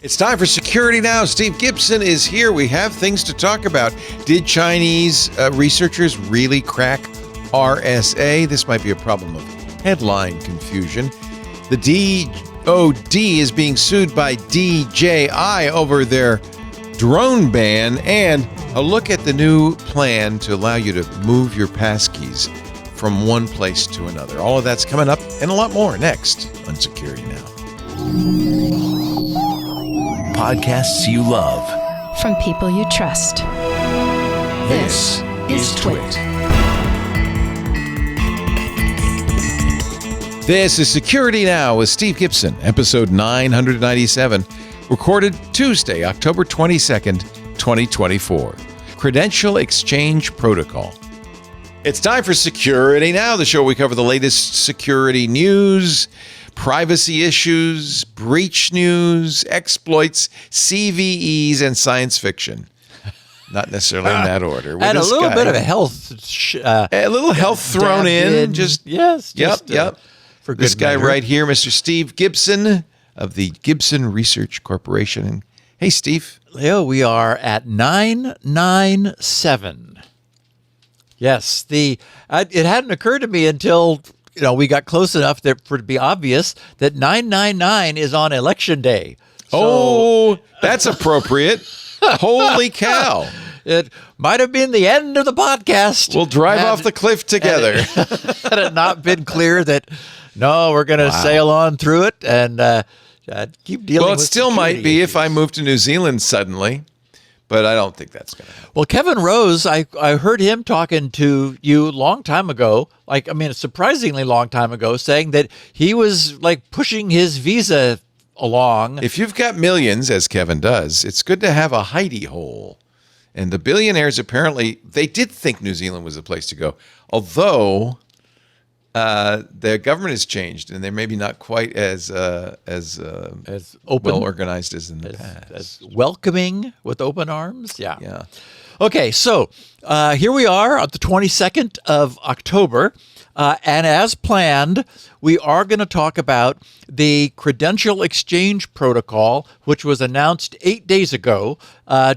It's time for Security Now. Steve Gibson is here. We have things to talk about. Did Chinese researchers really crack RSA? This might be a problem of headline confusion. The DoD is being sued by DJI over their drone ban, and a look at the new plan to allow you to move your passkeys from one place to another. All of that's coming up and a lot more next on Security Now. Podcasts you love. From people you trust. This is Twit. This is Security Now with Steve Gibson, episode 997, recorded Tuesday, October 22nd, 2024. Credential Exchange Protocol. It's time for Security Now, the show where we cover the latest security news, privacy issues, breach news, exploits, CVEs, and science fiction. Not necessarily in that order. And a little bit of a health. A little health thrown in. Yep. For good this guy measure. right here, Mr. Steve Gibson of the Gibson Research Corporation. Hey, Steve. Leo, we are at 997. Yes, it hadn't occurred to me until we got close enough for it to be obvious that 999 is on Election Day. So, that's appropriate. Holy cow. It might have been the end of the podcast. We'll drive off the cliff together. Had it not been clear that, no, we're going to sail on through it and keep dealing with it. Well, it still might be if I move to New Zealand suddenly, but I don't think that's going to happen. Well, Kevin Rose, I heard him talking to you a long time ago, a surprisingly long time ago, saying that he was pushing his visa along. If you've got millions, as Kevin does, it's good to have a hidey hole. And the billionaires, apparently, they did think New Zealand was the place to go. Although their government has changed, and they're maybe not quite as open, well organized as in the past. As welcoming with open arms. Yeah. Okay, so here we are on the 22nd of October. And as planned, we are going to talk about the Credential Exchange Protocol, which was announced 8 days ago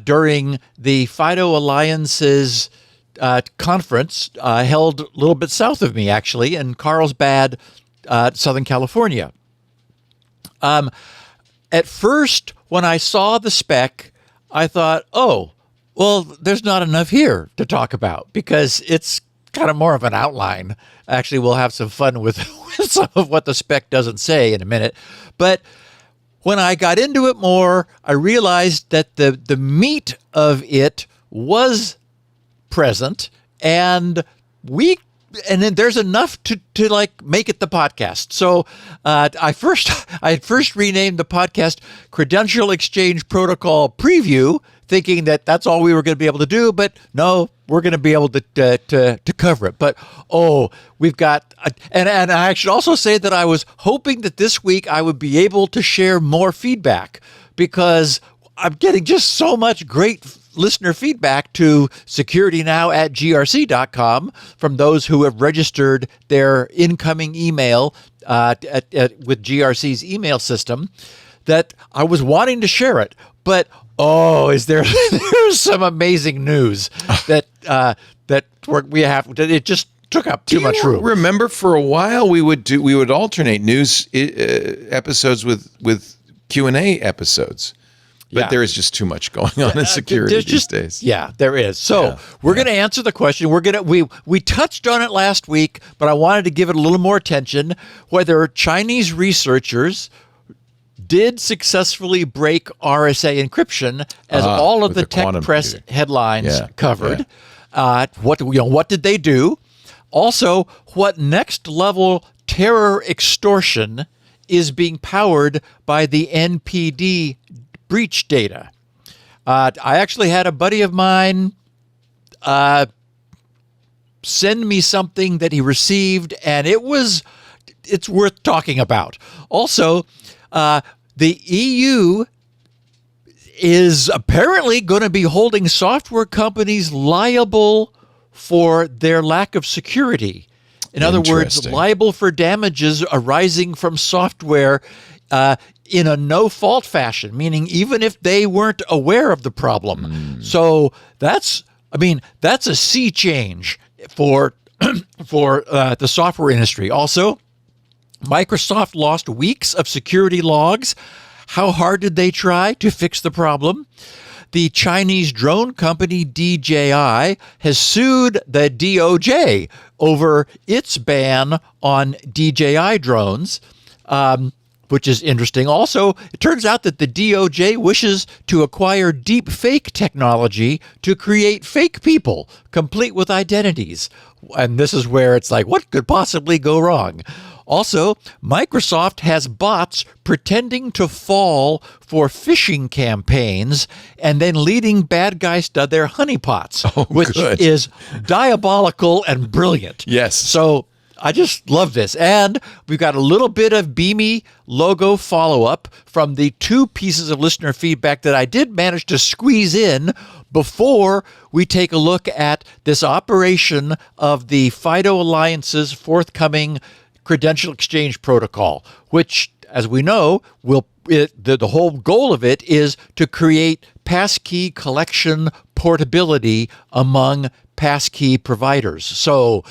during the FIDO Alliance's conference held a little bit south of me, actually, in Carlsbad, Southern California. At first, when I saw the spec, I thought, oh, well, there's not enough here to talk about because it's kind of more of an outline. Actually, we'll have some fun with some of what the spec doesn't say in a minute. But when I got into it more, I realized that the meat of it was present, and then there's enough to make it the podcast. So I had first renamed the podcast Credential Exchange Protocol Preview, thinking that that's all we were going to be able to do, but no, we're going to be able to cover it. But we've got, and I should also say that I was hoping that this week I would be able to share more feedback because I'm getting just so much great listener feedback to securitynow@grc.com from those who have registered their incoming email with GRC's email system that I was wanting to share it. But there's some amazing news that we have. It just took up too much room. Remember, for a while we would alternate news episodes with Q&A episodes. But there is just too much going on in security these days. Yeah, there is. So we're going to answer the question. We touched on it last week, but I wanted to give it a little more attention. Whether Chinese researchers did successfully break RSA encryption, as all of the tech press headlines covered. What did they do? Also, what next level terror extortion is being powered by the NPD breach data? I actually had a buddy of mine send me something that he received, and it's worth talking about. Also, the EU is apparently going to be holding software companies liable for their lack of security. In other words, liable for damages arising from software in a no-fault fashion, meaning even if they weren't aware of the problem. So that's a sea change for the software industry. Also, Microsoft lost weeks of security logs. How hard did they try to fix the problem? The Chinese drone company DJI has sued the DOJ over its ban on DJI drones, which is interesting. Also, it turns out that the DOJ wishes to acquire deepfake technology to create fake people, complete with identities. And this is where it's like, what could possibly go wrong? Also, Microsoft has bots pretending to fall for phishing campaigns and then leading bad guys to their honeypots, which is diabolical and brilliant. Yes. So I just love this. And we've got a little bit of BIMI logo follow-up from the 2 pieces of listener feedback that I did manage to squeeze in before we take a look at this operation of the FIDO Alliance's forthcoming Credential Exchange Protocol, which, as we know, the whole goal of it is to create passkey collection portability among passkey providers. So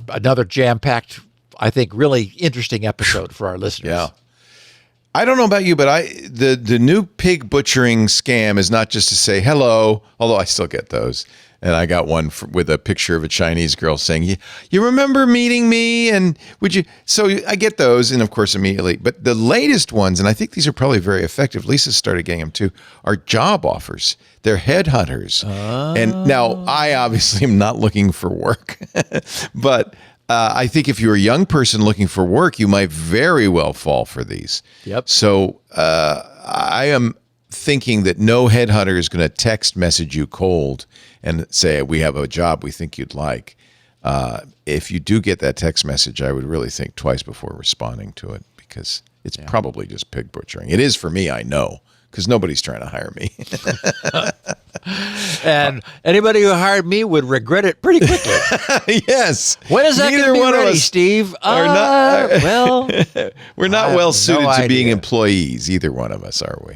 another jam-packed, I think, really interesting episode for our listeners. Yeah. I don't know about you, but the new pig butchering scam is not just to say hello, although I still get those. And I got one with a picture of a Chinese girl saying, you remember meeting me? And would you? So I get those. And of course, immediately. But the latest ones, and I think these are probably very effective, Lisa started getting them too, are job offers. They're headhunters. And now I obviously am not looking for work. But I think if you're a young person looking for work, you might very well fall for these. Yep. So I am thinking that no headhunter is going to text message you cold and say, we have a job we think you'd like. If you do get that text message, I would really think twice before responding to it, because it's probably just pig butchering. It is for me, I know, because nobody's trying to hire me. And anybody who hired me would regret it pretty quickly. Yes. When is that going to be ready, Steve? Well, we're not well suited to being employees, either one of us, are we?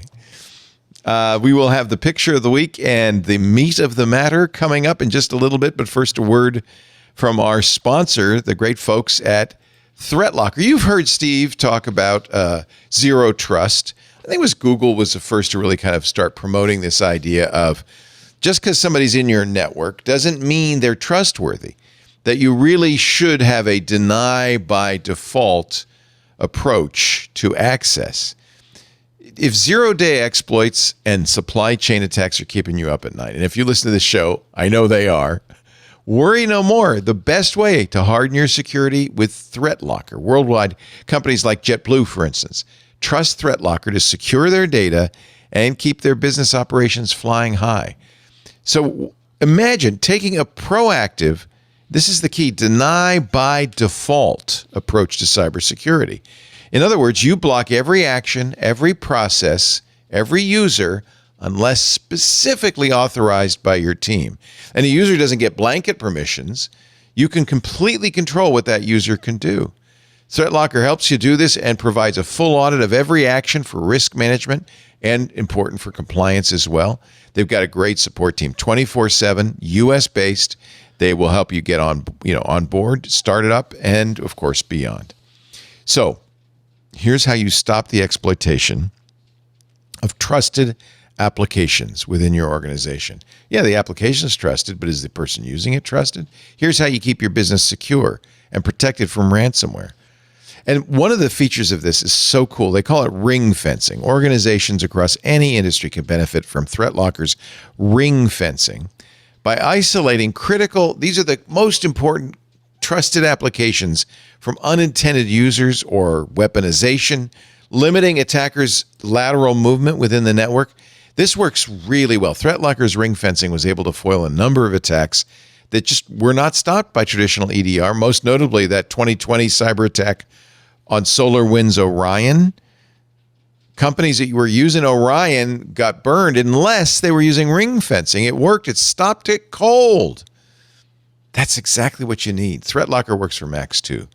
We will have the picture of the week and the meat of the matter coming up in just a little bit. But first, a word from our sponsor, the great folks at ThreatLocker. You've heard Steve talk about zero trust. I think it was Google was the first to really kind of start promoting this idea of just because somebody's in your network doesn't mean they're trustworthy, that you really should have a deny by default approach to access. If zero-day exploits and supply chain attacks are keeping you up at night, and if you listen to this show, I know they are, worry no more. The best way to harden your security with ThreatLocker. Worldwide, companies like JetBlue, for instance, trust ThreatLocker to secure their data and keep their business operations flying high. So imagine taking a proactive, this is the key, deny by default approach to cybersecurity. In other words, you block every action, every process, every user, unless specifically authorized by your team. And a user doesn't get blanket permissions. You can completely control what that user can do. ThreatLocker helps you do this and provides a full audit of every action for risk management and important for compliance as well. They've got a great support team, 24/7, US-based. They will help you get on board, start it up, and of course beyond. So here's how you stop the exploitation of trusted applications within your organization. Yeah, the application is trusted, but is the person using it trusted? Here's how you keep your business secure and protected from ransomware. And one of the features of this is so cool. They call it ring fencing. Organizations across any industry can benefit from ThreatLocker's ring fencing by isolating critical, these are the most important trusted applications from unintended users or weaponization, limiting attackers' lateral movement within the network. This works really well. ThreatLocker's ring fencing was able to foil a number of attacks that just were not stopped by traditional EDR, most notably that 2020 cyber attack on SolarWinds Orion. Companies that were using Orion got burned unless they were using ring fencing. It worked. It stopped it cold. That's exactly what you need. ThreatLocker works for Macs too.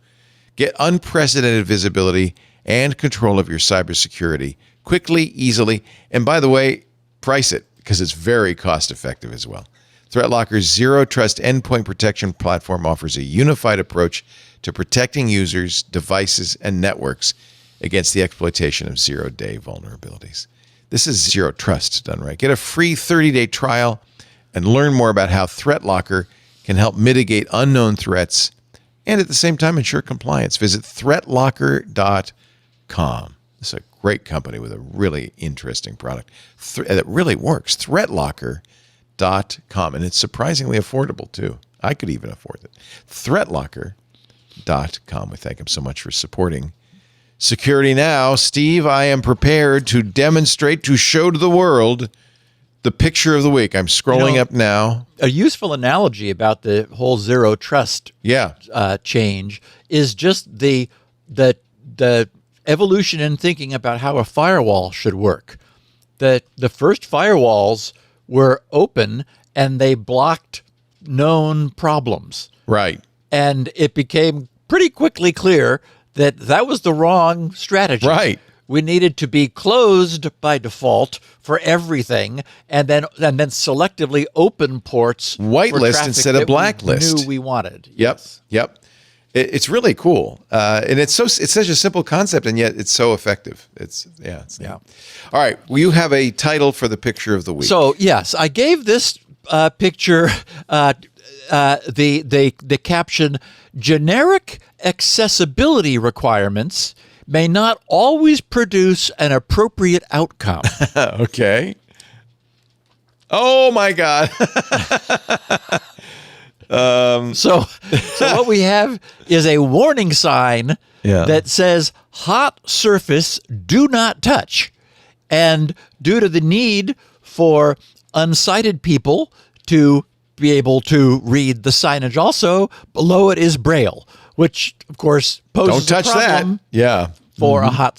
Get unprecedented visibility and control of your cybersecurity quickly, easily, and by the way, price it because it's very cost effective as well. ThreatLocker's Zero Trust Endpoint Protection platform offers a unified approach to protecting users, devices, and networks against the exploitation of zero-day vulnerabilities. This is Zero Trust done right. Get a free 30-day trial and learn more about how ThreatLocker can help mitigate unknown threats and at the same time ensure compliance. Visit ThreatLocker.com. It's a great company with a really interesting product that really works. ThreatLocker.com. And it's surprisingly affordable, too. I could even afford it. ThreatLocker.com. We thank him so much for supporting Security Now. Steve, I am prepared to demonstrate, to show to the world the picture of the week. I'm scrolling up now. A useful analogy about the whole zero trust change is just the evolution in thinking about how a firewall should work. The first firewalls were open and they blocked known problems. Right. And it became pretty quickly clear that was the wrong strategy. Right. We needed to be closed by default for everything, and then selectively open ports, whitelist instead of blacklist. Knew we wanted. Yep. Yes. Yep. It's really cool, and it's such a simple concept, and yet it's so effective. It's All right. Well, you have a title for the picture of the week. So yes, I gave this picture the caption: generic accessibility requirements may not always produce an appropriate outcome. Okay. Oh my God. So what we have is a warning sign that says hot surface do not touch. And due to the need for unsighted people to be able to read the signage also, below it is Braille, which of course poses Don't touch a problem for a hot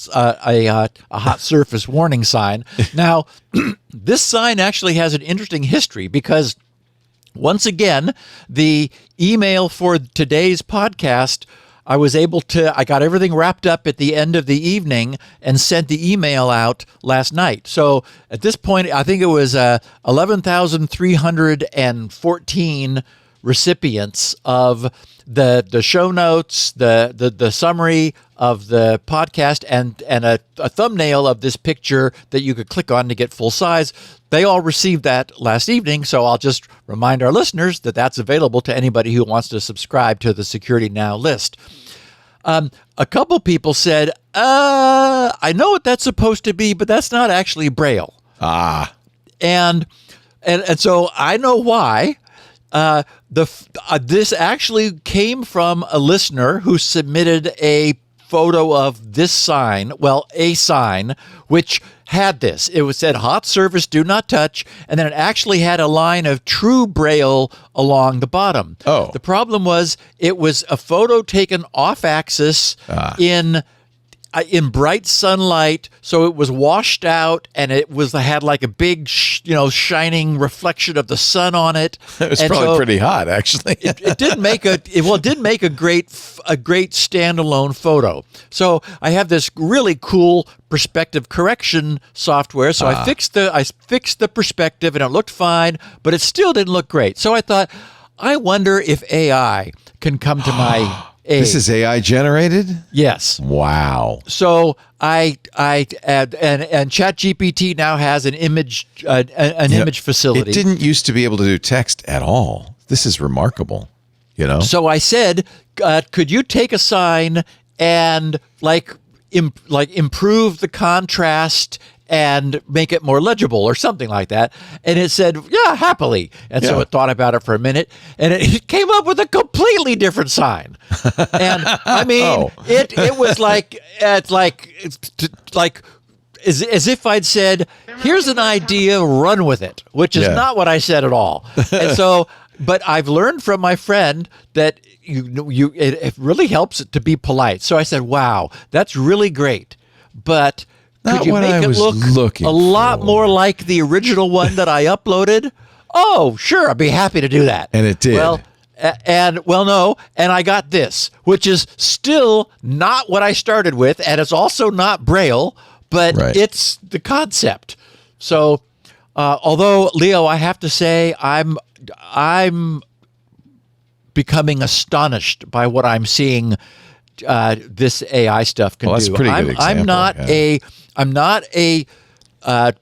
surface warning sign. Now, this sign actually has an interesting history because once again, the email for today's podcast, I got everything wrapped up at the end of the evening and sent the email out last night. So at this point, I think it was 11,314 recipients of the show notes, the summary of the podcast, and a thumbnail of this picture that you could click on to get full size. They all received that last evening, so I'll just remind our listeners that that's available to anybody who wants to subscribe to the Security Now list. A couple people said, I know what that's supposed to be, but that's not actually Braille. And so I know why. This actually came from a listener who submitted a photo of this sign, a sign, which had this. It said hot surface, do not touch, and then it actually had a line of true Braille along the bottom. Oh. The problem was it was a photo taken off axis in bright sunlight, so it was washed out, and it had like a big, shining reflection of the sun on it. It was probably pretty hot, actually. it did make a great standalone photo. So I have this really cool perspective correction software. So I fixed the perspective, and it looked fine, but it still didn't look great. So I thought, I wonder if AI can come to my aid. This is AI generated? Yes. Wow. So and ChatGPT now has an image image facility. It didn't used to be able to do text at all. This is remarkable. So I said, could you take a sign and improve the contrast and make it more legible or something like that? And it said, yeah, happily. And so it thought about it for a minute, and it came up with a completely different sign. And I mean, it was as if I'd said, here's an idea, run with it, which is not what I said at all. And so, but I've learned from my friend that it really helps to be polite. So I said, wow, that's really great. But could you make it look a lot more like the original one that I uploaded? Oh, sure, I'd be happy to do that. And it did. Well, And well, no, and I got this, which is still not what I started with, and it's also not Braille, but it's the concept. So, although Leo, I have to say, I'm becoming astonished by what I'm seeing. This AI stuff can that's do. A pretty good example. I'm not a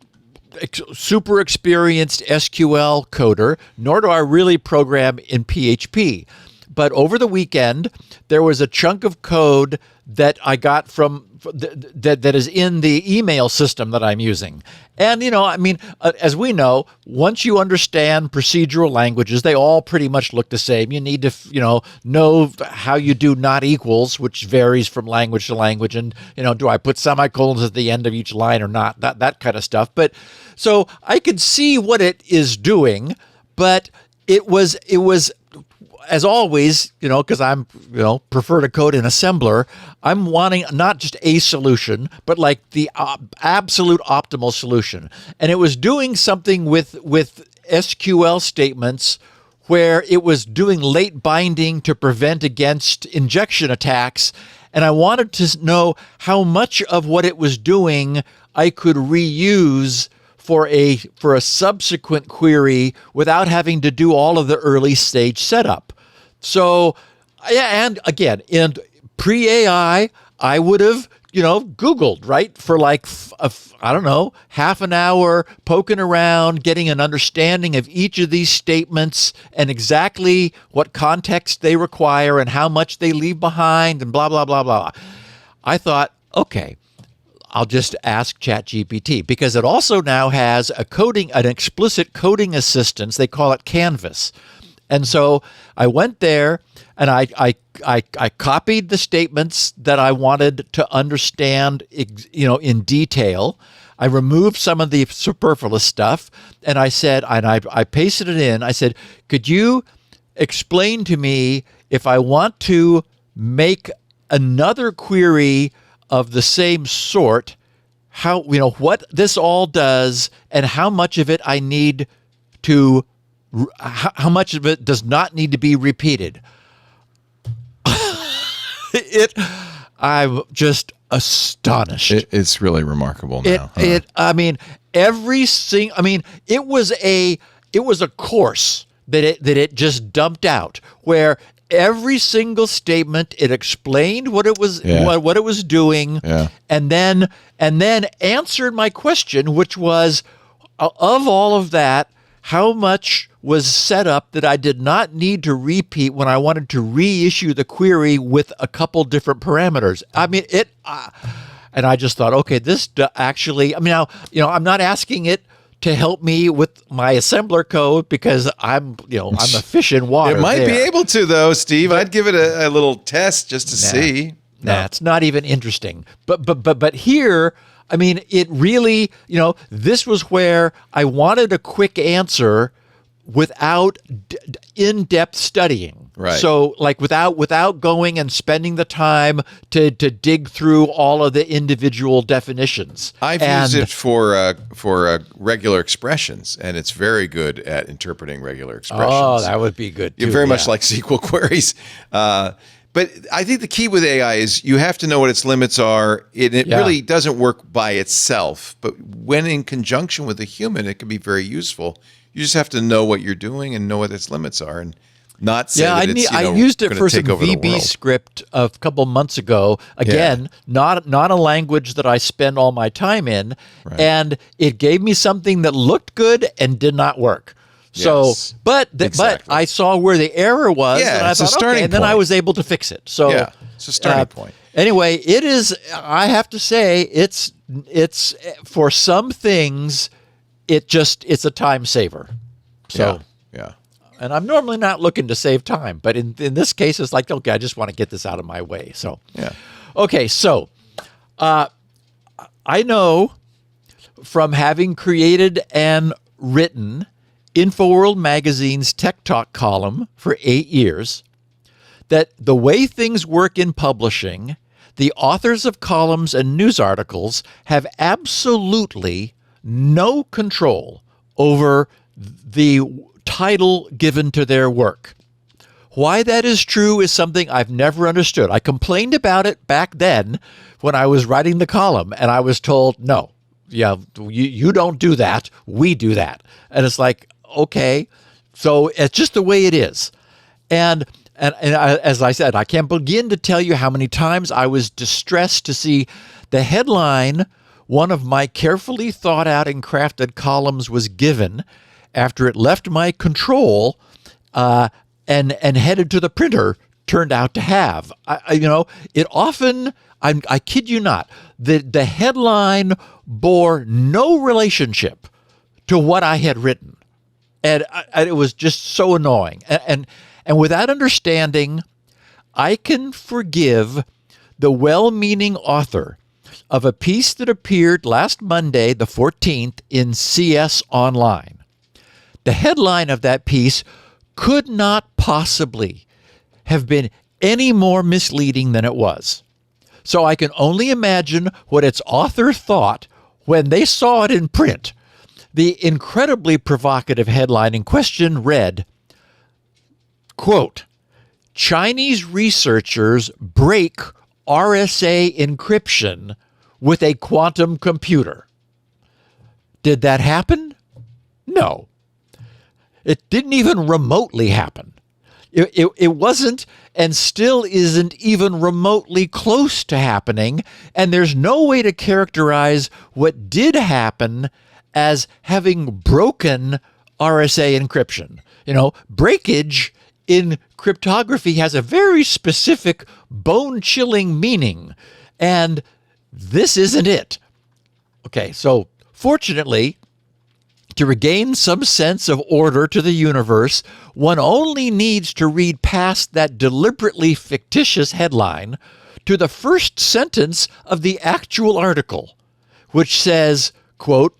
super experienced SQL coder, nor do I really program in PHP. But over the weekend, there was a chunk of code that I got from that is in the email system that I'm using. And, as we know, once you understand procedural languages, they all pretty much look the same. You need to, know how you do not equals, which varies from language to language. And, do I put semicolons at the end of each line or not? That kind of stuff. But so I could see what it is doing, but it was as always, because I'm, prefer to code in assembler, I'm wanting not just a solution, but like the absolute optimal solution. And it was doing something with SQL statements where it was doing late binding to prevent against injection attacks. And I wanted to know how much of what it was doing I could reuse for a subsequent query without having to do all of the early stage setup. So, yeah, and again, in pre-AI, I would have, Googled, right, for like, half an hour, poking around, getting an understanding of each of these statements and exactly what context they require and how much they leave behind and blah, blah, blah, blah. I thought, okay, I'll just ask ChatGPT, because it also now has an explicit coding assistance. They call it Canvas. And so I went there and I copied the statements that I wanted to understand, in detail. I removed some of the superfluous stuff, and I said, and I pasted it in. I said, could you explain to me if I want to make another query of the same sort, how, what this all does and how much of it I need to, how much of it does not need to be repeated. I'm just astonished. It's really remarkable now. It was a course that it just dumped out, where every single statement it explained what it was what it was doing, and then answered my question, which was, of all of that, how much was set up that I did not need to repeat when I wanted to reissue the query with a couple different parameters. And I just thought, okay, this actually, now, I'm not asking it to help me with my assembler code, because I'm a fish in water. It might be able to, though, Steve. I'd give it a little test just to see. It's not even interesting. But here, it really, this was where I wanted a quick answer without in-depth studying. Right. So, like, without going and spending the time to dig through all of the individual definitions. I've used it for regular expressions, and it's very good at interpreting regular expressions. Oh, that would be good too. Very much like SQL queries. But I think the key with AI is you have to know what its limits are. It really doesn't work by itself, but when in conjunction with a human, it can be very useful. You just have to know what you're doing and know what its limits are, and not say that it's, I used it for some VB script a couple months ago. Again, not a language that I spend all my time in, and it gave me something that looked good and did not work. So, but I saw where the error was, and I thought, okay, and then I was able to fix it. So, it's a starting point. Anyway, it is. I have to say, it's for some things, it's a time saver. So, and I'm normally not looking to save time, but in this case, it's like, okay, I just want to get this out of my way. So, okay, so I know from having created and written InfoWorld Magazine's Tech Talk column for 8 years that the way things work in publishing, the authors of columns and news articles have absolutely no control over the title given to their work. Why that is true is something I've never understood. I complained about it back then when I was writing the column, and I was told, no, you don't do that. We do that. And it's like, okay, so it's just the way it is. And as I said, I can't begin to tell you how many times I was distressed to see the headline one of my carefully thought out and crafted columns was given after it left my control and headed to the printer turned out to have. It often, I kid you not, the headline bore no relationship to what I had written. And it was just so annoying. And without understanding, I can forgive the well-meaning author of a piece that appeared last Monday, the 14th, in CS Online. The headline of that piece could not possibly have been any more misleading than it was. So I can only imagine what its author thought when they saw it in print. The incredibly provocative headline in question read, quote, Chinese researchers break RSA encryption with a quantum computer. Did that happen? No. It didn't even remotely happen. It wasn't and still isn't even remotely close to happening, and there's no way to characterize what did happen as having broken RSA encryption. Breakage in cryptography has a very specific bone-chilling meaning, and this isn't it. Okay, so fortunately, to regain some sense of order to the universe, one only needs to read past that deliberately fictitious headline to the first sentence of the actual article, which says, quote,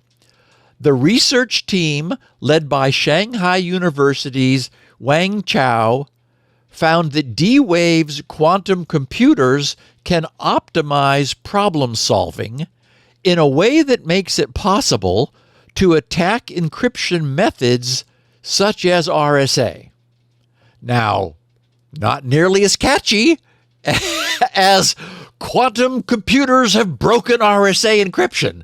the research team led by Shanghai University's Wang Chao found that D-Wave's quantum computers can optimize problem solving in a way that makes it possible to attack encryption methods such as RSA. Now, not nearly as catchy as quantum computers have broken RSA encryption.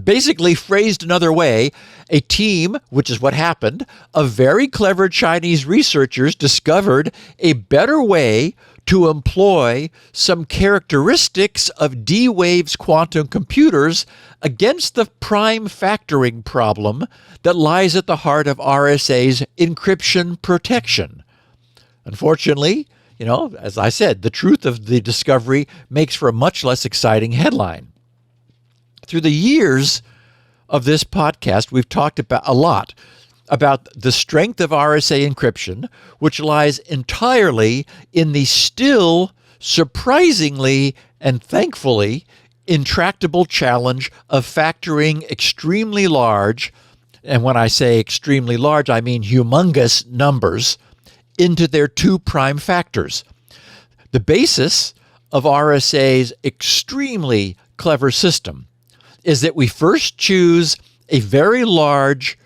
Basically phrased another way, a team, which is what happened, of very clever Chinese researchers discovered a better way to employ some characteristics of D-Wave's quantum computers against the prime factoring problem that lies at the heart of RSA's encryption protection. Unfortunately, as I said, the truth of the discovery makes for a much less exciting headline. Through the years of this podcast, we've talked about a lot about the strength of RSA encryption, which lies entirely in the still surprisingly and thankfully intractable challenge of factoring extremely large, and when I say extremely large, I mean humongous numbers, into their two prime factors. The basis of RSA's extremely clever system is that we first choose a very large,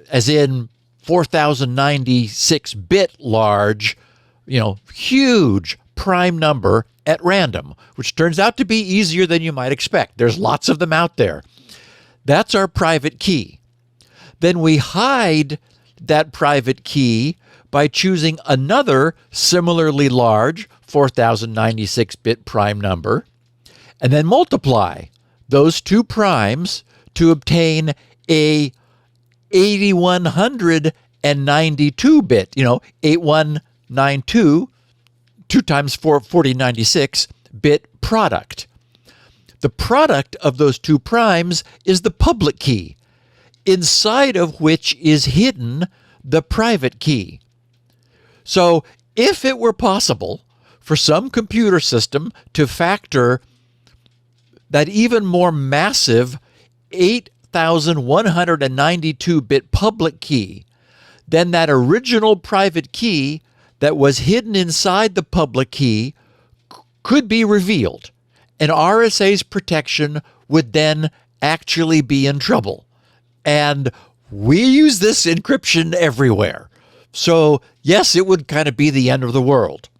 as in 4096-bit large, huge prime number at random, which turns out to be easier than you might expect. There's lots of them out there. That's our private key. Then we hide that private key by choosing another similarly large 4096-bit prime number, and then multiply those two primes to obtain a 8192-bit, 8192, 2 times 4, 4096-bit product. The product of those two primes is the public key, inside of which is hidden the private key. So if it were possible for some computer system to factor that even more massive 8192-bit public key, then that original private key that was hidden inside the public key could be revealed, and RSA's protection would then actually be in trouble. And we use this encryption everywhere. So, yes, it would kind of be the end of the world.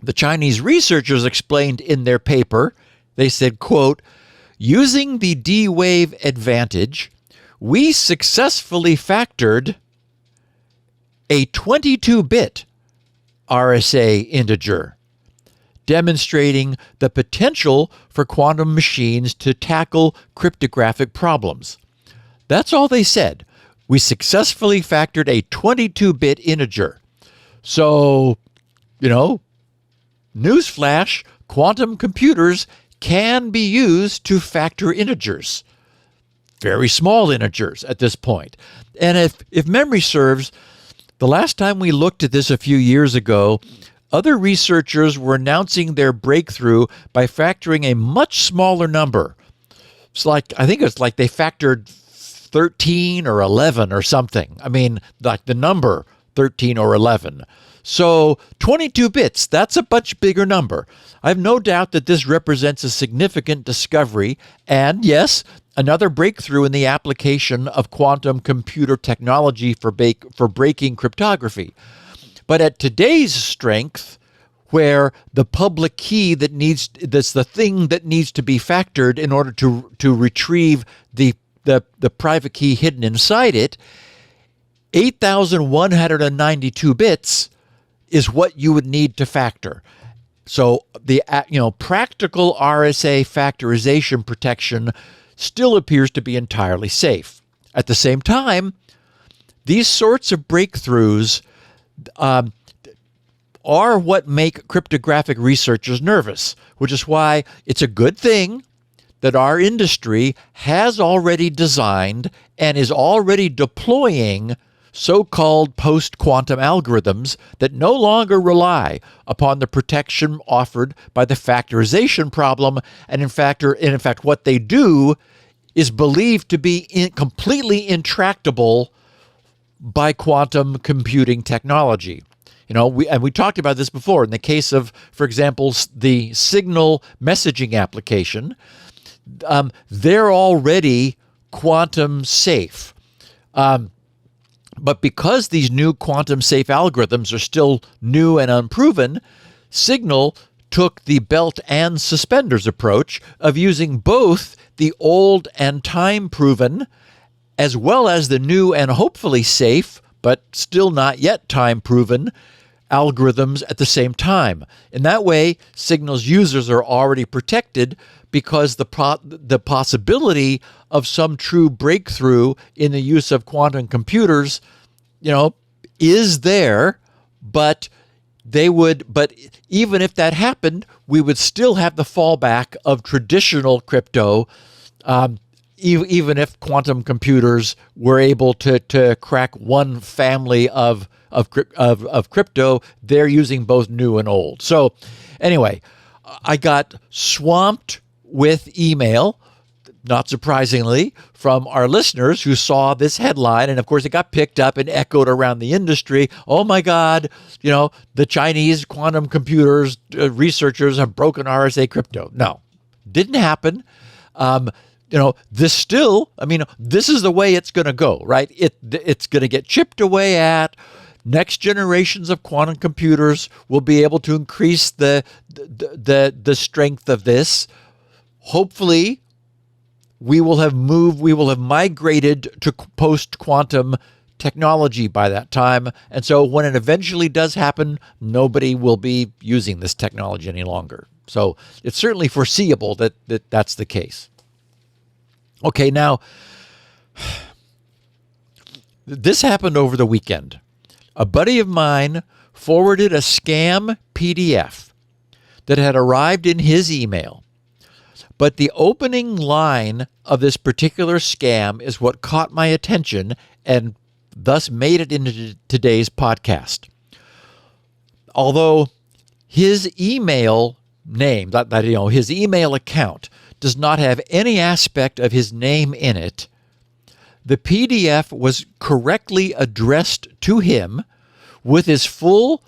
The Chinese researchers explained in their paper, they said, quote, using the D-Wave advantage, we successfully factored a 22-bit RSA integer, demonstrating the potential for quantum machines to tackle cryptographic problems. That's all they said. We successfully factored a 22-bit integer. So, newsflash, quantum computers can be used to factor integers. Very small integers at this point. And if memory serves, the last time we looked at this a few years ago, other researchers were announcing their breakthrough by factoring a much smaller number. I think it's like they factored 13 or 11 or something. I mean, like the number 13 or 11. So 22 bits, that's a much bigger number. I have no doubt that this represents a significant discovery and, yes, another breakthrough in the application of quantum computer technology for breaking cryptography. But at today's strength, where the public key that's the thing that needs to be factored in order to retrieve the private key hidden inside it, 8,192 bits is what you would need to factor. So the practical RSA factorization protection still appears to be entirely safe. At the same time, these sorts of breakthroughs are what make cryptographic researchers nervous, which is why it's a good thing that our industry has already designed and is already deploying so-called post-quantum algorithms that no longer rely upon the protection offered by the factorization problem, and in fact what they do is believed to be completely intractable by quantum computing technology. We talked about this before in the case of, for example, the Signal messaging application. They're already quantum safe. But because these new quantum safe algorithms are still new and unproven, Signal took the belt and suspenders approach of using both the old and time-proven as well as the new and hopefully safe, but still not yet time-proven, algorithms at the same time. In that way, Signal's users are already protected because the possibility of some true breakthrough in the use of quantum computers, is there, but even if that happened, we would still have the fallback of traditional crypto, even if quantum computers were able to crack one family of crypto. They're using both new and old. So anyway, I got swamped with email, not surprisingly, from our listeners who saw this headline. And of course, it got picked up and echoed around the industry. Oh my God, the Chinese quantum computers researchers have broken RSA crypto. No, didn't happen. This is the way it's going to go, right? It's going to get chipped away at. Next generations of quantum computers will be able to increase the strength of this. Hopefully, we will have migrated to post-quantum technology by that time. And so when it eventually does happen, nobody will be using this technology any longer. So it's certainly foreseeable that that's the case. Okay, now, this happened over the weekend. A buddy of mine forwarded a scam PDF that had arrived in his email. But the opening line of this particular scam is what caught my attention and thus made it into today's podcast. Although his email name, his email account does not have any aspect of his name in it, the PDF was correctly addressed to him with his full,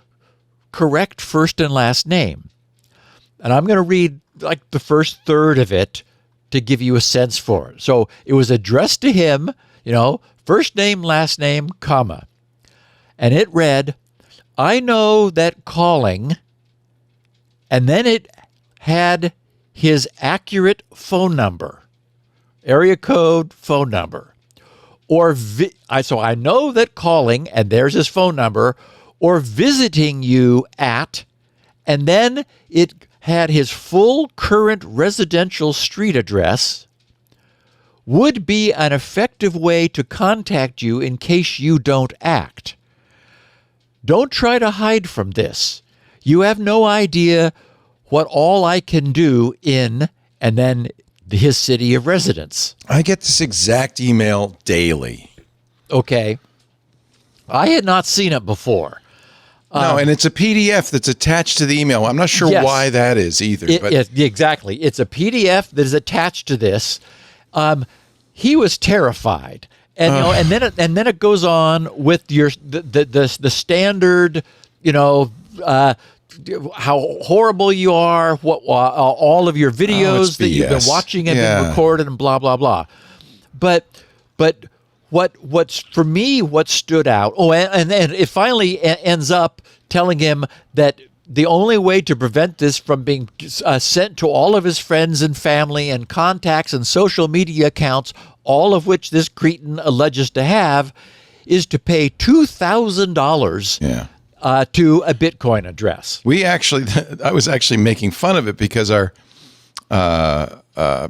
correct first and last name. And I'm going to read the first third of it to give you a sense for it. So it was addressed to him. first name, last name, comma. And it read, I know that calling, and then it had his accurate phone number, area code phone number, so I know that calling, and there's his phone number, or visiting you at, and then it had his full current residential street address, would be an effective way to contact you in case you don't act. Don't try to hide from this. You have no idea what all I can do in, and then his city of residence. I get this exact email daily. Okay. I had not seen it before. No, and it's a PDF that's attached to the email. I'm not sure why that is either. Exactly. It's a PDF that is attached to this. He was terrified. And and then it goes on with the standard, how horrible you are, what all of your videos that you've been watching have been recorded, and blah blah blah. But what's for me, what stood out? And it finally ends up telling him that the only way to prevent this from being sent to all of his friends and family and contacts and social media accounts, all of which this cretin alleges to have, is to pay $2,000 to a Bitcoin address. I was actually making fun of it because our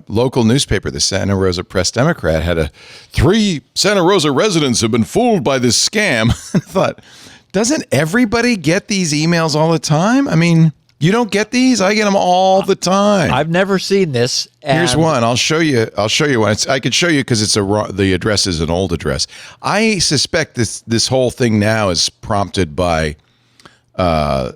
local newspaper, the Santa Rosa Press Democrat, had 3 Santa Rosa residents have been fooled by this scam. I thought, doesn't everybody get these emails all the time? I mean, you don't get these? I get them all the time. I've never seen this. Here's one. I'll show you one. I could show you because the address is an old address. I suspect this whole thing now is prompted by maybe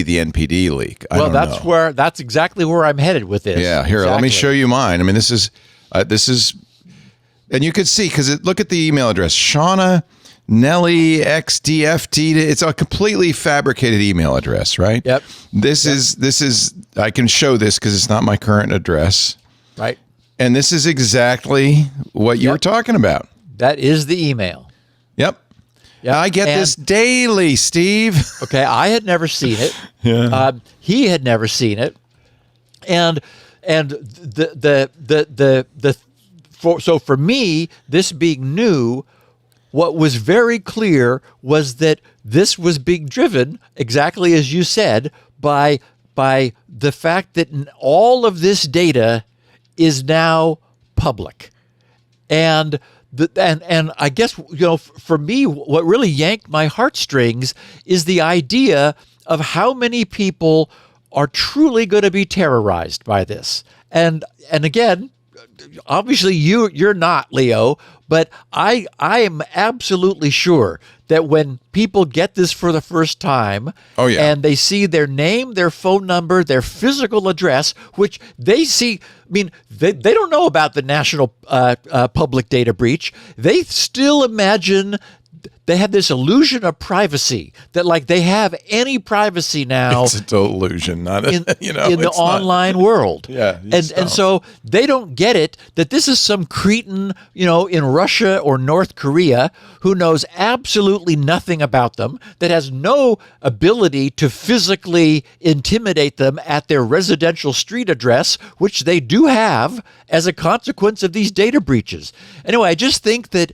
the NPD leak. I don't know. That's exactly where I'm headed with this. Yeah, here, let me show you mine. I mean, this is, and you could see, because look at the email address, Shauna Nelly XDFT. It's a completely fabricated email address, right? Yep. This is, I can show this because it's not my current address. Right. And this is exactly what you were talking about. That is the email. Yep. Yeah, I get this daily, Steve. Okay, I had never seen it. He had never seen it, and so for me, this being new, what was very clear was that this was being driven, exactly as you said, by the fact that all of this data is now public, and I guess, for me, what really yanked my heartstrings is the idea of how many people are truly going to be terrorized by this. And again, obviously you're not, Leo, but I am absolutely sure that when people get this for the first time, and they see their name, their phone number, their physical address, which they see, I mean, they don't know about the national public data breach. They still imagine they have this illusion of privacy, that like they have any privacy now. It's a total illusion, not in the online world. Yeah, and so they don't get it that this is some cretin, in Russia or North Korea who knows absolutely nothing about them, that has no ability to physically intimidate them at their residential street address, which they do have as a consequence of these data breaches. Anyway, I just think that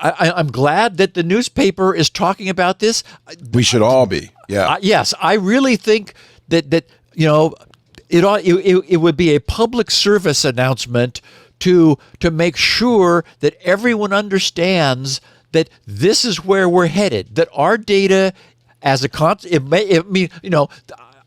I'm glad that the newspaper is talking about this. We should all be. Yeah. Yes, I really think that it would be a public service announcement to make sure that everyone understands that this is where we're headed. That our data, as a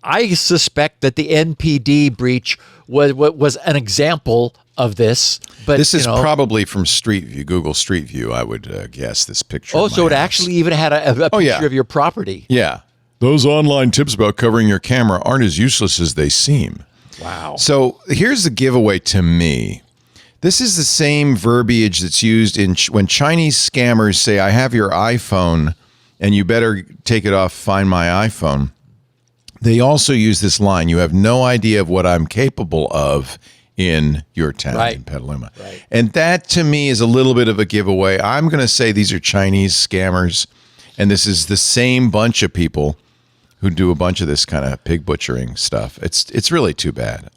I suspect that the NPD breach was an example of this. But this is probably from Street View, Google Street View, I would guess, this picture. Oh, so it actually even had a picture of your property. Yeah. Those online tips about covering your camera aren't as useless as they seem. Wow. So here's the giveaway to me. This is the same verbiage that's used when Chinese scammers say, I have your iPhone and you better take it off, find my iPhone. They also use this line, you have no idea of what I'm capable of in your town Right. in Petaluma. Right. And that to me is a little bit of a giveaway. I'm going to say these are Chinese scammers, and this is the same bunch of people who do a bunch of this kind of pig butchering stuff. It's really too bad.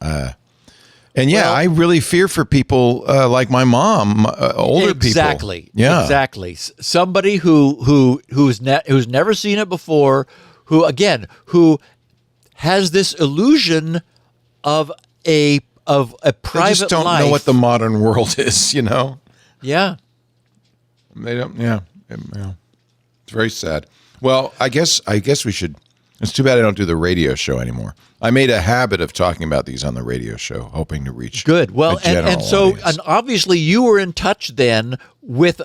And yeah, I really fear for people like my mom, older people. Exactly. Yeah. Exactly. Somebody who's never seen it before, who has this illusion of a private They just don't life. know what the modern world is, you know? Yeah. They don't. Yeah. It's very sad. Well, I guess we should. It's too bad I don't do the radio show anymore. I made a habit of talking about these on the radio show, hoping to reach Good. Well, a general and so audience. and obviously you were in touch then with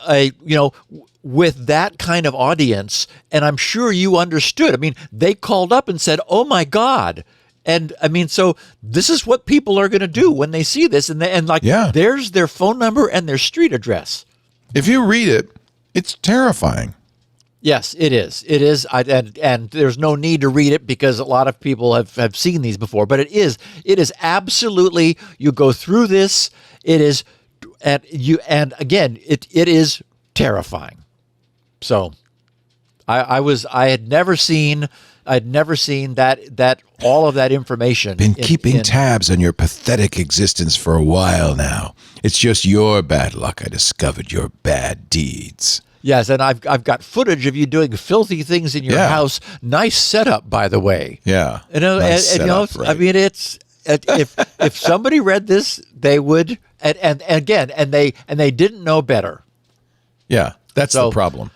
with that kind of audience, and I'm sure you understood. I mean, they called up and said, "Oh my God." And I mean, so this is what people are going to do when they see this, and there's their phone number and their street address. If you read it, it's terrifying. Yes, it is. It is, and there's no need to read it because a lot of people have seen these before. But it is absolutely. You go through this. It is, and again, it is terrifying. So, I'd never seen that all of that information. Been keeping tabs on your pathetic existence for a while now. It's just your bad luck. I discovered your bad deeds. Yes, and I've got footage of you doing filthy things in your house. Nice setup, by the way. Yeah, nice setup, right. I mean, it's if somebody read this, they would, and again, and they didn't know better. Yeah, that's the problem.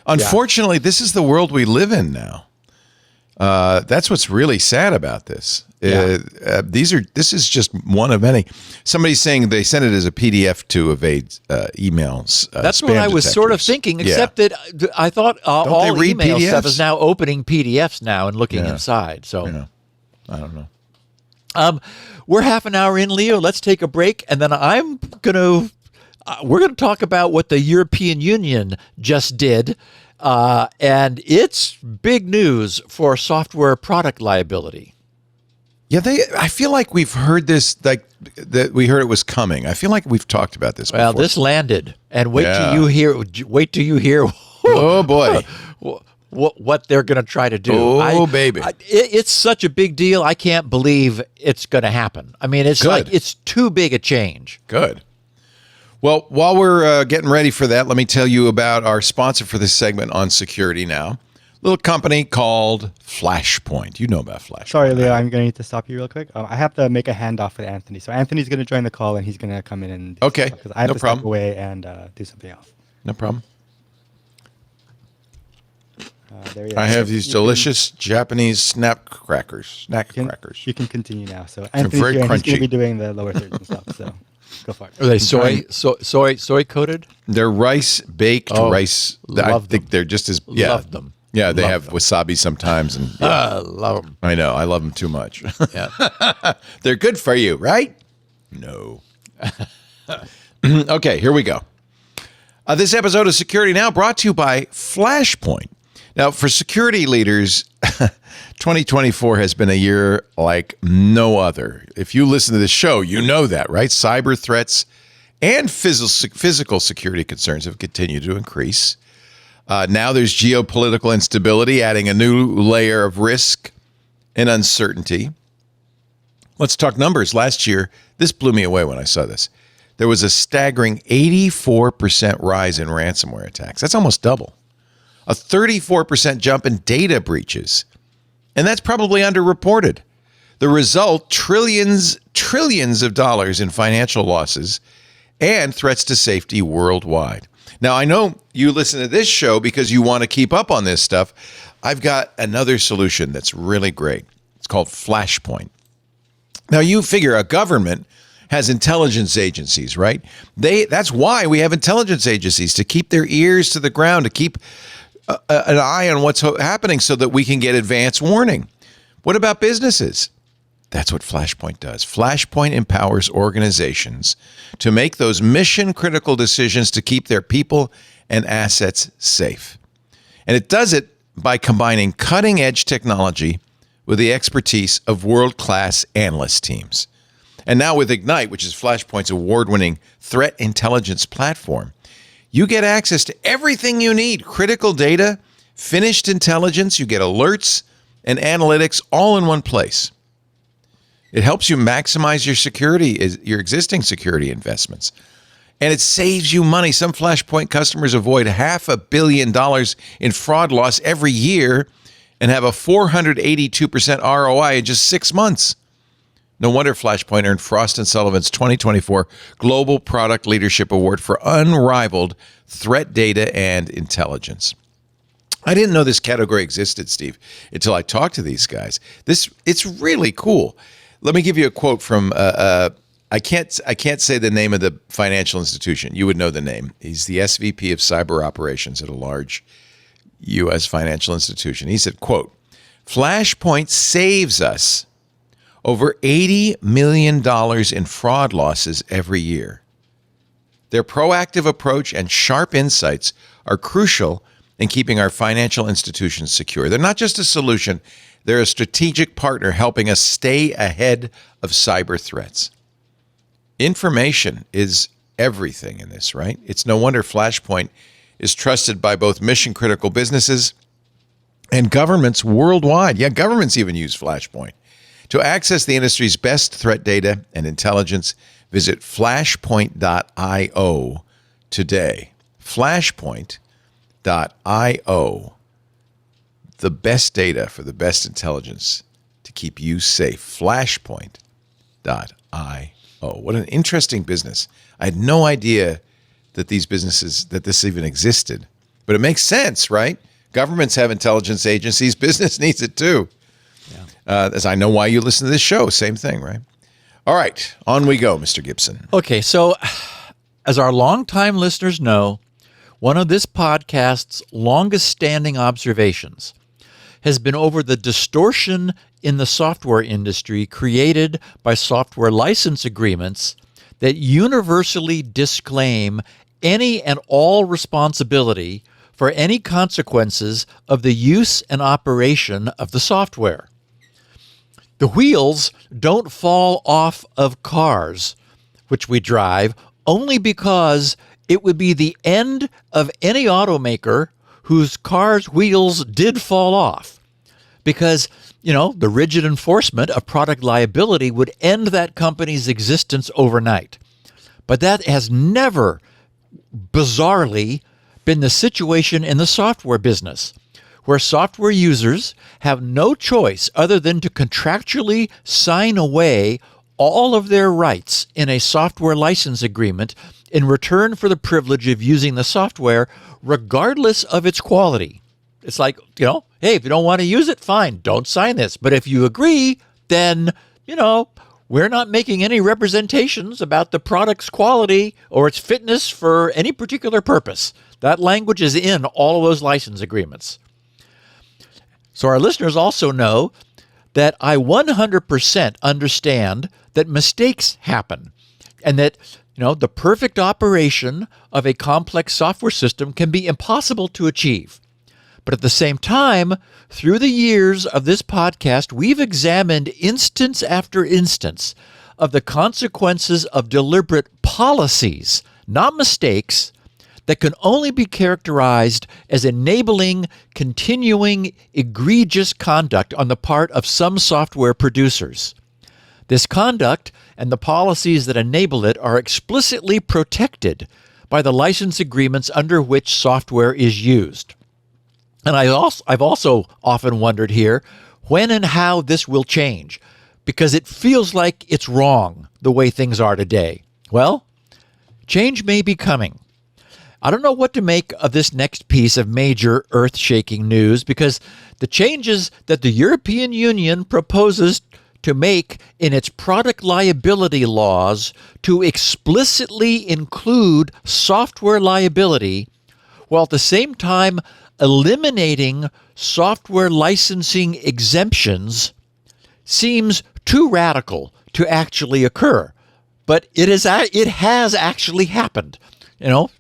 Unfortunately, this is the world we live in now. That's what's really sad about this. This is just one of many. Somebody's saying they sent it as a PDF to evade emails. That's what I was sort of thinking, except that I thought all read email PDFs? stuff is now opening PDFs now and looking inside. So I don't know. We're half an hour in, Leo. Let's take a break, and then we're gonna talk about what the European Union just did. And it's big news for software product liability. Yeah, I feel like we've heard this, like that we heard it was coming. I feel like we've talked about this Well, before. this landed, and wait till you hear. Oh boy, what they're going to try to do. Oh baby, it's such a big deal. I can't believe it's going to happen. I mean, it's like it's too big a change. Good. Well, while we're getting ready for that, let me tell you about our sponsor for this segment on security now. Little company called Flashpoint. You know about Flashpoint. Sorry, Leo, I'm going to need to stop you real quick. I have to make a handoff with Anthony. So Anthony's going to join the call, and he's going to come in and do okay, because I have to step away and do something else. No problem. There I have these delicious Japanese snack crackers. You can continue now. So They're Anthony's very here, and he's going crunchy. to be doing the lower thirds and stuff. So go for it. Are they soy coated? They're rice baked rice. I think they're just as Love them. Yeah, they Love have them. wasabi sometimes, and Love them. I know I love them too much. Yeah. They're good for you, right? No. Okay, here we go. This episode of Security Now brought to you by Flashpoint. Now, for security leaders, 2024 has been a year like no other. If you listen to this show, you know that, right? Cyber threats and physical security concerns have continued to increase. Now there's geopolitical instability, adding a new layer of risk and uncertainty. Let's talk numbers. Last year, this blew me away when I saw this. There was a staggering 84% rise in ransomware attacks. That's almost double. A 34% jump in data breaches. And that's probably underreported. The result, trillions of dollars in financial losses and threats to safety worldwide. Now, I know you listen to this show because you want to keep up on this stuff. I've got another solution that's really great. It's called Flashpoint. Now, you figure a government has intelligence agencies, right? That's why we have intelligence agencies, to keep their ears to the ground, to keep an eye on what's happening so that we can get advance warning. What about businesses? That's what Flashpoint does. Flashpoint empowers organizations to make those mission-critical decisions to keep their people and assets safe. And it does it by combining cutting-edge technology with the expertise of world-class analyst teams. And now with Ignite, which is Flashpoint's award-winning threat intelligence platform, you get access to everything you need. Critical data, finished intelligence, you get alerts and analytics all in one place. It helps you maximize your security, your existing security investments. And it saves you money. Some Flashpoint customers avoid $500 million in fraud loss every year and have a 482% ROI in just 6 months. No wonder Flashpoint earned Frost & Sullivan's 2024 Global Product Leadership Award for unrivaled threat data and intelligence. I didn't know this category existed, Steve, until I talked to these guys. It's really cool. Let me give you a quote from I can't say the name of the financial institution. You would know the name. He's the SVP of cyber operations at a large U.S. financial institution. He said, quote, Flashpoint saves us over $80 million in fraud losses every year. Their proactive approach and sharp insights are crucial in keeping our financial institutions secure. They're not just a solution, they're a strategic partner helping us stay ahead of cyber threats. Information is everything in this, right? It's no wonder Flashpoint is trusted by both mission-critical businesses and governments worldwide. Yeah, governments even use Flashpoint. To access the industry's best threat data and intelligence, visit flashpoint.io today. Flashpoint.io. The best data for the best intelligence to keep you safe. Flashpoint.io. What an interesting business. I had no idea that this even existed. But it makes sense, right? Governments have intelligence agencies. Business needs it too. Yeah. As I know why you listen to this show. Same thing, right? All right. On we go, Mr. Gibson. Okay. So as our longtime listeners know, one of this podcast's longest standing observations has been over the distortion in the software industry created by software license agreements that universally disclaim any and all responsibility for any consequences of the use and operation of the software. The wheels don't fall off of cars, which we drive, only because it would be the end of any automaker whose car's wheels did fall off. Because, the rigid enforcement of product liability would end that company's existence overnight. But that has never, bizarrely, been the situation in the software business, where software users have no choice other than to contractually sign away all of their rights in a software license agreement in return for the privilege of using the software regardless of its quality. It's like, hey, if you don't want to use it, fine, don't sign this. But if you agree, then, we're not making any representations about the product's quality or its fitness for any particular purpose. That language is in all of those license agreements. So our listeners also know that I 100% understand that mistakes happen and that, the perfect operation of a complex software system can be impossible to achieve. But at the same time, through the years of this podcast, we've examined instance after instance of the consequences of deliberate policies, not mistakes, that can only be characterized as enabling continuing egregious conduct on the part of some software producers. This conduct and the policies that enable it are explicitly protected by the license agreements under which software is used. And I've also often wondered here when and how this will change, because it feels like it's wrong the way things are today. Well, change may be coming. I don't know what to make of this next piece of major earth-shaking news, because the changes that the European Union proposes to make in its product liability laws to explicitly include software liability, while at the same time eliminating software licensing exemptions, seems too radical to actually occur. But it has actually happened.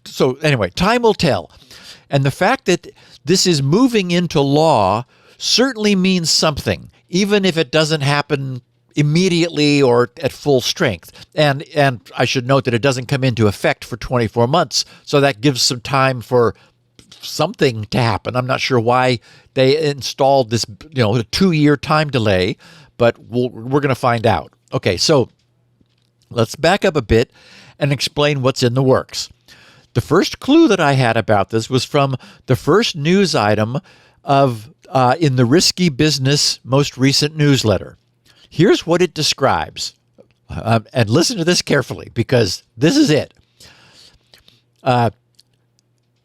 So anyway, time will tell. And the fact that this is moving into law certainly means something, even if it doesn't happen immediately or at full strength. And I should note that it doesn't come into effect for 24 months, so that gives some time for something to happen. I'm not sure why they installed this, a 2-year time delay, but we're going to find out. Okay, so let's back up a bit and explain what's in the works. The first clue that I had about this was from the first news item of in the Risky Business most recent newsletter. Here's what it describes. And listen to this carefully, because this is it.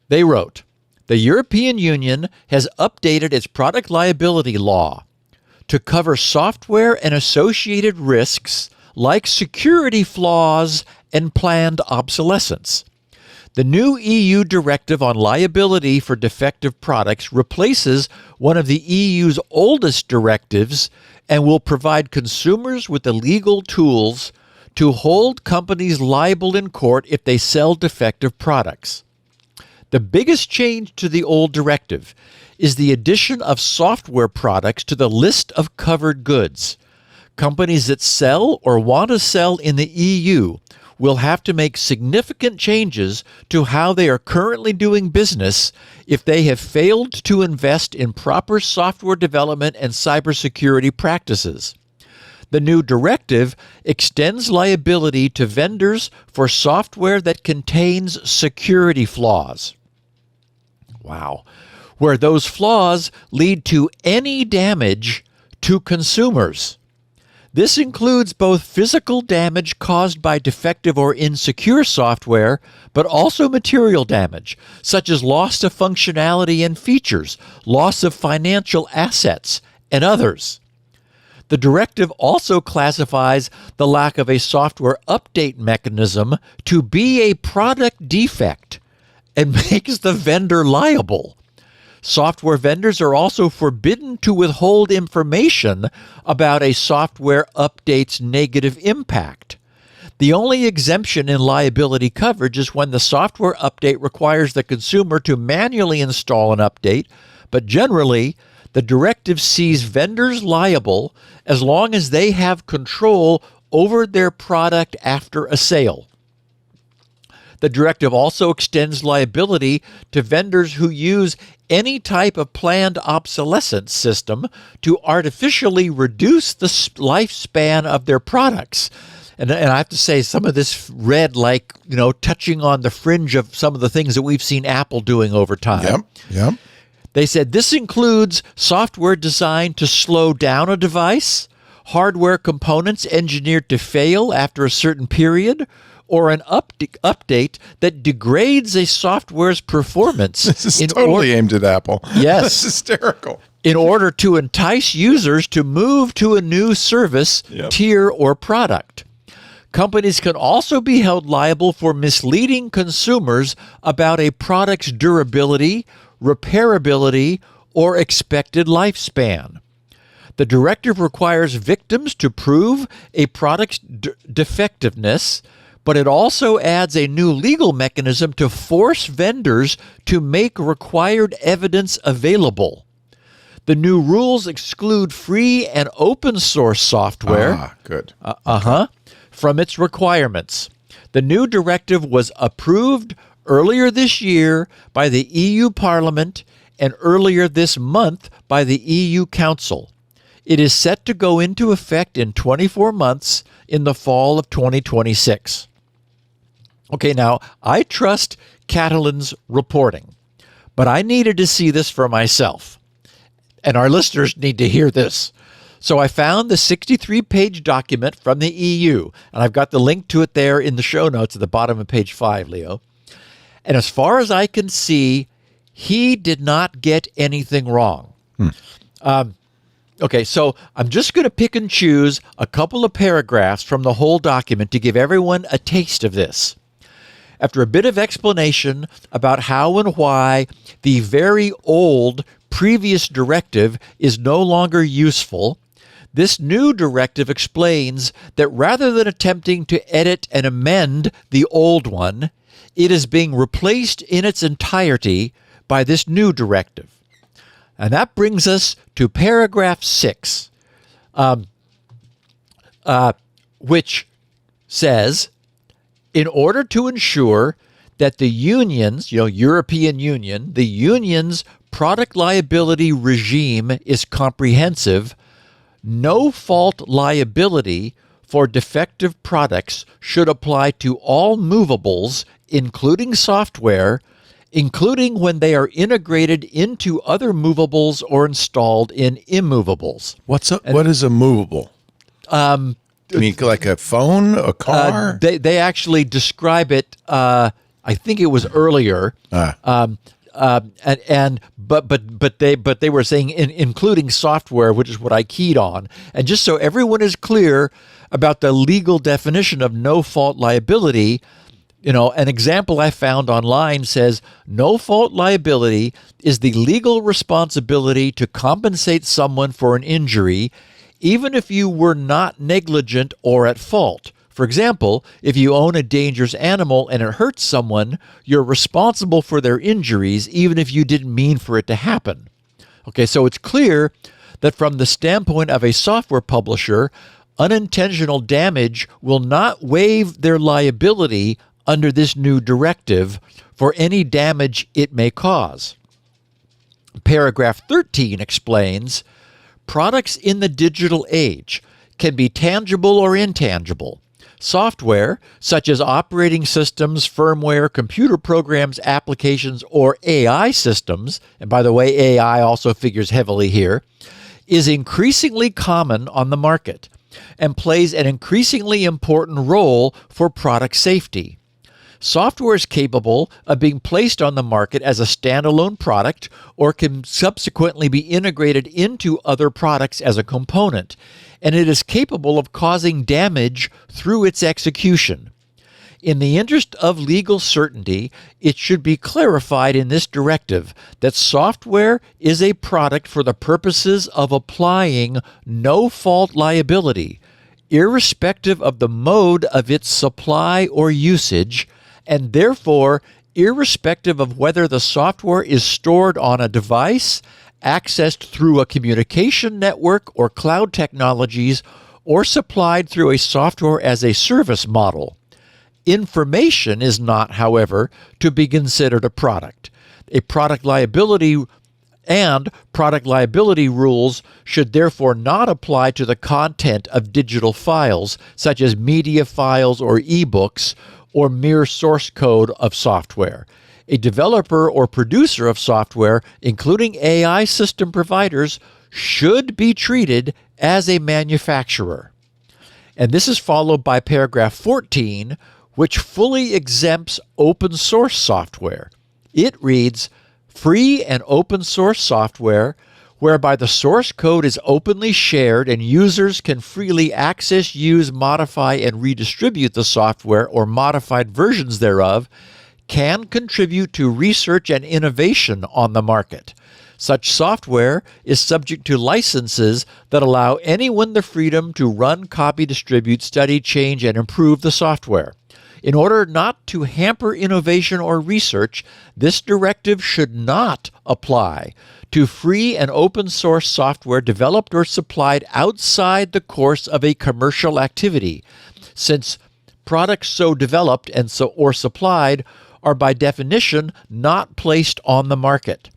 They wrote, the European Union has updated its product liability law to cover software and associated risks like security flaws and planned obsolescence. The new EU directive on liability for defective products replaces one of the EU's oldest directives and will provide consumers with the legal tools to hold companies liable in court if they sell defective products. The biggest change to the old directive is the addition of software products to the list of covered goods. Companies that sell or want to sell in the EU will have to make significant changes to how they are currently doing business if they have failed to invest in proper software development and cybersecurity practices. The new directive extends liability to vendors for software that contains security flaws. Wow. Where those flaws lead to any damage to consumers. This includes both physical damage caused by defective or insecure software, but also material damage, such as loss of functionality and features, loss of financial assets, and others. The directive also classifies the lack of a software update mechanism to be a product defect and makes the vendor liable. Software vendors are also forbidden to withhold information about a software update's negative impact. The only exemption in liability coverage is when the software update requires the consumer to manually install an update, but generally, the directive sees vendors liable as long as they have control over their product after a sale. The directive also extends liability to vendors who use any type of planned obsolescence system to artificially reduce the lifespan of their products. And I have to say, some of this read like, touching on the fringe of some of the things that we've seen Apple doing over time. Yep. They said this includes software designed to slow down a device, hardware components engineered to fail after a certain period, or an update that degrades a software's performance. This is totally aimed at Apple. Yes. This is hysterical. In order to entice users to move to a new service, tier, or product. Companies can also be held liable for misleading consumers about a product's durability, repairability, or expected lifespan. The directive requires victims to prove a product's defectiveness, but it also adds a new legal mechanism to force vendors to make required evidence available. The new rules exclude free and open source software from its requirements. The new directive was approved earlier this year by the EU Parliament and earlier this month by the EU Council. It is set to go into effect in 24 months in the fall of 2026. Okay, now, I trust Catalan's reporting, but I needed to see this for myself. And our listeners need to hear this. So I found the 63-page document from the EU, and I've got the link to it there in the show notes at the bottom of page 5, Leo. And as far as I can see, he did not get anything wrong. Okay, so I'm just going to pick and choose a couple of paragraphs from the whole document to give everyone a taste of this. After a bit of explanation about how and why the very old previous directive is no longer useful, this new directive explains that rather than attempting to edit and amend the old one, it is being replaced in its entirety by this new directive. And that brings us to paragraph 6. which says, in order to ensure that the unions, European Union, the union's product liability regime is comprehensive, no fault liability for defective products should apply to all movables, including software, including when they are integrated into other movables or installed in immovables. What is a movable? I mean, like a phone, a car? They actually describe it. I think it was earlier. But they were saying including software, which is what I keyed on. And just so everyone is clear about the legal definition of no fault liability, an example I found online says no fault liability is the legal responsibility to compensate someone for an injury, even if you were not negligent or at fault. For example, if you own a dangerous animal and it hurts someone, you're responsible for their injuries, even if you didn't mean for it to happen. Okay, so it's clear that from the standpoint of a software publisher, unintentional damage will not waive their liability under this new directive for any damage it may cause. Paragraph 13 explains, products in the digital age can be tangible or intangible. Software, such as operating systems, firmware, computer programs, applications, or AI systems, and by the way, AI also figures heavily here, is increasingly common on the market and plays an increasingly important role for product safety. Software is capable of being placed on the market as a standalone product or can subsequently be integrated into other products as a component, and it is capable of causing damage through its execution. In the interest of legal certainty, it should be clarified in this directive that software is a product for the purposes of applying no fault liability, irrespective of the mode of its supply or usage, and therefore irrespective of whether the software is stored on a device, accessed through a communication network or cloud technologies, or supplied through a software as a service model. Information is not, however, to be considered a product. Product liability rules should therefore not apply to the content of digital files, such as media files or ebooks, or mere source code of software. A developer or producer of software, including AI system providers, should be treated as a manufacturer. And this is followed by paragraph 14, which fully exempts open source software. It reads, free and open source software whereby the source code is openly shared and users can freely access, use, modify, and redistribute the software or modified versions thereof, can contribute to research and innovation on the market. Such software is subject to licenses that allow anyone the freedom to run, copy, distribute, study, change, and improve the software. In order not to hamper innovation or research, this directive should not apply to free and open source software developed or supplied outside the course of a commercial activity, since products so developed or supplied are by definition not placed on the market.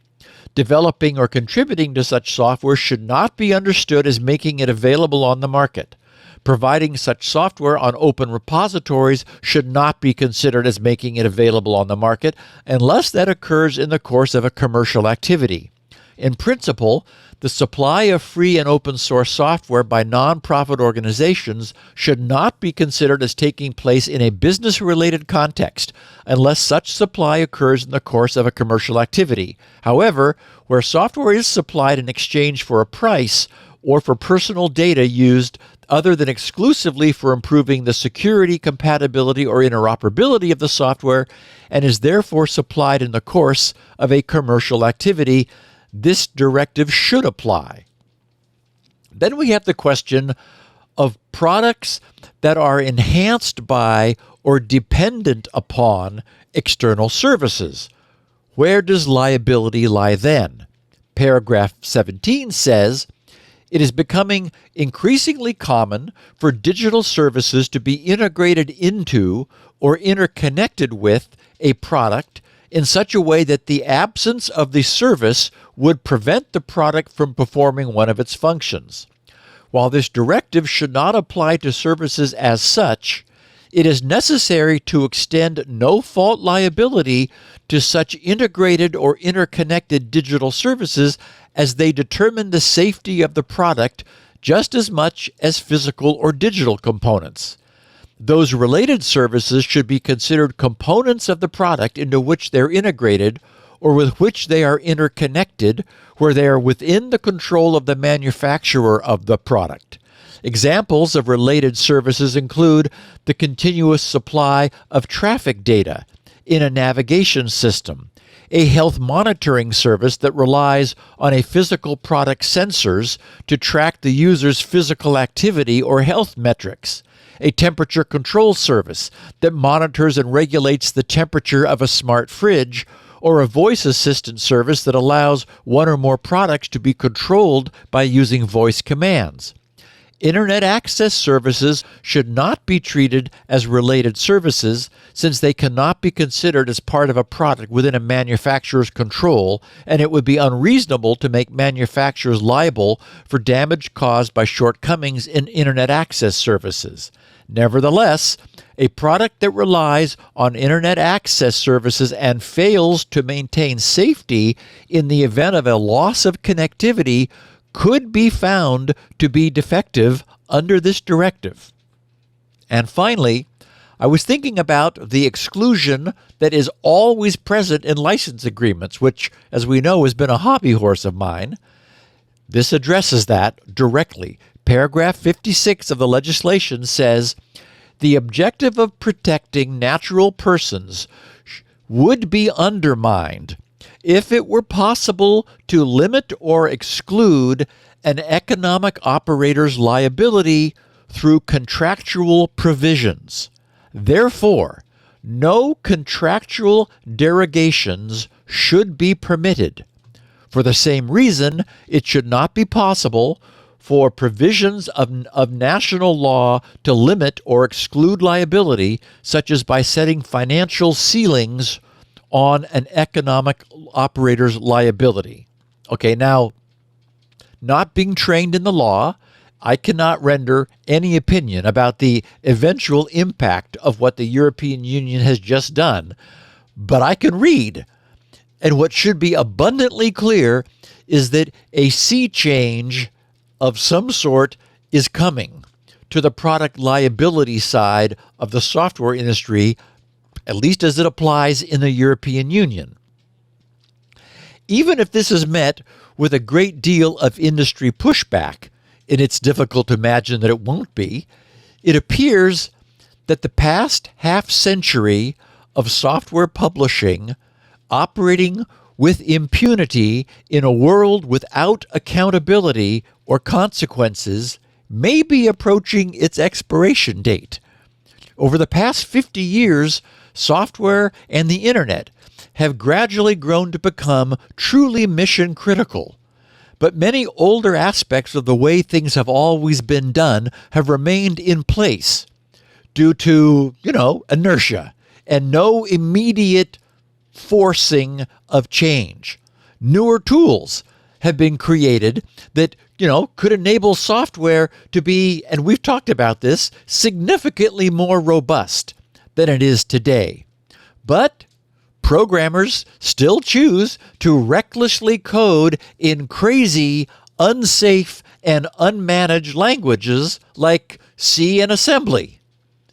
Developing or contributing to such software should not be understood as making it available on the market. Providing such software on open repositories should not be considered as making it available on the market unless that occurs in the course of a commercial activity. In principle, the supply of free and open source software by nonprofit organizations should not be considered as taking place in a business-related context unless such supply occurs in the course of a commercial activity. However, where software is supplied in exchange for a price or for personal data used other than exclusively for improving the security, compatibility, or interoperability of the software and is therefore supplied in the course of a commercial activity, this directive should apply. Then we have the question of products that are enhanced by or dependent upon external services. Where does liability lie then? Paragraph 17 says, It is becoming increasingly common for digital services to be integrated into or interconnected with a product in such a way that the absence of the service would prevent the product from performing one of its functions. While this directive should not apply to services as such, it is necessary to extend no-fault liability to such integrated or interconnected digital services as they determine the safety of the product just as much as physical or digital components. Those related services should be considered components of the product into which they're integrated or with which they are interconnected, where they are within the control of the manufacturer of the product. Examples of related services include the continuous supply of traffic data in a navigation system, a health monitoring service that relies on a physical product's sensors to track the user's physical activity or health metrics, a temperature control service that monitors and regulates the temperature of a smart fridge, or a voice assistant service that allows one or more products to be controlled by using voice commands. Internet access services should not be treated as related services since they cannot be considered as part of a product within a manufacturer's control, and it would be unreasonable to make manufacturers liable for damage caused by shortcomings in Internet access services. Nevertheless, a product that relies on Internet access services and fails to maintain safety in the event of a loss of connectivity could be found to be defective under this directive. And finally, I was thinking about the exclusion that is always present in license agreements, which, as we know, has been a hobby horse of mine. This addresses that directly. Paragraph 56 of the legislation says, the objective of protecting natural persons would be undermined if it were possible to limit or exclude an economic operator's liability through contractual provisions. Therefore, no contractual derogations should be permitted. For the same reason, it should not be possible for provisions of national law to limit or exclude liability, such as by setting financial ceilings on an economic operator's liability. Okay, now, not being trained in the law, I cannot render any opinion about the eventual impact of what the European Union has just done, but I can read. And what should be abundantly clear is that a sea change of some sort is coming to the product liability side of the software industry, at least as it applies in the European Union. Even if this is met with a great deal of industry pushback, and it's difficult to imagine that it won't be, it appears that the past half-century of software publishing operating with impunity in a world without accountability or consequences may be approaching its expiration date. Over the past 50 years, software and the internet have gradually grown to become truly mission critical. But many older aspects of the way things have always been done have remained in place due to, inertia and no immediate forcing of change. Newer tools have been created that, could enable software to be, and we've talked about this, significantly more robust than it is today. But programmers still choose to recklessly code in crazy, unsafe, and unmanaged languages like C and assembly.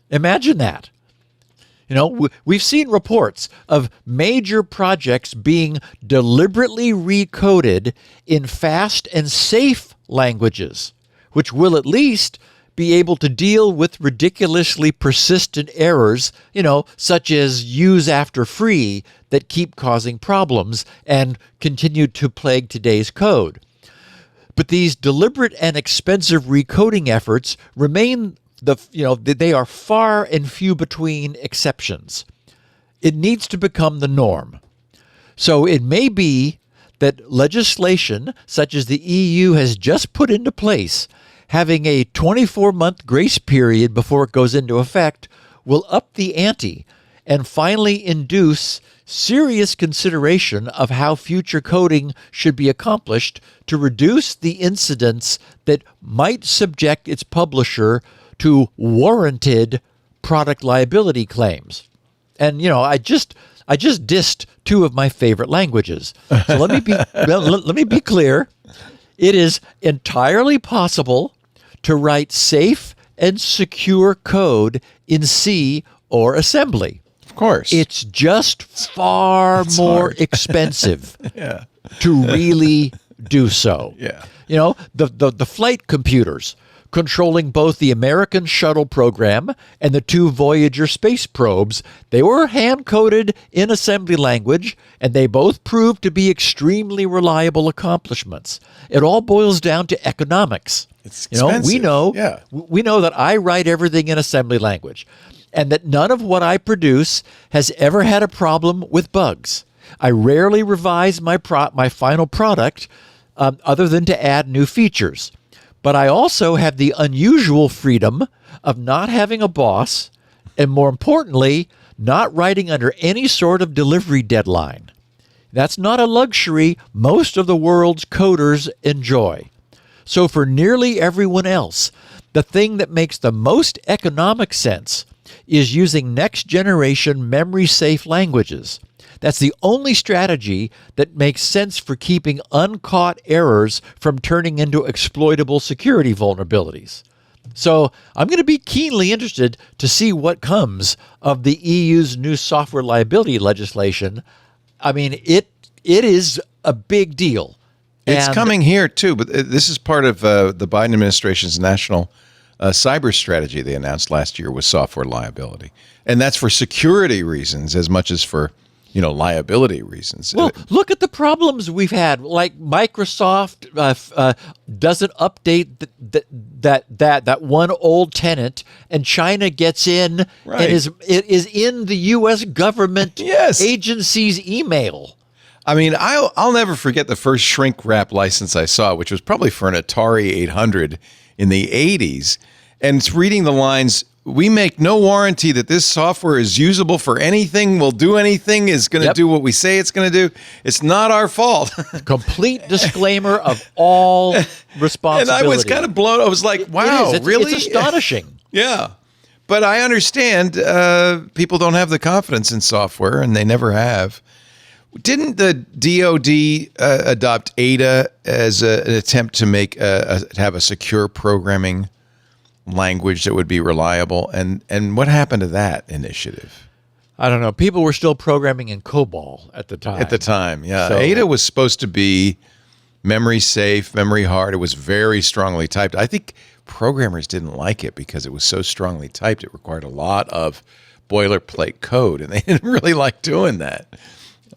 Imagine that. We've seen reports of major projects being deliberately recoded in fast and safe languages, which will at least be able to deal with ridiculously persistent errors, such as use after free that keep causing problems and continue to plague today's code. But these deliberate and expensive recoding efforts remain they are far and few between exceptions. It needs to become the norm. So it may be that legislation such as the EU has just put into place, having a 24-month grace period before it goes into effect, will up the ante and finally induce serious consideration of how future coding should be accomplished to reduce the incidents that might subject its publisher to warranted product liability claims. And I just dissed two of my favorite languages. So let me be clear. It is entirely possible to write safe and secure code in C or assembly. Of course. It's just far more expensive to really do so. Yeah. The flight computers controlling both the American shuttle program and the two Voyager space probes, they were hand-coded in assembly language, and they both proved to be extremely reliable accomplishments. It all boils down to economics. It's expensive. We know that I write everything in assembly language, and that none of what I produce has ever had a problem with bugs. I rarely revise my final product other than to add new features. But I also have the unusual freedom of not having a boss, and more importantly, not writing under any sort of delivery deadline. That's not a luxury most of the world's coders enjoy. So for nearly everyone else, the thing that makes the most economic sense is using next-generation memory-safe languages. That's the only strategy that makes sense for keeping uncaught errors from turning into exploitable security vulnerabilities. So I'm going to be keenly interested to see what comes of the EU's new software liability legislation. I mean, it is a big deal. It's coming here, too, but this is part of the Biden administration's national cyber strategy they announced last year was software liability. And that's for security reasons as much as for liability reasons. Well, look at the problems we've had. Like Microsoft doesn't update that one old tenant, and China gets in and is in the U.S. government agency's email. I mean, I'll never forget the first shrink wrap license I saw, which was probably for an Atari 800 in the 80s. And it's reading the lines, "We make no warranty that this software is usable for anything, will do anything, is going to do what we say it's going to do. It's not our fault." Complete disclaimer of all responsibility. And I was kind of blown. I was like, wow, really? It's astonishing. Yeah. But I understand people don't have the confidence in software, and they never have. Didn't the DoD adopt Ada as an attempt to have a secure programming language that would be reliable? And what happened to that initiative? I don't know. People were still programming in COBOL at the time. Yeah. So, Ada was supposed to be memory safe, memory hard. It was very strongly typed. I think programmers didn't like it because it was so strongly typed. It required a lot of boilerplate code, and they didn't really like doing that.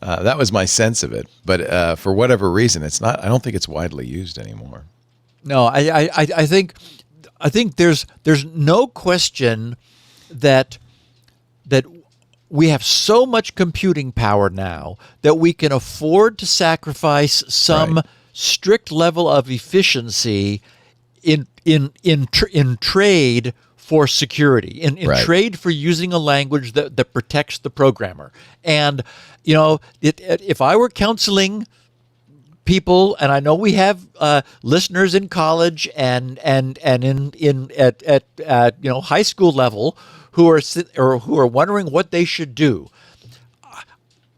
That was my sense of it. But for whatever reason, it's not. I don't think it's widely used anymore. No, I think there's no question that we have so much computing power now that we can afford to sacrifice some strict level of efficiency in trade for security, in trade for using a language that protects the programmer. And if I were counseling people, and I know we have listeners in college and at high school level who are wondering what they should do,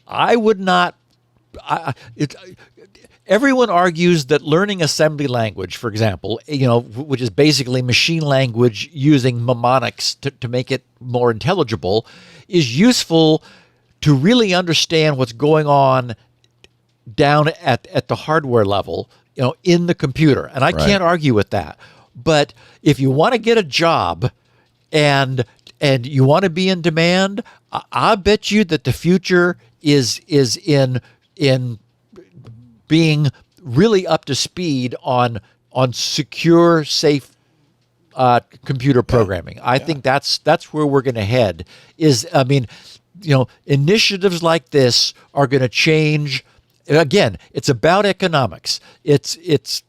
I would not. Everyone argues that learning assembly language, for example, which is basically machine language using mnemonics to make it more intelligible, is useful to really understand what's going on down at the hardware level, in the computer. And I can't argue with that. But if you want to get a job and you want to be in demand, I bet you that the future is in being really up to speed on secure, safe computer programming. I think that's where we're going to head. Initiatives like this are going to change again, it's about economics. It's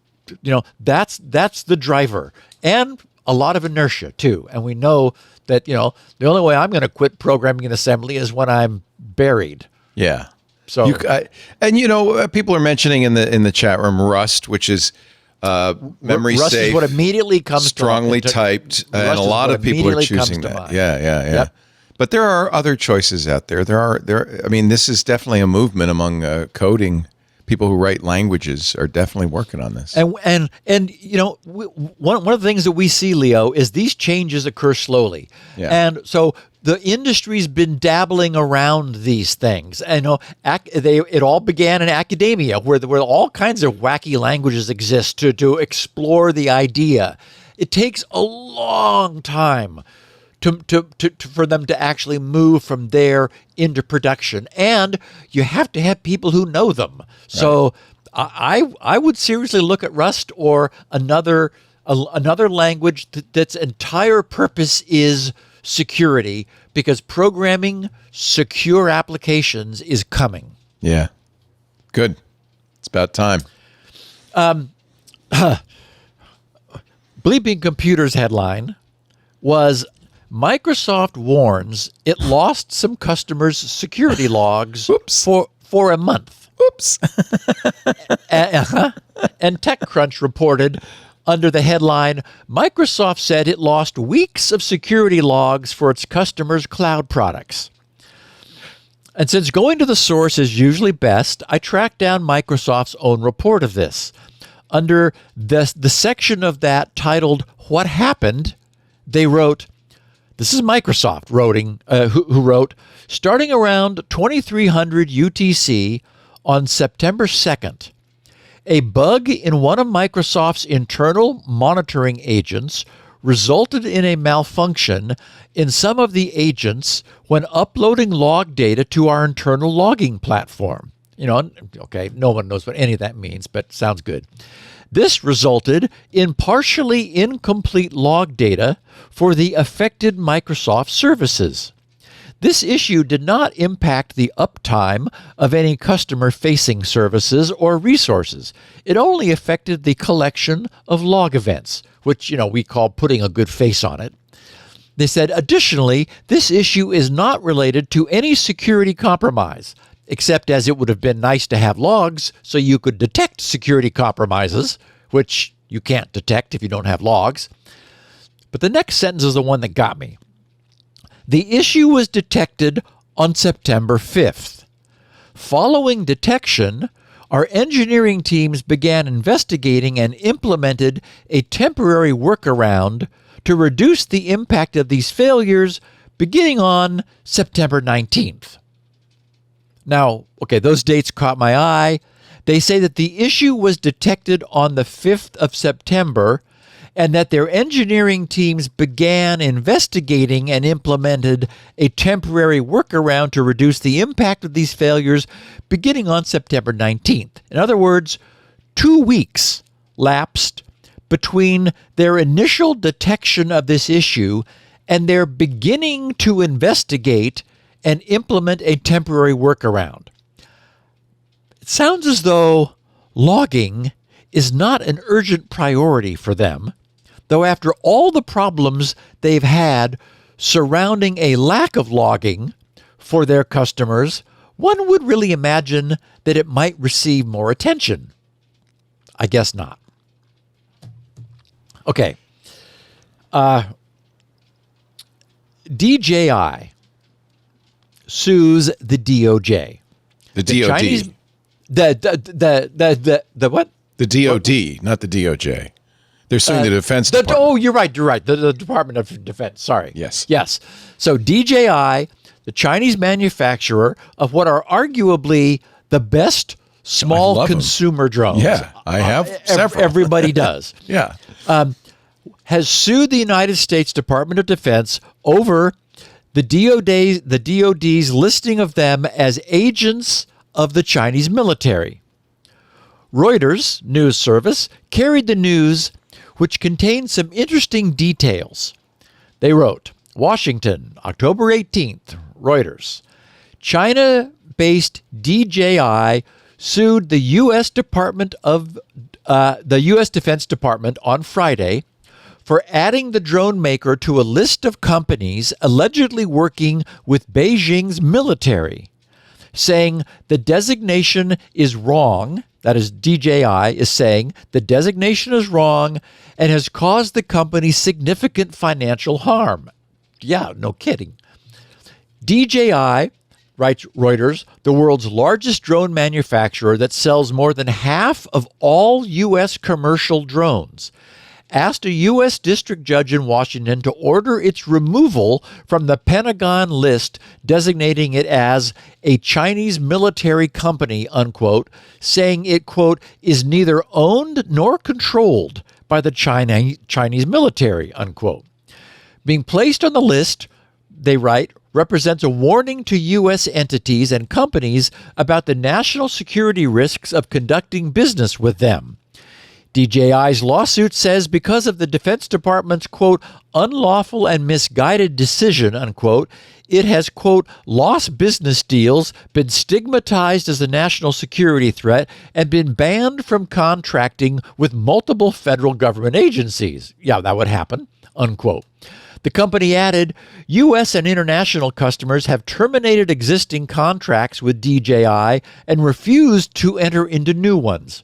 that's the driver, and a lot of inertia too. And we know that the only way I'm going to quit programming in assembly is when I'm buried. Yeah. So people are mentioning in the chat room Rust, which is memory Rust safe, is what immediately comes strongly typed, and a lot of people are choosing that. Yeah. Yep. But there are other choices out there. I mean, this is definitely a movement among coding. People who write languages are definitely working on this. And one of the things that we see, Leo, is these changes occur slowly. Yeah. And so the industry's been dabbling around these things. And it all began in academia, where all kinds of wacky languages exist to explore the idea. It takes a long time for them to actually move from there into production, and you have to have people who know them. Right. So I would seriously look at Rust or another language that's entire purpose is security, because programming secure applications is coming. Yeah, good. It's about time. Bleeping Computers headline was, Microsoft warns it lost some customers' security logs for a month. Oops. And TechCrunch reported under the headline, Microsoft said it lost weeks of security logs for its customers' cloud products. And since going to the source is usually best, I tracked down Microsoft's own report of this. Under the section of that titled, What Happened?, they wrote, this is Microsoft who wrote, starting around 2300 UTC on September 2nd, a bug in one of Microsoft's internal monitoring agents resulted in a malfunction in some of the agents when uploading log data to our internal logging platform. Okay, no one knows what any of that means, but sounds good. This resulted in partially incomplete log data for the affected Microsoft services. This issue did not impact the uptime of any customer-facing services or resources. It only affected the collection of log events, which, we call putting a good face on it. They said, additionally, this issue is not related to any security compromise, except as it would have been nice to have logs so you could detect security compromises, which you can't detect if you don't have logs. But the next sentence is the one that got me. The issue was detected on September 5th. Following detection, our engineering teams began investigating and implemented a temporary workaround to reduce the impact of these failures beginning on September 19th. Now, okay, those dates caught my eye. They say that the issue was detected on the 5th of September and that their engineering teams began investigating and implemented a temporary workaround to reduce the impact of these failures beginning on September 19th. In other words, 2 weeks lapsed between their initial detection of this issue and their beginning to investigate and implement a temporary workaround. It sounds as though logging is not an urgent priority for them, though after all the problems they've had surrounding a lack of logging for their customers, one would really imagine that it might receive more attention. I guess not. Okay. DJI sues the DOJ. The DoD. Chinese, the what? The DoD, not the DOJ. They're suing the Defense Department. Oh, you're right. The Department of Defense. Sorry. Yes. So DJI, the Chinese manufacturer of what are arguably the best small consumer drones. Yeah, I have several. Everybody does. Yeah. Has sued the United States Department of Defense over the DoD's listing of them as agents of the Chinese military. Reuters news service carried the news, which contained some interesting details. They wrote, Washington, October 18th, Reuters. China-based DJI sued the U.S. Defense Department on Friday for adding the drone maker to a list of companies allegedly working with Beijing's military, saying the designation is wrong. That is, DJI is saying the designation is wrong and has caused the company significant financial harm. Yeah, no kidding. DJI, writes Reuters, the world's largest drone manufacturer that sells more than half of all U.S. commercial drones, asked a U.S. district judge in Washington to order its removal from the Pentagon list, designating it as a Chinese military company, unquote, saying it, quote, is neither owned nor controlled by the Chinese military, unquote. Being placed on the list, they write, represents a warning to U.S. entities and companies about the national security risks of conducting business with them. DJI's lawsuit says because of the Defense Department's, quote, unlawful and misguided decision, unquote, it has, quote, lost business deals, been stigmatized as a national security threat, and been banned from contracting with multiple federal government agencies. Yeah, that would happen, unquote. The company added, U.S. and international customers have terminated existing contracts with DJI and refused to enter into new ones.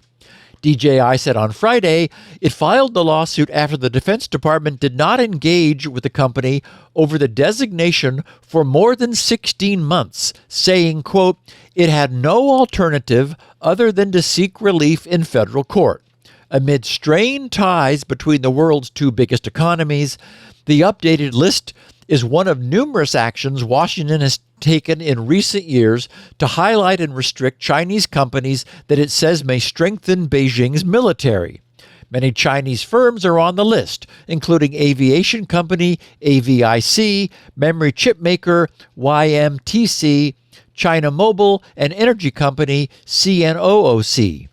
DJI said on Friday it filed the lawsuit after the Defense Department did not engage with the company over the designation for more than 16 months, saying, quote, it had no alternative other than to seek relief in federal court. Amid strained ties between the world's two biggest economies, the updated list is one of numerous actions Washington has taken in recent years to highlight and restrict Chinese companies that it says may strengthen Beijing's military. Many Chinese firms are on the list, including aviation company AVIC, memory chip maker YMTC, China Mobile, and energy company CNOOC.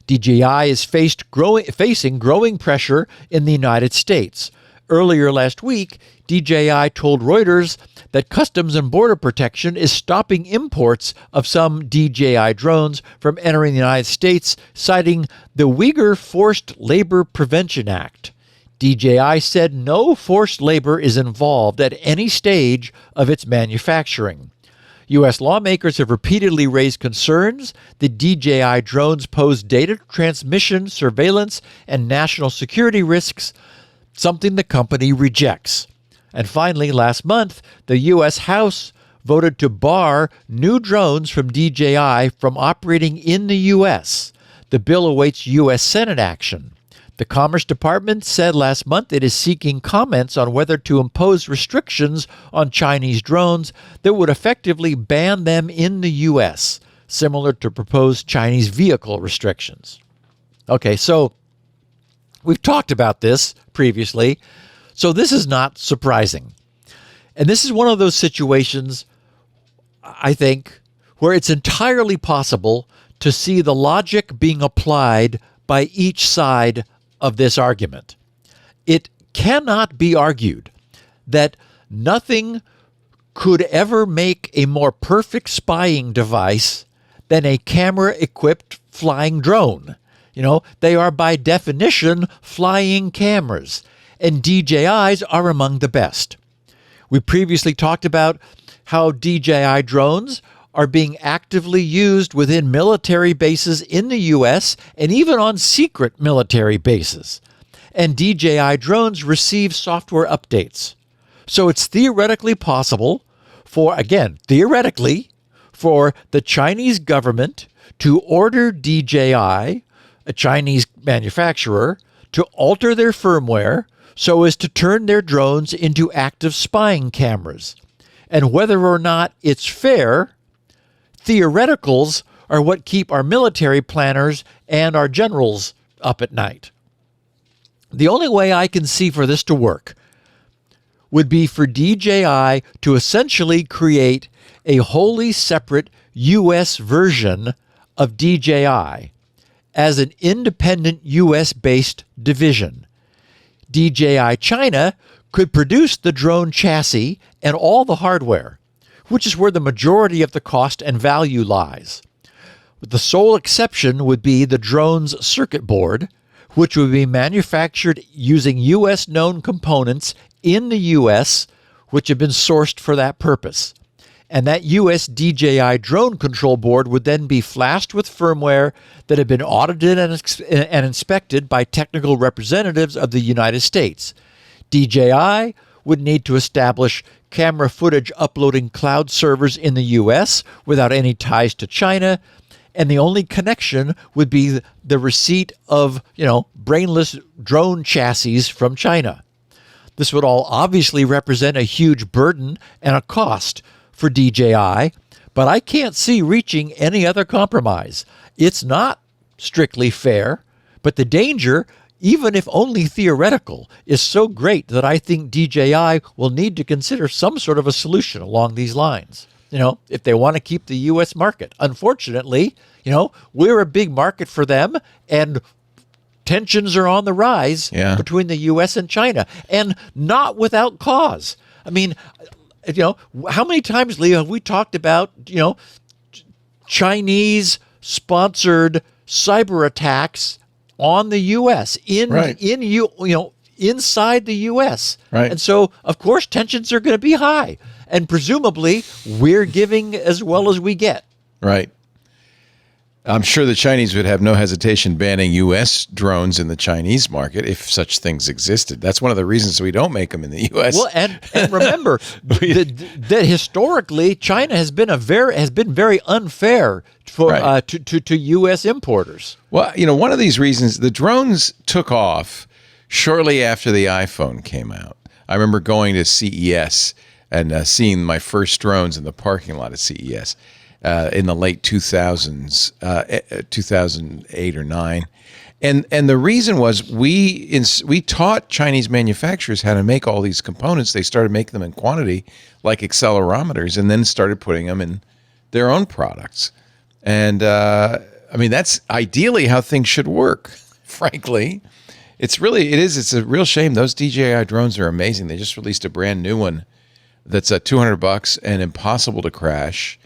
DJI is facing growing pressure in the United States. Earlier last week, DJI told Reuters that Customs and Border Protection is stopping imports of some DJI drones from entering the United States, citing the Uyghur Forced Labor Prevention Act. DJI said no forced labor is involved at any stage of its manufacturing. U.S. lawmakers have repeatedly raised concerns that DJI drones pose data transmission, surveillance, and national security risks, something the company rejects. And finally, last month, the U.S. House voted to bar new drones from DJI from operating in the U.S. The bill awaits U.S. Senate action. The Commerce Department said last month it is seeking comments on whether to impose restrictions on Chinese drones that would effectively ban them in the U.S., similar to proposed Chinese vehicle restrictions. Okay, so we've talked about this previously, so this is not surprising. And this is one of those situations, I think, where it's entirely possible to see the logic being applied by each side of this argument. It cannot be argued that nothing could ever make a more perfect spying device than a camera-equipped flying drone. You know, they are by definition flying cameras, and DJIs are among the best. We previously talked about how DJI drones are being actively used within military bases in the U.S. and even on secret military bases. And DJI drones receive software updates. So it's theoretically possible for the Chinese government to order DJI, a Chinese manufacturer, to alter their firmware so as to turn their drones into active spying cameras. And whether or not it's fair, theoreticals are what keep our military planners and our generals up at night. The only way I can see for this to work would be for DJI to essentially create a wholly separate U.S. version of DJI as an independent U.S.-based division. DJI China could produce the drone chassis and all the hardware, which is where the majority of the cost and value lies. The sole exception would be the drone's circuit board, which would be manufactured using U.S. known components in the U.S., which have been sourced for that purpose. And that U.S. DJI drone control board would then be flashed with firmware that had been audited and inspected by technical representatives of the United States. DJI would need to establish camera footage uploading cloud servers in the U.S. without any ties to China, and the only connection would be the receipt of, brainless drone chassis from China. This would all obviously represent a huge burden and a cost for DJI, but I can't see reaching any other compromise. It's not strictly fair, but the danger, even if only theoretical, is so great that I think DJI will need to consider some sort of a solution along these lines, if they want to keep the U.S. market. Unfortunately, we're a big market for them, and tensions are on the rise between the U.S. and China, and not without cause. I mean, how many times, Leo, have we talked about, Chinese-sponsored cyber attacks on the U.S. inside the U.S. Right. And so, of course, tensions are going to be high, and presumably we're giving as well as we get. Right. I'm sure the Chinese would have no hesitation banning U.S. drones in the Chinese market if such things existed. That's one of the reasons we don't make them in the U.S. Well, and remember that historically China has been very unfair for to U.S. importers. Well, one of these reasons, the drones took off shortly after the iPhone came out. I remember going to CES and seeing my first drones in the parking lot of CES. In the late 2000s, 2008 or 9. And the reason was we taught Chinese manufacturers how to make all these components. They started making them in quantity, like accelerometers, and then started putting them in their own products. And that's ideally how things should work, frankly. It's a real shame. Those DJI drones are amazing. They just released a brand new one that's $200 and impossible to crash.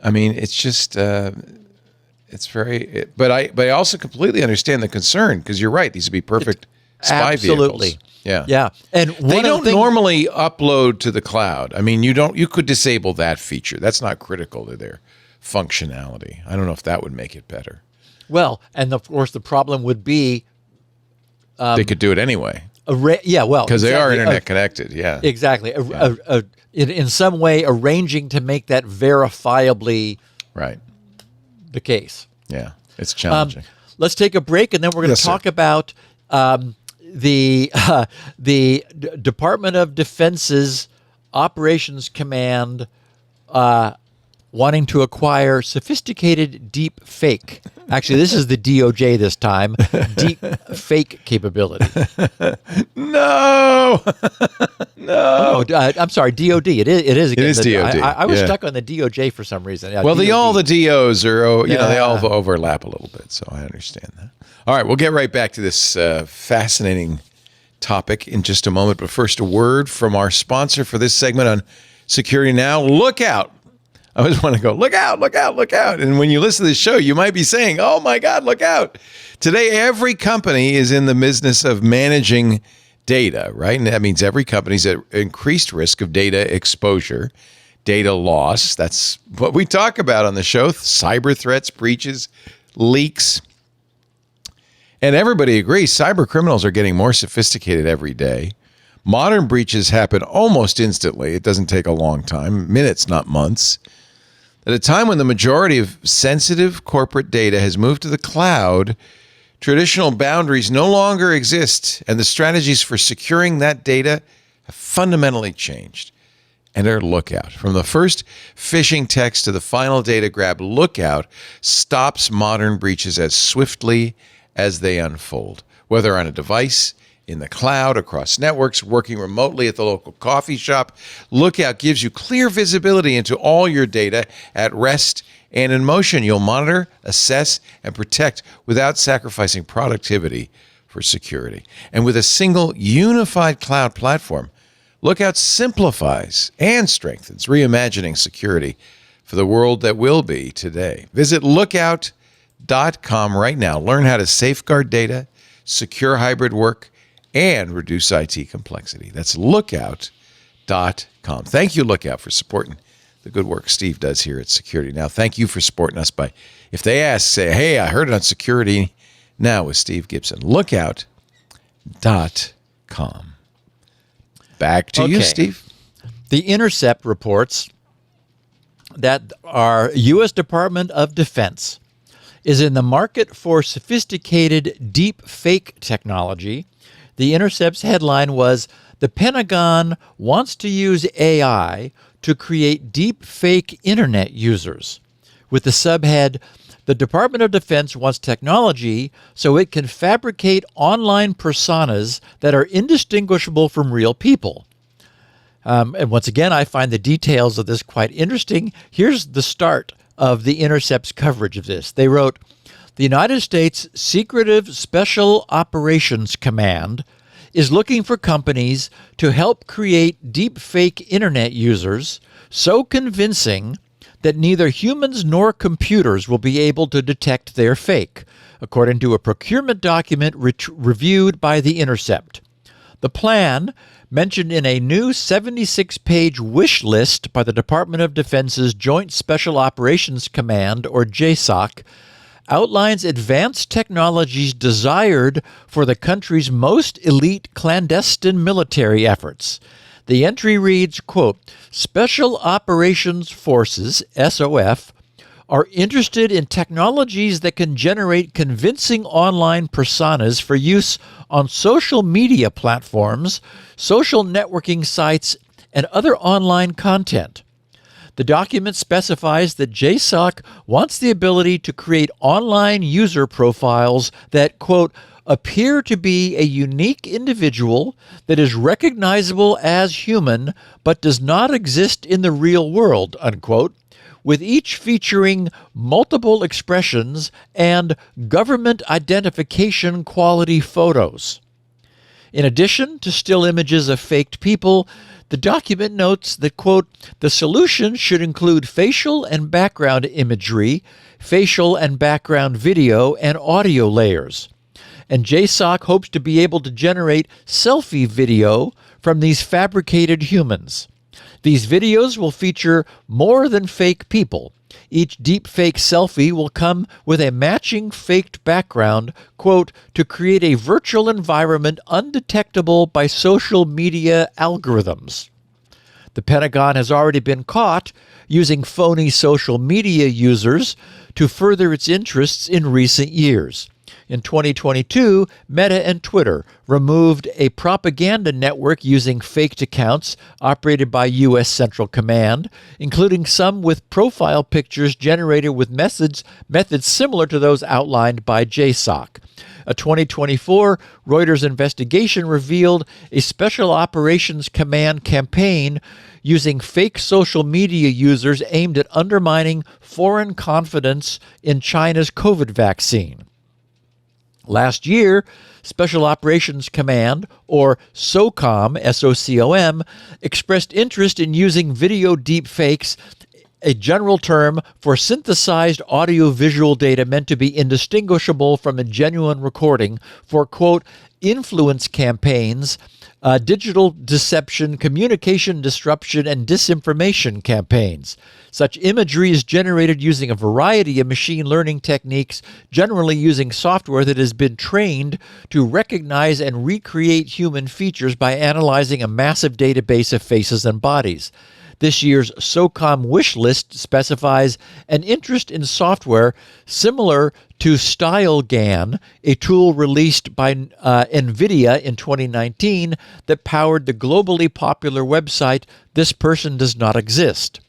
I mean, it's just, it's very, but I also completely understand the concern, because you're right. These would be perfect spy absolutely. vehicles. Yeah. Yeah. And they don't normally upload to the cloud. I mean, you could disable that feature. That's not critical to their functionality. I don't know if that would make it better. Well, and of course the problem would be, they could do it anyway. Because they are internet connected. Yeah. Exactly. In some way arranging to make that verifiably the case. Yeah, it's challenging. Let's take a break, and then we're going to talk about the Department of Defense's Operations Command wanting to acquire sophisticated deepfake. Actually, this is the DOJ this time. Deepfake capability. No. Oh, I'm sorry, DoD. It is. Again. It is DoD. I was stuck on the DOJ for some reason. Well, all the DOs are, they all overlap a little bit, so I understand that. All right, we'll get right back to this fascinating topic in just a moment. But first, a word from our sponsor for this segment on Security Now. Look out. I always want to go, look out, look out, look out. And when you listen to this show, you might be saying, oh my God, look out. Today, every company is in the business of managing data, right? And that means every company's at increased risk of data exposure, data loss. That's what we talk about on the show. Cyber threats, breaches, leaks. And everybody agrees cyber criminals are getting more sophisticated every day. Modern breaches happen almost instantly. It doesn't take a long time, minutes, not months. At a time when the majority of sensitive corporate data has moved to the cloud, traditional boundaries no longer exist, and the strategies for securing that data have fundamentally changed. Enter Lookout. From the first phishing text to the final data grab, Lookout stops modern breaches as swiftly as they unfold, whether on a device, in the cloud, across networks, working remotely at the local coffee shop. Lookout gives you clear visibility into all your data at rest and in motion. You'll monitor, assess, and protect without sacrificing productivity for security. And with a single unified cloud platform, Lookout simplifies and strengthens reimagining security for the world that will be today. Visit lookout.com right now. Learn how to safeguard data, secure hybrid work, and reduce IT complexity. That's lookout.com. Thank you, Lookout, for supporting the good work Steve does here at Security Now. Thank you for supporting us by, if they ask, say, hey, I heard it on Security Now with Steve Gibson. Lookout.com. Back to you, Steve. The Intercept reports that our U.S. Department of Defense is in the market for sophisticated deep fake technology. The Intercept's headline was, "The Pentagon wants to use AI to create deep fake internet users," with the subhead, "The Department of Defense wants technology so it can fabricate online personas that are indistinguishable from real people." And once again, I find the details of this quite interesting. Here's the start of the Intercept's coverage of this. They wrote, "The United States Secretive Special Operations Command is looking for companies to help create deep fake internet users so convincing that neither humans nor computers will be able to detect their fake," according to a procurement document reviewed by The Intercept. The plan, mentioned in a new 76-page wish list by the Department of Defense's Joint Special Operations Command, or JSOC, outlines advanced technologies desired for the country's most elite clandestine military efforts. The entry reads, quote, "Special Operations Forces, SOF, are interested in technologies that can generate convincing online personas for use on social media platforms, social networking sites, and other online content." The document specifies that JSOC wants the ability to create online user profiles that, quote, "appear to be a unique individual that is recognizable as human but does not exist in the real world," unquote, with each featuring multiple expressions and government identification quality photos. In addition to still images of faked people, the document notes that, quote, "the solution should include facial and background imagery, facial and background video, and audio layers." And JSOC hopes to be able to generate selfie video from these fabricated humans. These videos will feature more than fake people. Each deepfake selfie will come with a matching faked background, quote, "to create a virtual environment undetectable by social media algorithms." The Pentagon has already been caught using phony social media users to further its interests in recent years. In 2022, Meta and Twitter removed a propaganda network using faked accounts operated by U.S. Central Command, including some with profile pictures generated with methods similar to those outlined by JSOC. A 2024 Reuters investigation revealed a Special Operations Command campaign using fake social media users aimed at undermining foreign confidence in China's COVID vaccine. Last year, Special Operations Command, or SOCOM, S-O-C-O-M, expressed interest in using video deepfakes, a general term for synthesized audio-visual data meant to be indistinguishable from a genuine recording, for, quote, "influence campaigns, digital deception, communication disruption, and disinformation campaigns." Such imagery is generated using a variety of machine learning techniques, generally using software that has been trained to recognize and recreate human features by analyzing a massive database of faces and bodies. This year's SOCOM wish list specifies an interest in software similar to StyleGAN, a tool released by NVIDIA in 2019 that powered the globally popular website This Person Does Not Exist.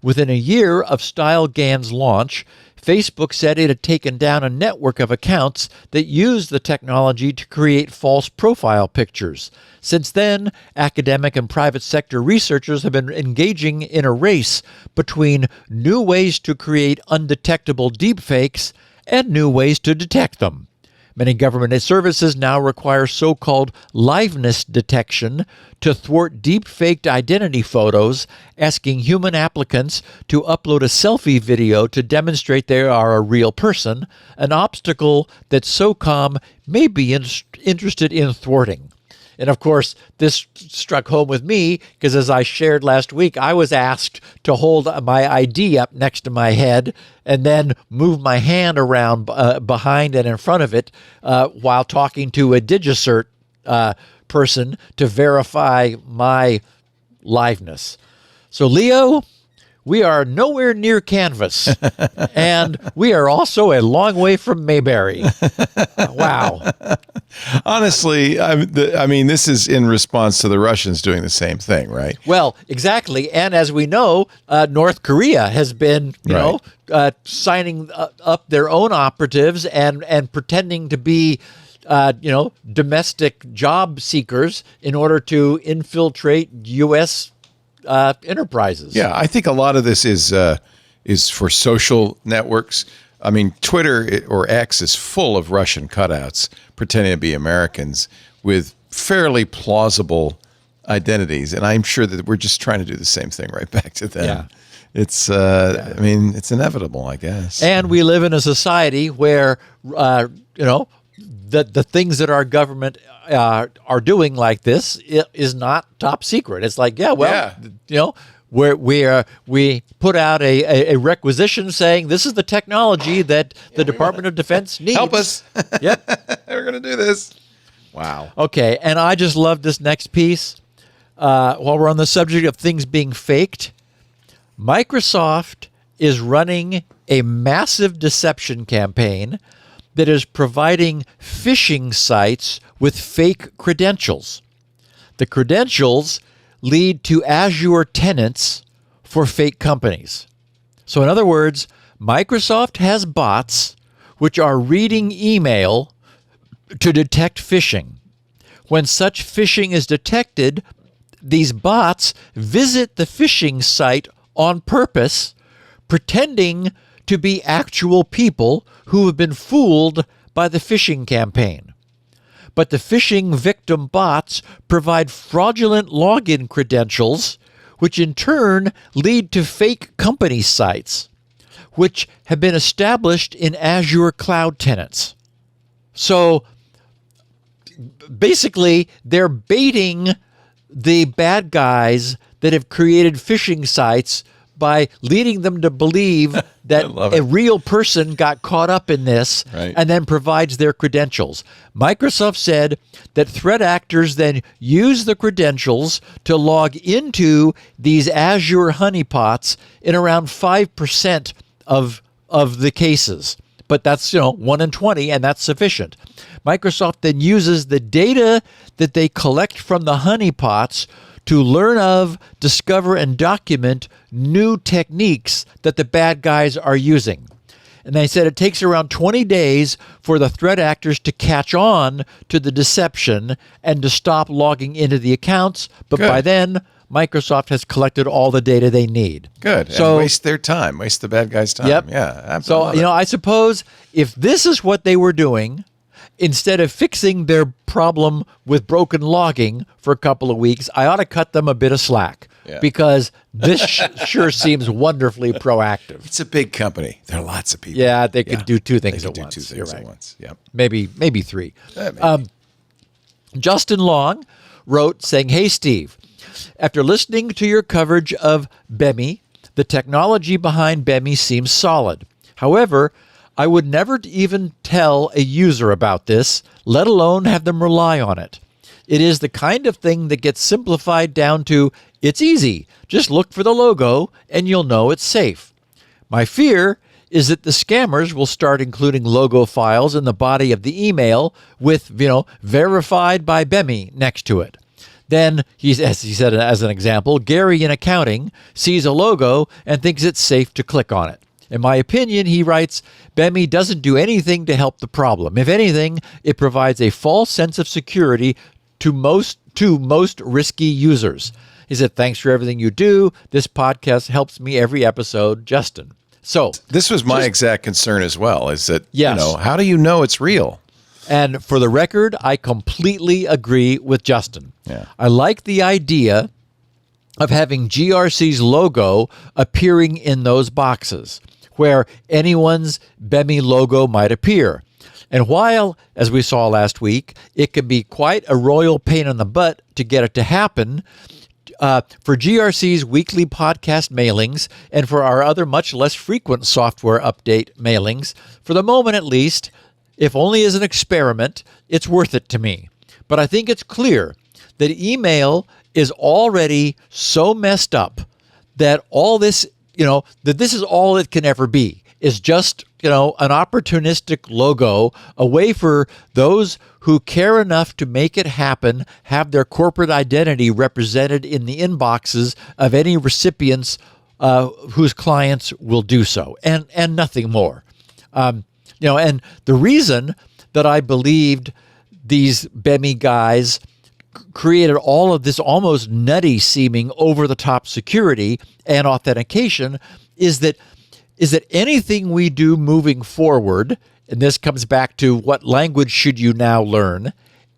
Within a year of StyleGAN's launch, Facebook said it had taken down a network of accounts that used the technology to create false profile pictures. Since then, academic and private sector researchers have been engaging in a race between new ways to create undetectable deepfakes and new ways to detect them. Many government services now require so-called liveness detection to thwart deep-faked identity photos, asking human applicants to upload a selfie video to demonstrate they are a real person, an obstacle that SOCOM may be interested in thwarting. And of course, this struck home with me because, as I shared last week, I was asked to hold my ID up next to my head and then move my hand around behind and in front of it while talking to a DigiCert person to verify my liveness. So, Leo, we are nowhere near Canvas, and we are also a long way from Mayberry. Wow. Honestly, I mean, this is in response to the Russians doing the same thing, right? Well, exactly. And as we know, North Korea has been, signing up their own operatives and pretending to be, domestic job seekers in order to infiltrate U.S. Enterprises. Yeah, I think a lot of this is for social networks. I mean, Twitter or X is full of Russian cutouts pretending to be Americans with fairly plausible identities, and I'm sure that we're just trying to do the same thing right back to them. Yeah. It's, I mean, it's inevitable, I guess. And we live in a society where, the things that our government are doing like this is not top secret. It's like, we put out a requisition saying this is the technology that the Department of Defense needs. Help us. Yep. We're going to do this. Wow. Okay, and I just love this next piece. While we're on the subject of things being faked, Microsoft is running a massive deception campaign that is providing phishing sites with fake credentials. The credentials lead to Azure tenants for fake companies. So in other words, Microsoft has bots which are reading email to detect phishing. When such phishing is detected, these bots visit the phishing site on purpose, pretending to be actual people who have been fooled by the phishing campaign. But the phishing victim bots provide fraudulent login credentials, which in turn lead to fake company sites, which have been established in Azure cloud tenants. So basically, they're baiting the bad guys that have created phishing sites by leading them to believe that a real person got caught up in this and then provides their credentials. Microsoft said that threat actors then use the credentials to log into these Azure honeypots in around 5% of the cases. But that's, 1 in 20, and that's sufficient. Microsoft then uses the data that they collect from the honeypots to learn of, discover, and document new techniques that the bad guys are using. And they said it takes around 20 days for the threat actors to catch on to the deception and to stop logging into the accounts. But by then, Microsoft has collected all the data they need. Good. So, and waste their time, waste the bad guys' time. Yep. Yeah, absolutely. So, I suppose if this is what they were doing, instead of fixing their problem with broken logging for a couple of weeks, I ought to cut them a bit of slack because this sure seems wonderfully proactive. It's a big company. There are lots of people. Yeah, they could do two things they at could once. do 2 things at once. Yep. Maybe three. Maybe. Justin Long wrote saying, "Hey, Steve, after listening to your coverage of BIMI, the technology behind BIMI seems solid. However, I would never even tell a user about this, let alone have them rely on it. It is the kind of thing that gets simplified down to, it's easy. Just look for the logo and you'll know it's safe. My fear is that the scammers will start including logo files in the body of the email with, verified by BIMI next to it. Then, as he said as an example, Gary in accounting sees a logo and thinks it's safe to click on it. In my opinion," he writes, "BIMI doesn't do anything to help the problem. If anything, it provides a false sense of security to most risky users." He said, "Thanks for everything you do. This podcast helps me every episode, Justin." So this was my exact concern as well, is that, Yes. how do you know it's real? And for the record, I completely agree with Justin. Yeah. I like the idea of having GRC's logo appearing in those boxes where anyone's BIMI logo might appear. And while, as we saw last week, it can be quite a royal pain in the butt to get it to happen, for GRC's weekly podcast mailings and for our other much less frequent software update mailings, for the moment at least, if only as an experiment, it's worth it to me. But I think it's clear that email is already so messed up that all this, that this is all it can ever be, is just, an opportunistic logo, a way for those who care enough to make it happen, have their corporate identity represented in the inboxes of any recipients whose clients will do so, and nothing more. And the reason that I believed these BIMI guys created all of this almost nutty seeming over-the-top security and authentication is that anything we do moving forward, and this comes back to what language should you now learn,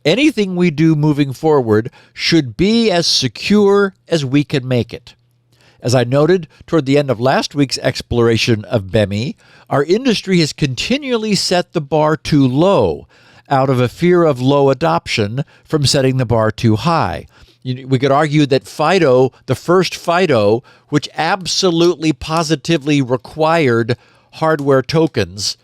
anything we do moving forward should be as secure as we can make it. As I noted toward the end of last week's exploration of BIMI, our industry has continually set the bar too low out of a fear of low adoption from setting the bar too high. We could argue that FIDO, the first FIDO, which absolutely positively required hardware tokens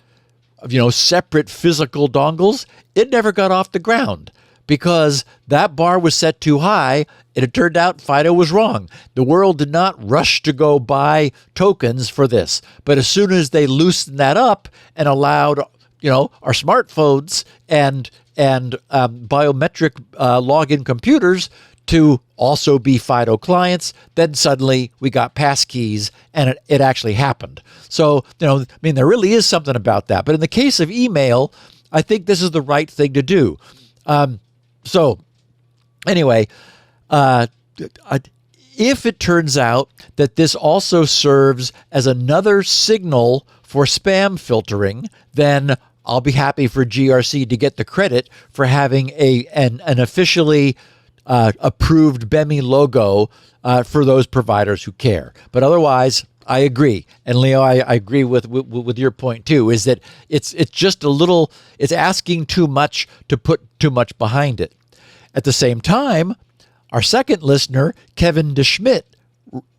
of, separate physical dongles, it never got off the ground because that bar was set too high, and it turned out FIDO was wrong. The world did not rush to go buy tokens for this. But as soon as they loosened that up and allowed, our smartphones and biometric login computers to also be FIDO clients, then suddenly we got passkeys, and it actually happened. So, there really is something about that. But in the case of email, I think this is the right thing to do. So, anyway, if it turns out that this also serves as another signal for spam filtering, then I'll be happy for GRC to get the credit for having an officially approved BIMI logo for those providers who care. But otherwise, I agree. And Leo, I agree with your point too, is that it's just it's asking too much to put too much behind it. At the same time, our second listener, Kevin DeSchmidt,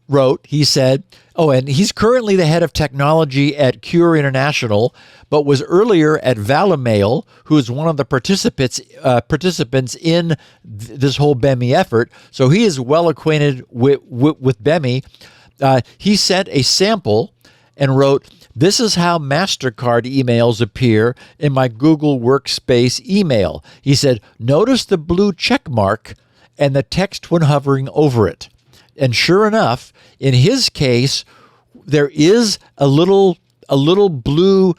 wrote, he said, and he's currently the head of technology at Cure International, but was earlier at Valimail, who is one of the participants in this whole BIMI effort. So he is well acquainted with BIMI. He sent a sample and wrote, "This is how MasterCard emails appear in my Google Workspace email." He said, "Notice the blue check mark and the text when hovering over it." And sure enough, in his case, there is a little blue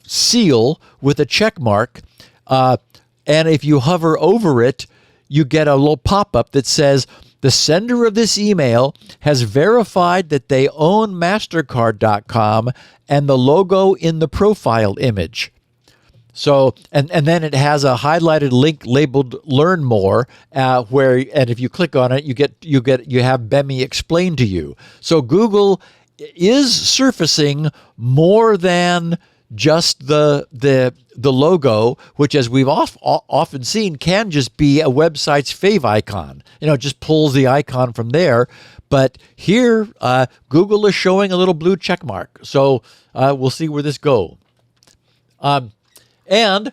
seal with a check mark, and if you hover over it, you get a little pop-up that says, "The sender of this email has verified that they own MasterCard.com and the logo in the profile image." So, and then it has a highlighted link labeled "Learn More," and if you click on it, you have BIMI explained to you. So Google is surfacing more than just the logo, which, as we've often seen, can just be a website's fave icon. It just pulls the icon from there. But here, Google is showing a little blue check mark. So we'll see where this goes. And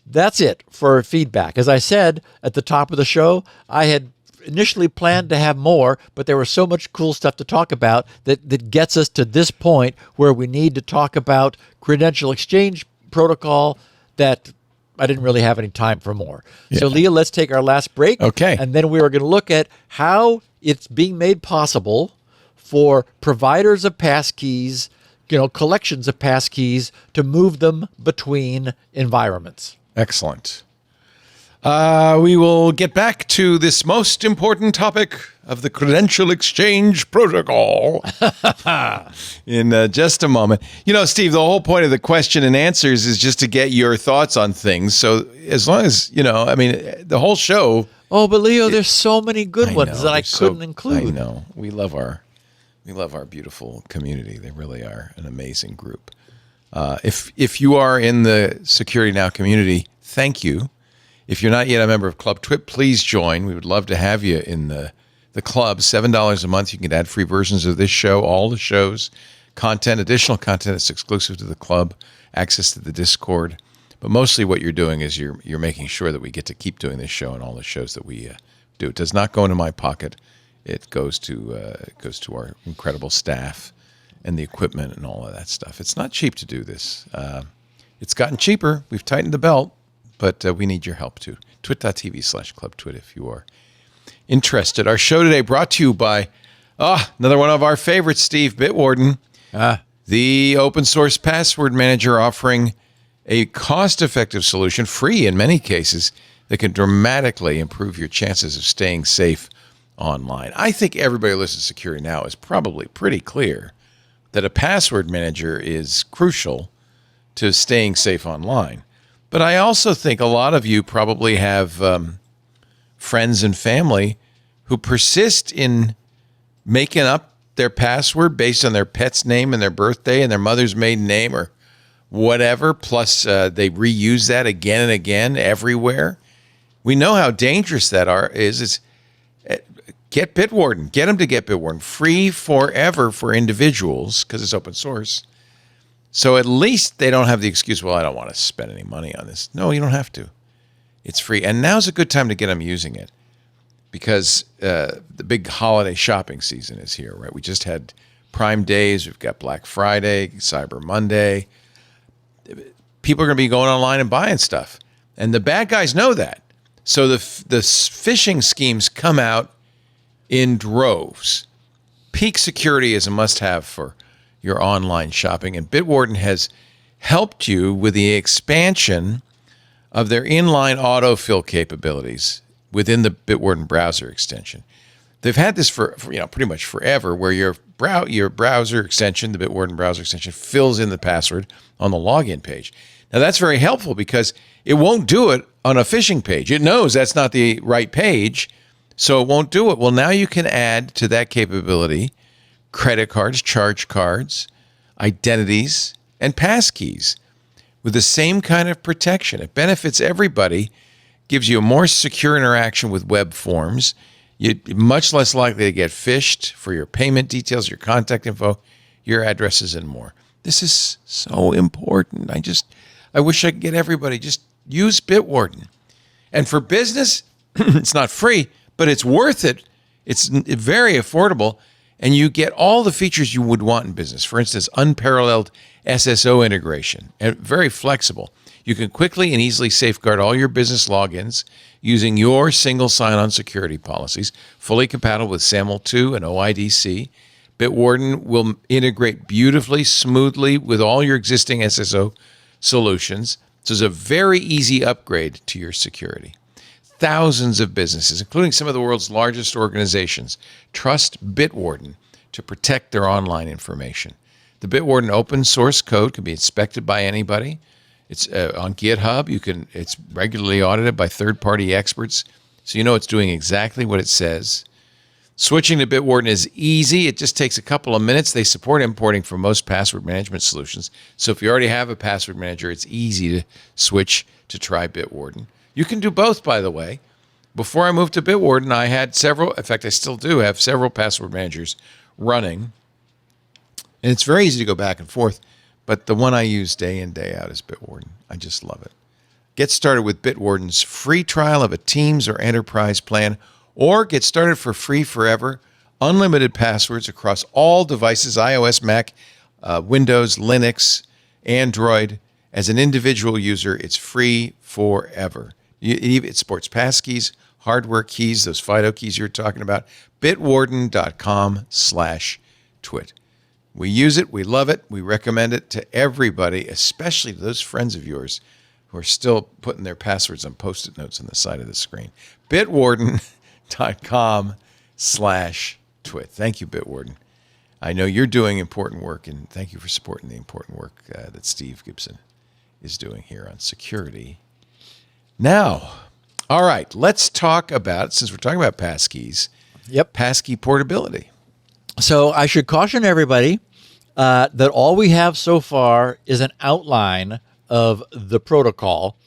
that's it for feedback. As I said at the top of the show, I had initially planned to have more, but there was so much cool stuff to talk about that gets us to this point where we need to talk about Credential Exchange Protocol that I didn't really have any time for more. Yeah. So, Leah, let's take our last break. Okay. And then we are going to look at how it's being made possible for providers of passkeys, collections of passkeys, to move them between environments. Excellent. We will get back to this most important topic of the Credential Exchange Protocol in just a moment. You know, Steve, the whole point of the question and answers is just to get your thoughts on things. So as long as, the whole show. Oh, but Leo, there's so many good ones that I couldn't include. I know. We love our beautiful community. They really are an amazing group. If you are in the Security Now community, thank you. If you're not yet a member of Club Twit, please join. We would love to have you in the club. $7 a month. You can get ad-free versions of this show, all the shows, content, additional content that's exclusive to the club, access to the Discord. But mostly what you're doing is you're making sure that we get to keep doing this show and all the shows that we do. It does not go into my pocket. It goes to our incredible staff and the equipment and all of that stuff. It's not cheap to do this. It's gotten cheaper. We've tightened the belt. But we need your help, too. Twit.tv/ClubTwit if you are interested. Our show today brought to you by another one of our favorites, Steve, Bitwarden. The open source password manager offering a cost-effective solution, free in many cases, that can dramatically improve your chances of staying safe online. I think everybody who listens to Security Now is probably pretty clear that a password manager is crucial to staying safe online. But I also think a lot of you probably have friends and family who persist in making up their password based on their pet's name and their birthday and their mother's maiden name or whatever, plus they reuse that again and again everywhere. We know how dangerous that is. Get Bitwarden. Get them to get Bitwarden. Free forever for individuals because it's open source. So at least they don't have the excuse, well, I don't want to spend any money on this. No, you don't have to. It's free. And now's a good time to get them using it because the big holiday shopping season is here, right? We just had Prime Days. We've got Black Friday, Cyber Monday. People are going to be going online and buying stuff. And the bad guys know that. So the phishing schemes come out in droves. Peak security is a must-have for your online shopping, and Bitwarden has helped you with the expansion of their inline autofill capabilities within the Bitwarden browser extension. They've had this for pretty much forever, where your browser extension, the Bitwarden browser extension, fills in the password on the login page. Now that's very helpful because it won't do it on a phishing page. It knows that's not the right page, so it won't do it. Well, now you can add to that capability credit cards, charge cards, identities, and passkeys with the same kind of protection. It benefits everybody, gives you a more secure interaction with web forms. You're much less likely to get phished for your payment details, your contact info, your addresses, and more. This is so important. I wish I could get everybody just use Bitwarden. And for business, it's not free, but it's worth it. It's very affordable. And you get all the features you would want in business. For instance, unparalleled SSO integration, and very flexible. You can quickly and easily safeguard all your business logins using your single sign-on security policies, fully compatible with SAML 2 and OIDC. Bitwarden will integrate beautifully, smoothly with all your existing SSO solutions. So it's a very easy upgrade to your security. Thousands of businesses, including some of the world's largest organizations, trust Bitwarden to protect their online information. The Bitwarden open source code can be inspected by anybody. It's on GitHub. It's regularly audited by third-party experts, so you know it's doing exactly what it says. Switching to Bitwarden is easy. It just takes a couple of minutes. They support importing from most password management solutions. So if you already have a password manager, it's easy to switch to try Bitwarden. You can do both, by the way. Before I moved to Bitwarden, I had several, in fact, I still do have several password managers running. And it's very easy to go back and forth, but the one I use day in, day out is Bitwarden. I just love it. Get started with Bitwarden's free trial of a Teams or Enterprise plan, or get started for free forever, unlimited passwords across all devices, iOS, Mac, Windows, Linux, Android. As an individual user, it's free forever. It supports passkeys, hardware keys, those FIDO keys you're talking about. Bitwarden.com/twit. We use it. We love it. We recommend it to everybody, especially to those friends of yours who are still putting their passwords on Post-it notes on the side of the screen. Bitwarden.com/twit. Thank you, Bitwarden. I know you're doing important work, and thank you for supporting the important work that Steve Gibson is doing here on security. Now, all right, let's talk about, since we're talking about passkeys, passkey portability. So I should caution everybody that all we have so far is an outline of the protocol.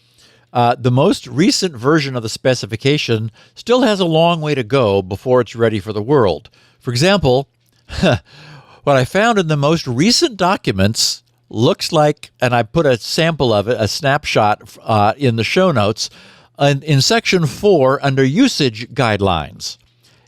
The most recent version of the specification still has a long way to go before it's ready for the world. For example, what I found in the most recent documents looks like, and I put a sample of it, a snapshot in the show notes, in section 4 under usage guidelines.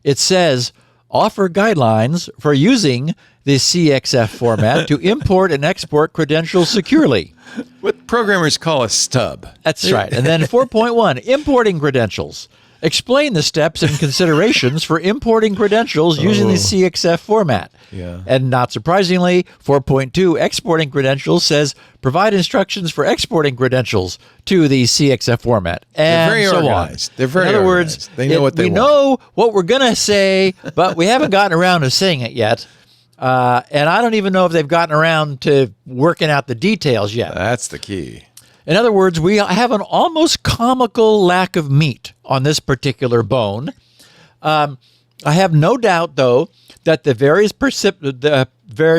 It says, offer guidelines for using the CXF format to import and export credentials securely. What programmers call a stub. That's right. And then 4.1, importing credentials. Explain the steps and considerations for importing credentials using the CXF format. Yeah. And not surprisingly, 4.2, exporting credentials says provide instructions for exporting credentials to the CXF format. And They're very so organized. on. They're very In other organized. words, They know what they want. We know what we're going to say, but we haven't gotten around to saying it yet. And I don't even know if they've gotten around to working out the details yet. That's the key. In other words, we have an almost comical lack of meat on this particular bone. I have no doubt, though, that the various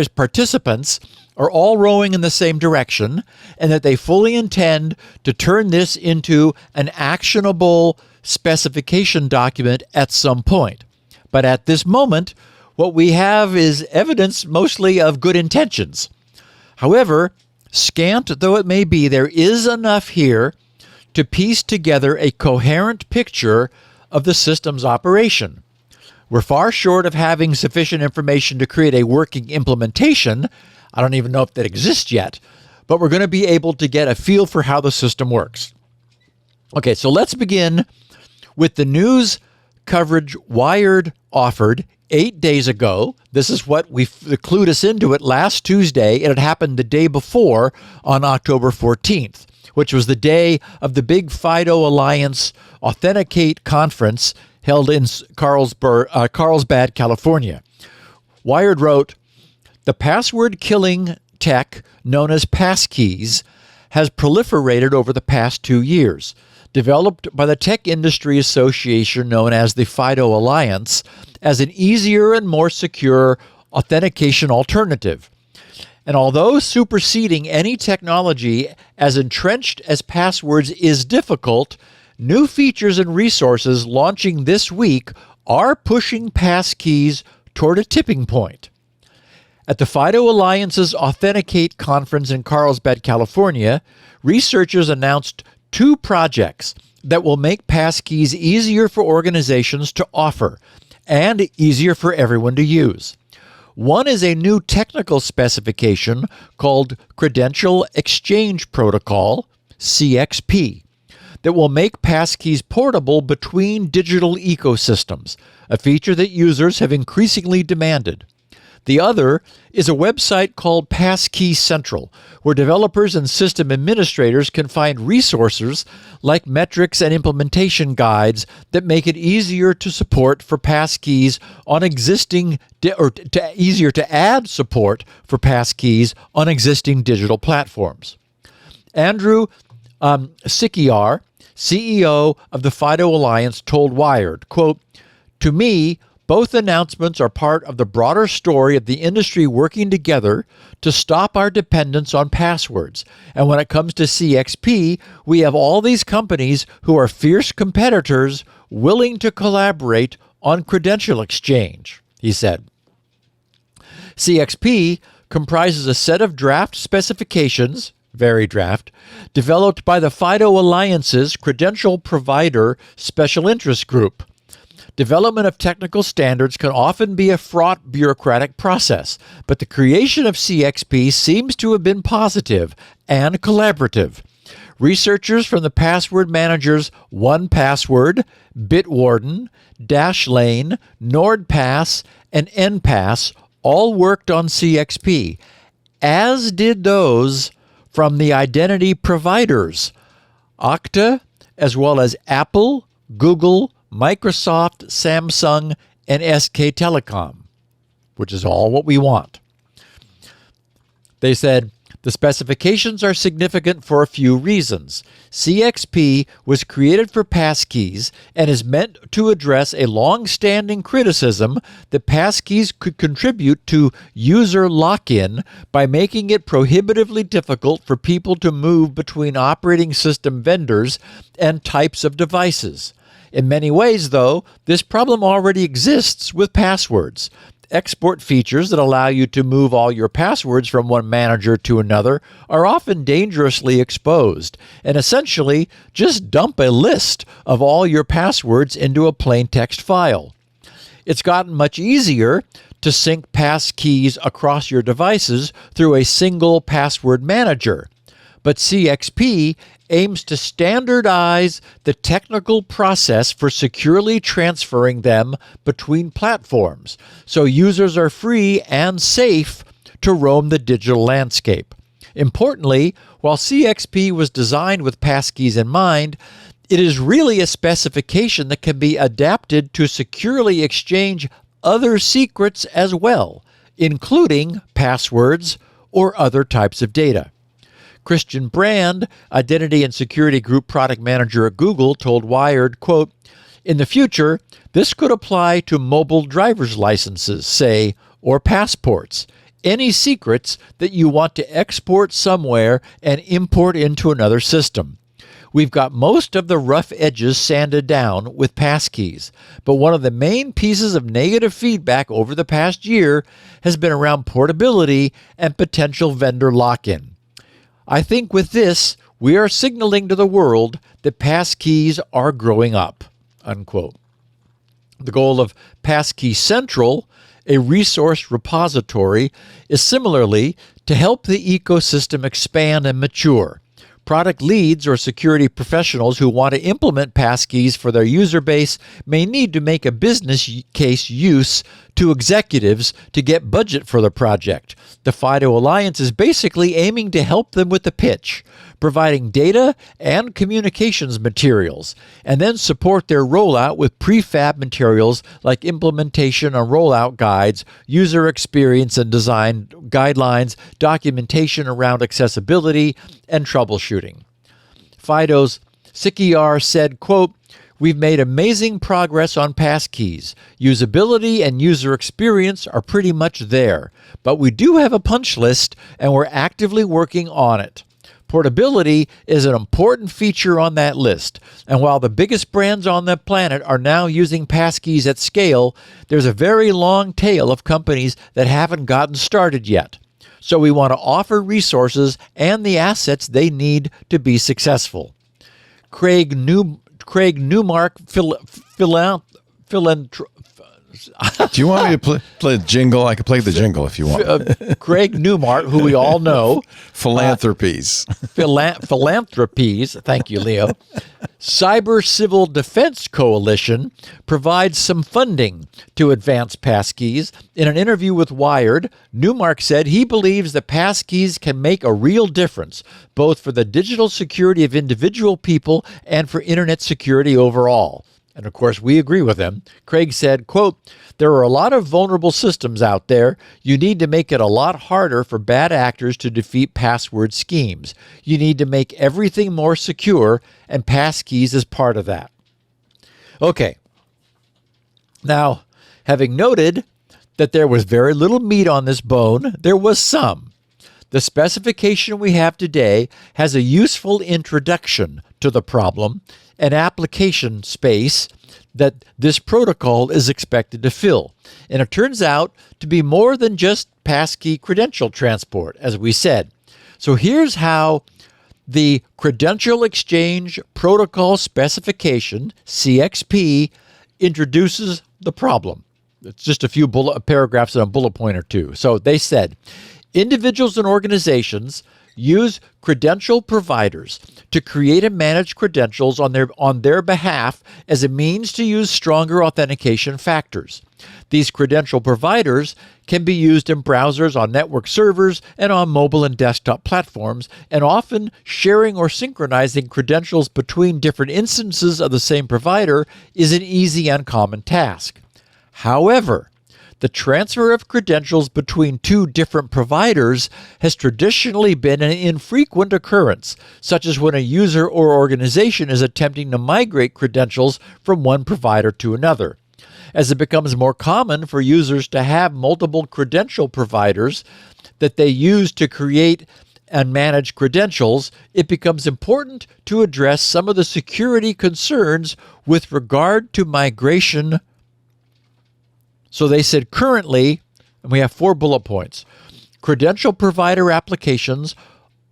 participants are all rowing in the same direction and that they fully intend to turn this into an actionable specification document at some point. But at this moment, what we have is evidence mostly of good intentions. However, scant though it may be, there is enough here to piece together a coherent picture of the system's operation. We're far short of having sufficient information to create a working implementation. I don't even know if that exists yet, but we're going to be able to get a feel for how the system works. Okay, so let's begin with the news coverage Wired offered 8 days ago. This is what clued us into it last Tuesday, and it happened the day before on October 14th, which was the day of the big FIDO Alliance Authenticate conference held in Carlsbad, California. Wired wrote, the password-killing tech known as passkeys has proliferated over the past 2 years. Developed by the tech industry association known as the FIDO Alliance as an easier and more secure authentication alternative. And although superseding any technology as entrenched as passwords is difficult, new features and resources launching this week are pushing passkeys toward a tipping point. At the FIDO Alliance's Authenticate conference in Carlsbad, California, researchers announced 2 projects that will make passkeys easier for organizations to offer and easier for everyone to use. One is a new technical specification called Credential Exchange Protocol, CXP, that will make passkeys portable between digital ecosystems, a feature that users have increasingly demanded. The other is a website called Passkey Central, where developers and system administrators can find resources like metrics and implementation guides that make it easier to support for passkeys on easier to add support for passkeys on existing digital platforms. Andrew Sikiar, CEO of the FIDO Alliance, told Wired, quote, to me, both announcements are part of the broader story of the industry working together to stop our dependence on passwords. And when it comes to CXP, we have all these companies who are fierce competitors willing to collaborate on credential exchange, he said. CXP comprises a set of draft specifications, very draft, developed by the FIDO Alliance's Credential Provider Special Interest Group. Development of technical standards can often be a fraught bureaucratic process, but the creation of CXP seems to have been positive and collaborative. Researchers from the password managers 1Password, Bitwarden, Dashlane, NordPass, and NPass all worked on CXP, as did those from the identity providers Okta, as well as Apple, Google, Microsoft, Samsung, and SK Telecom, which is all what we want. They said, the specifications are significant for a few reasons. CXP was created for passkeys and is meant to address a long-standing criticism that passkeys could contribute to user lock-in by making it prohibitively difficult for people to move between operating system vendors and types of devices. In many ways, though, this problem already exists with passwords. Export features that allow you to move all your passwords from one manager to another are often dangerously exposed, and essentially just dump a list of all your passwords into a plain text file. It's gotten much easier to sync passkeys across your devices through a single password manager, but CXP aims to standardize the technical process for securely transferring them between platforms, so users are free and safe to roam the digital landscape. Importantly, while CXP was designed with passkeys in mind, it is really a specification that can be adapted to securely exchange other secrets as well, including passwords or other types of data. Christian Brand, Identity and Security Group Product Manager at Google, told Wired, quote, "In the future, this could apply to mobile driver's licenses, say, or passports, any secrets that you want to export somewhere and import into another system. We've got most of the rough edges sanded down with passkeys, but one of the main pieces of negative feedback over the past year has been around portability and potential vendor lock-in. I think with this, we are signaling to the world that passkeys are growing up," unquote. The goal of Passkey Central, a resource repository, is similarly to help the ecosystem expand and mature. Product leads or security professionals who want to implement passkeys for their user base may need to make a business case use to executives to get budget for the project. The FIDO Alliance is basically aiming to help them with the pitch, providing data and communications materials, and then support their rollout with prefab materials like implementation and rollout guides, user experience and design guidelines, documentation around accessibility, and troubleshooting. FIDO's Sikiar said, quote, "We've made amazing progress on passkeys. Usability and user experience are pretty much there, but we do have a punch list and we're actively working on it. Portability is an important feature on that list, and while the biggest brands on the planet are now using passkeys at scale, there's a very long tail of companies that haven't gotten started yet. So we want to offer resources and the assets they need to be successful." Craig Newmark, Do you want me to play a jingle? I could play the jingle if you want. Craig Newmark, who we all know. Philanthropies. Philanthropies. Thank you, Leo. Cyber Civil Defense Coalition provides some funding to advance passkeys. In an interview with Wired, Newmark said he believes that passkeys can make a real difference, both for the digital security of individual people and for internet security overall. And of course, we agree with him. Craig said, quote, "There are a lot of vulnerable systems out there. You need to make it a lot harder for bad actors to defeat password schemes. You need to make everything more secure, and passkeys is part of that." Okay. Now, having noted that there was very little meat on this bone, there was some. The specification we have today has a useful introduction to the problem, an application space that this protocol is expected to fill. And it turns out to be more than just passkey credential transport, as we said. So here's how the Credential Exchange Protocol specification, CXP, introduces the problem. It's just a few paragraphs and a bullet point or two. So they said, individuals and organizations use credential providers to create and manage credentials on their behalf as a means to use stronger authentication factors. These credential providers can be used in browsers, on network servers, and on mobile and desktop platforms, and often sharing or synchronizing credentials between different instances of the same provider is an easy and common task. However, the transfer of credentials between two different providers has traditionally been an infrequent occurrence, such as when a user or organization is attempting to migrate credentials from one provider to another. As it becomes more common for users to have multiple credential providers that they use to create and manage credentials, it becomes important to address some of the security concerns with regard to migration. So they said currently, and we have 4 bullet points, credential provider applications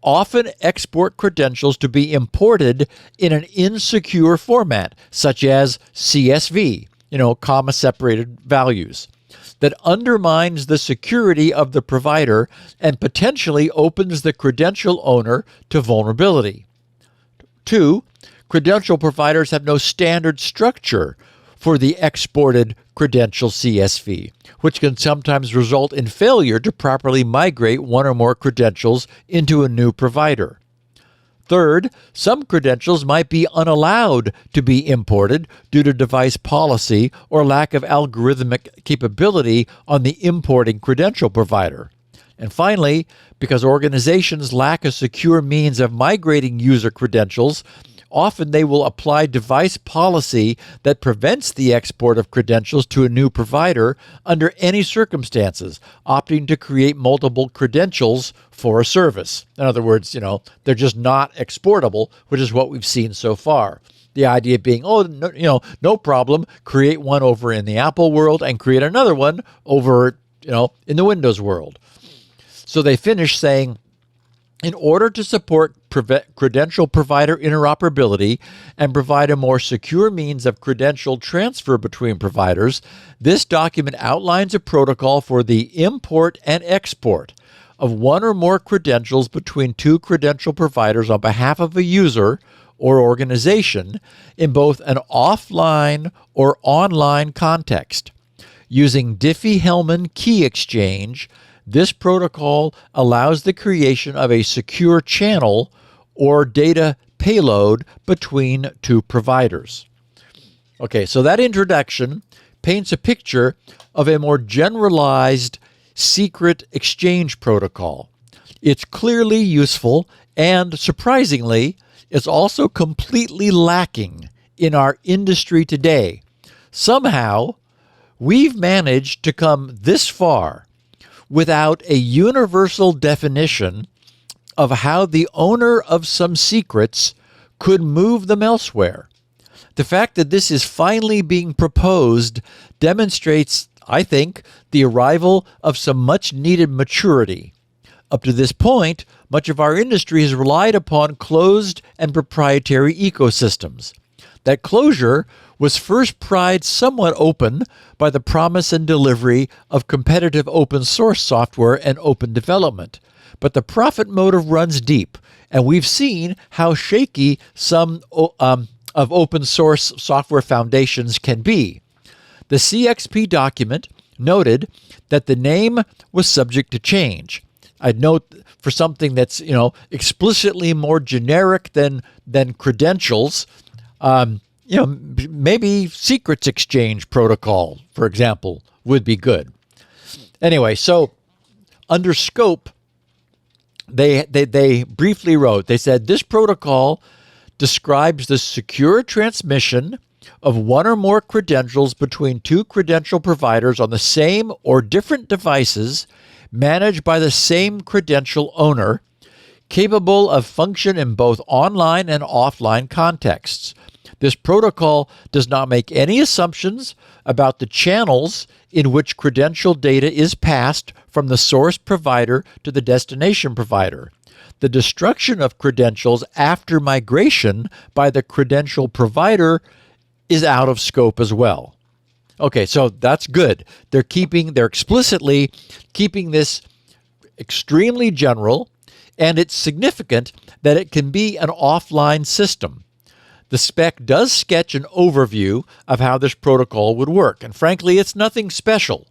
often export credentials to be imported in an insecure format, such as CSV, comma-separated values, that undermines the security of the provider and potentially opens the credential owner to vulnerability. 2, credential providers have no standard structure for the exported credential CSV, which can sometimes result in failure to properly migrate one or more credentials into a new provider. 3rd, some credentials might be unallowed to be imported due to device policy or lack of algorithmic capability on the importing credential provider. And finally, because organizations lack a secure means of migrating user credentials, often they will apply device policy that prevents the export of credentials to a new provider under any circumstances, opting to create multiple credentials for a service. In other words, they're just not exportable, which is what we've seen so far. The idea being, no problem, create one over in the Apple world and create another one over, in the Windows world. So they finish saying, in order to support credential provider interoperability and provide a more secure means of credential transfer between providers, this document outlines a protocol for the import and export of one or more credentials between two credential providers on behalf of a user or organization in both an offline or online context. Using Diffie-Hellman key exchange, this protocol allows the creation of a secure channel or data payload between two providers. Okay, so that introduction paints a picture of a more generalized secret exchange protocol. It's clearly useful and, surprisingly, it's also completely lacking in our industry today. Somehow, we've managed to come this far without a universal definition of how the owner of some secrets could move them elsewhere. The fact that this is finally being proposed demonstrates, I think, the arrival of some much-needed maturity. Up to this point, much of our industry has relied upon closed and proprietary ecosystems. That closure was first pried somewhat open by the promise and delivery of competitive open source software and open development. But the profit motive runs deep, and we've seen how shaky some of open source software foundations can be. The CXP document noted that the name was subject to change. I'd note for something that's explicitly more generic than credentials, maybe secrets exchange protocol, for example, would be good. Anyway, so under scope, they briefly wrote, they said, this protocol describes the secure transmission of one or more credentials between two credential providers on the same or different devices managed by the same credential owner, capable of function in both online and offline contexts. This protocol does not make any assumptions about the channels in which credential data is passed from the source provider to the destination provider. The destruction of credentials after migration by the credential provider is out of scope as well. Okay, so that's good. They're explicitly keeping this extremely general, and it's significant that it can be an offline system. the spec does sketch an overview of how this protocol would work. And frankly, it's nothing special.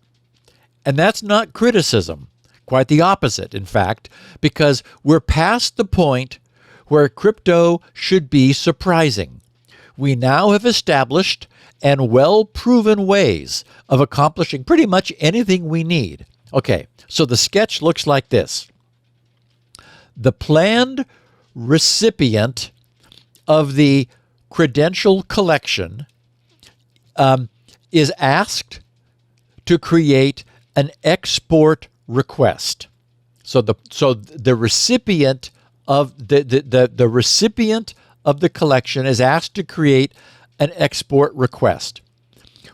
And that's not criticism. Quite the opposite, in fact, because we're past the point where crypto should be surprising. We now have established and well-proven ways of accomplishing pretty much anything we need. Okay, so the sketch looks like this. The planned recipient of the credential collection is asked to create an export request. So the recipient of the recipient of the collection is asked to create an export request,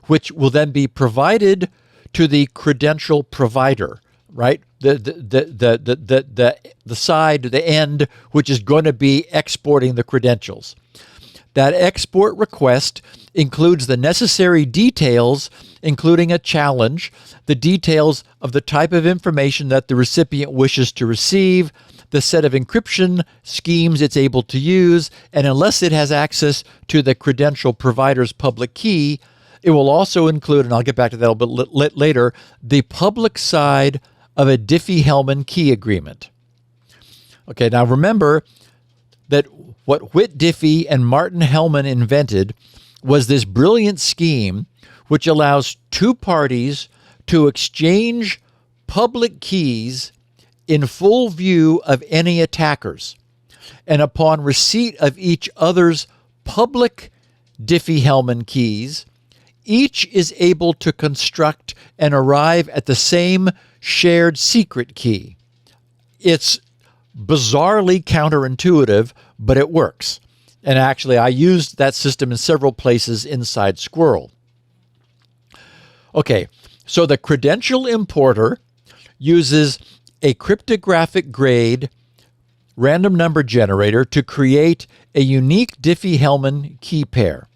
which will then be provided to the credential provider, right? The side, the end, which is going to be exporting the credentials. That export request includes the necessary details, including a challenge, the details of the type of information that the recipient wishes to receive, the set of encryption schemes it's able to use, and unless it has access to the credential provider's public key, it will also include, and I'll get back to that a little bit later, the public side of a Diffie-Hellman key agreement. Okay, now remember that what Whit Diffie and Martin Hellman invented was this brilliant scheme which allows two parties to exchange public keys in full view of any attackers. And upon receipt of each other's public Diffie-Hellman keys, each is able to construct and arrive at the same shared secret key. It's bizarrely counterintuitive, but it works. And actually, I used that system in several places inside Squirrel. Okay, so the credential importer uses a cryptographic grade random number generator to create a unique Diffie-Hellman key pair.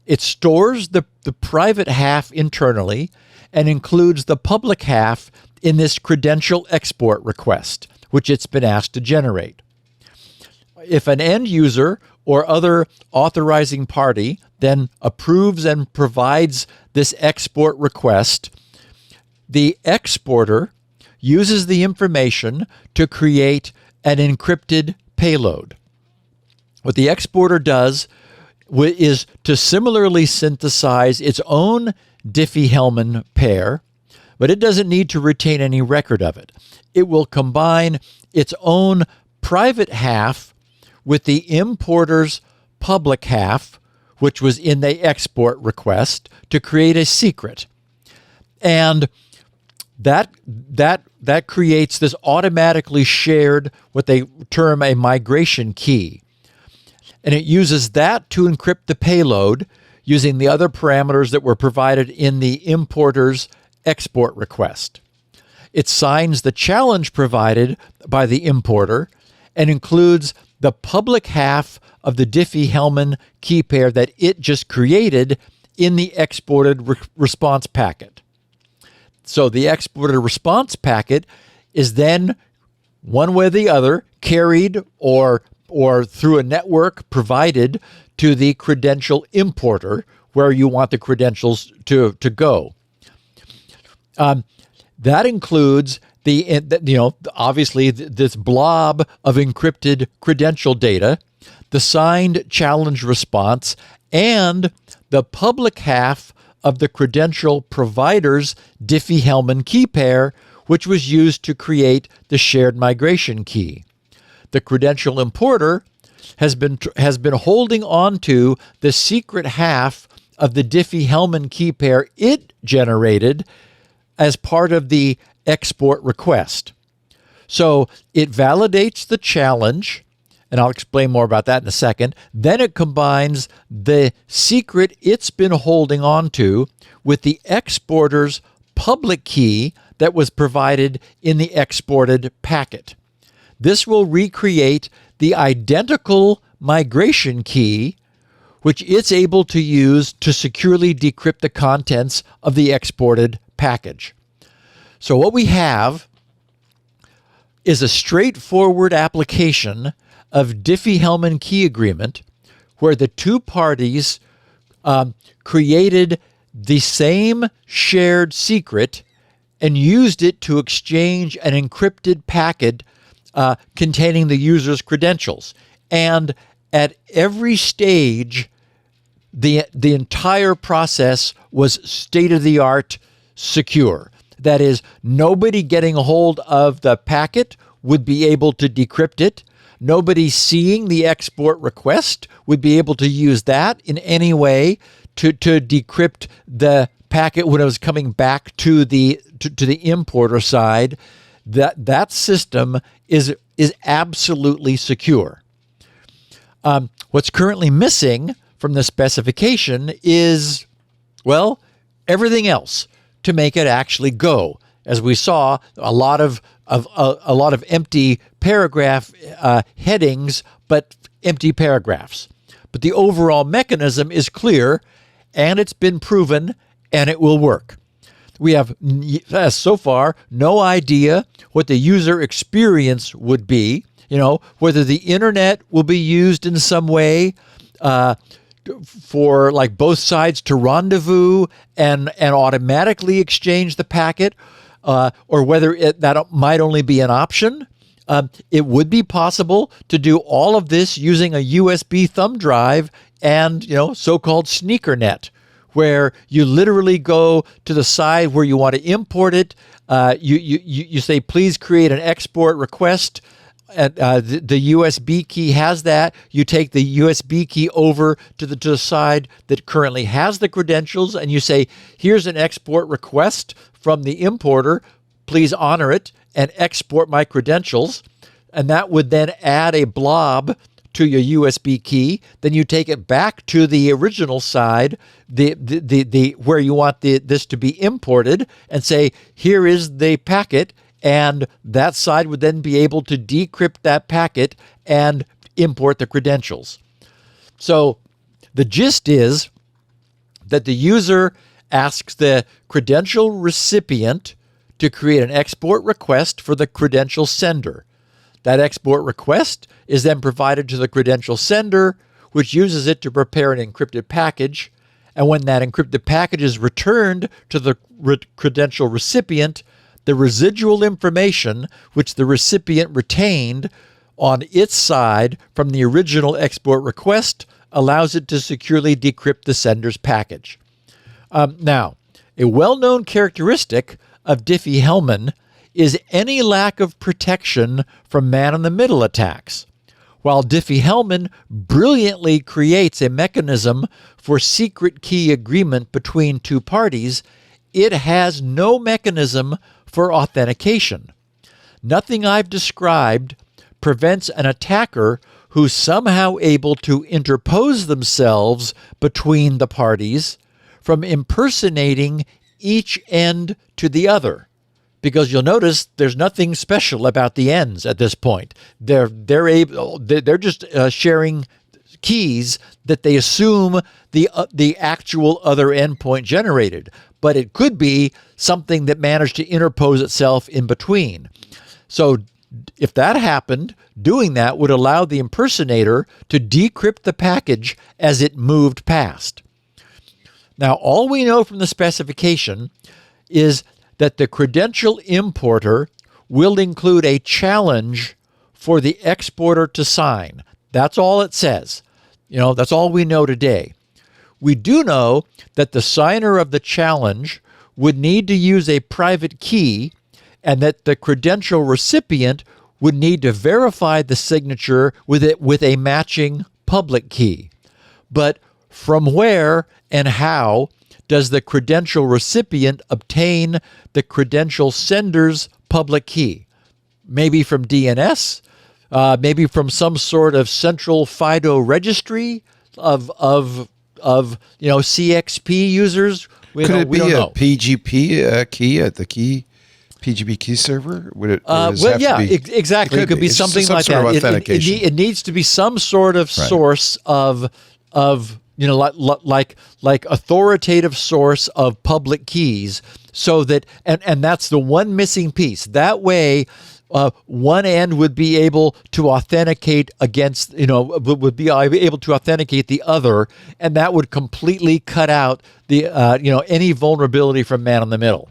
It stores the private half internally and includes the public half in this credential export request, which it's been asked to generate. If an end user or other authorizing party then approves and provides this export request, the exporter uses the information to create an encrypted payload. What the exporter does is to similarly synthesize its own Diffie-Hellman pair, but it doesn't need to retain any record of it. It will combine its own private half with the importer's public half, which was in the export request, to create a secret. And that creates this automatically shared, what they term a migration key. And it uses that to encrypt the payload using the other parameters that were provided in the importer's export request. It signs the challenge provided by the importer and includes the public half of the Diffie-Hellman key pair that it just created in the exported response packet. So the exported response packet is then, one way or the other, carried or through a network provided to the credential importer where you want the credentials to go. That includes obviously this blob of encrypted credential data, the signed challenge response, and the public half of the credential provider's Diffie-Hellman key pair, which was used to create the shared migration key. The credential importer has been holding on to the secret half of the Diffie-Hellman key pair it generated as part of the export request. So it validates the challenge, and I'll explain more about that in a second. Then it combines the secret it's been holding on to with the exporter's public key that was provided in the exported packet. This will recreate the identical migration key, which it's able to use to securely decrypt the contents of the exported package. So what we have is a straightforward application of Diffie-Hellman key agreement where the two parties created the same shared secret and used it to exchange an encrypted packet containing the user's credentials. And at every stage, the entire process was state-of-the-art secure. That is, nobody getting a hold of the packet would be able to decrypt it. Nobody seeing the export request would be able to use that in any way to decrypt the packet when it was coming back to the importer side. That system is absolutely secure. What's currently missing from the specification is, well, everything else to make it actually go. As we saw, a lot of empty paragraph headings, but empty paragraphs. But the overall mechanism is clear, and it's been proven, and it will work. We have, so far, no idea what the user experience would be. Whether the internet will be used in some way for like both sides to rendezvous and automatically exchange the packet, or whether that might only be an option. It would be possible to do all of this using a USB thumb drive and so-called sneaker net, where you literally go to the side where you want to import it. You say, please create an export request. The USB key has that. You take the USB key over to the side that currently has the credentials, and you say, here's an export request from the importer. Please honor it and export my credentials. And that would then add a blob to your USB key. Then you take it back to the original side, the where you want this to be imported, and say, here is the packet. And that side would then be able to decrypt that packet and import the credentials. So the gist is that the user asks the credential recipient to create an export request for the credential sender. That export request is then provided to the credential sender, which uses it to prepare an encrypted package. And when that encrypted package is returned to the credential recipient, the residual information which the recipient retained on its side from the original export request allows it to securely decrypt the sender's package. Now, a well-known characteristic of Diffie-Hellman is any lack of protection from man-in-the-middle attacks. While Diffie-Hellman brilliantly creates a mechanism for secret key agreement between two parties, it has no mechanism for authentication. Nothing I've described prevents an attacker who's somehow able to interpose themselves between the parties from impersonating each end to the other. Because you'll notice there's nothing special about the ends at this point. They're just sharing keys that they assume the actual other endpoint generated. But it could be something that managed to interpose itself in between. So if that happened, doing that would allow the impersonator to decrypt the package as it moved past. Now, all we know from the specification is that the credential importer will include a challenge for the exporter to sign. That's all it says. That's all we know today. We do know that the signer of the challenge would need to use a private key, and that the credential recipient would need to verify the signature with a matching public key. But from where and how does the credential recipient obtain the credential sender's public key? Maybe from DNS, maybe from some sort of central FIDO registry of CXP users. Could it be a PGP key at the PGP key server? Would it? Exactly. It could be something like sort that. Of authentication. It needs to be some sort of source of like authoritative source of public keys, so that and that's the one missing piece. That way, one end would be able to authenticate against, would be able to authenticate the other, and that would completely cut out the, any vulnerability from man in the middle.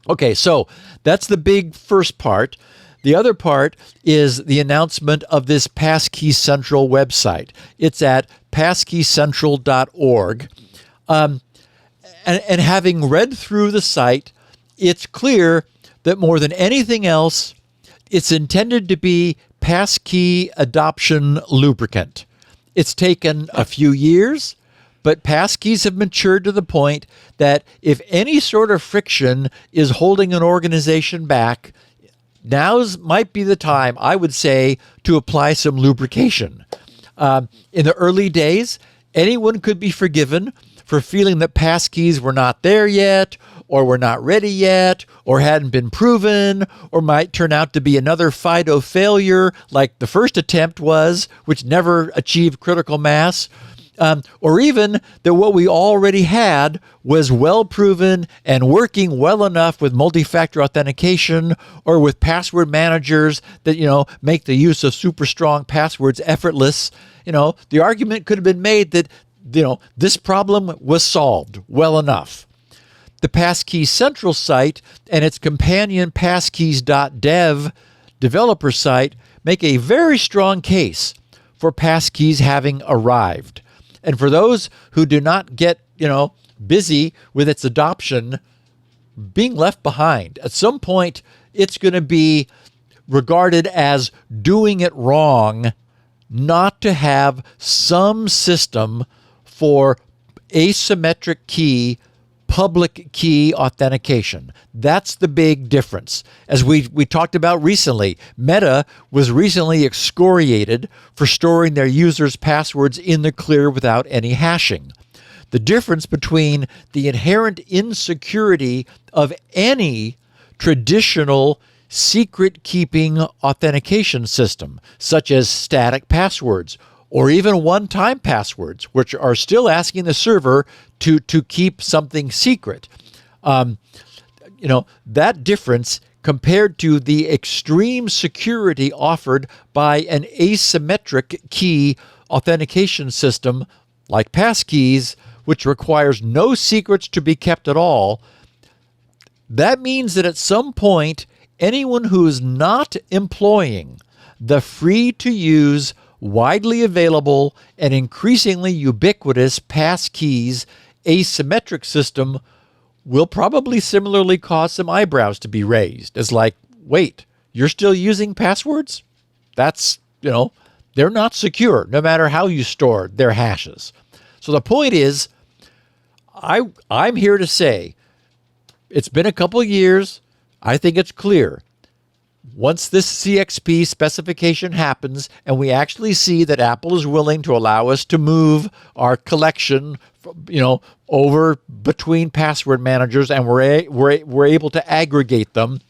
Okay, so that's the big first part. The other part is the announcement of this Passkey Central website. It's at passkeycentral.org. And having read through the site, it's clear that more than anything else, it's intended to be passkey adoption lubricant. It's taken a few years, but passkeys have matured to the point that if any sort of friction is holding an organization back, now's might be the time, I would say, to apply some lubrication. In the early days, anyone could be forgiven for feeling that passkeys were not there yet, or were not ready yet, or hadn't been proven, or might turn out to be another FIDO failure like the first attempt was, which never achieved critical mass. Or even that what we already had was well proven and working well enough with multi-factor authentication or with password managers that, make the use of super strong passwords effortless. The argument could have been made that, this problem was solved well enough. The Passkey Central site and its companion passkeys.dev developer site make a very strong case for passkeys having arrived. And for those who do not get, busy with its adoption, being left behind, at some point, it's going to be regarded as doing it wrong not to have some system for asymmetric key, public key authentication. That's the big difference. As we talked about recently, Meta was recently excoriated for storing their users' passwords in the clear without any hashing. The difference between the inherent insecurity of any traditional secret-keeping authentication system, such as static passwords, or even one-time passwords, which are still asking the server to keep something secret. That difference compared to the extreme security offered by an asymmetric key authentication system like passkeys, which requires no secrets to be kept at all, that means that at some point, anyone who is not employing the free-to-use, widely available, and increasingly ubiquitous passkeys asymmetric system will probably similarly cause some eyebrows to be raised. It's like, wait, you're still using passwords? That's, they're not secure, no matter how you store their hashes. So the point is, I'm here to say, it's been a couple of years. I think it's clear. Once this CXP specification happens and we actually see that Apple is willing to allow us to move our collection, over between password managers and we're able to aggregate them,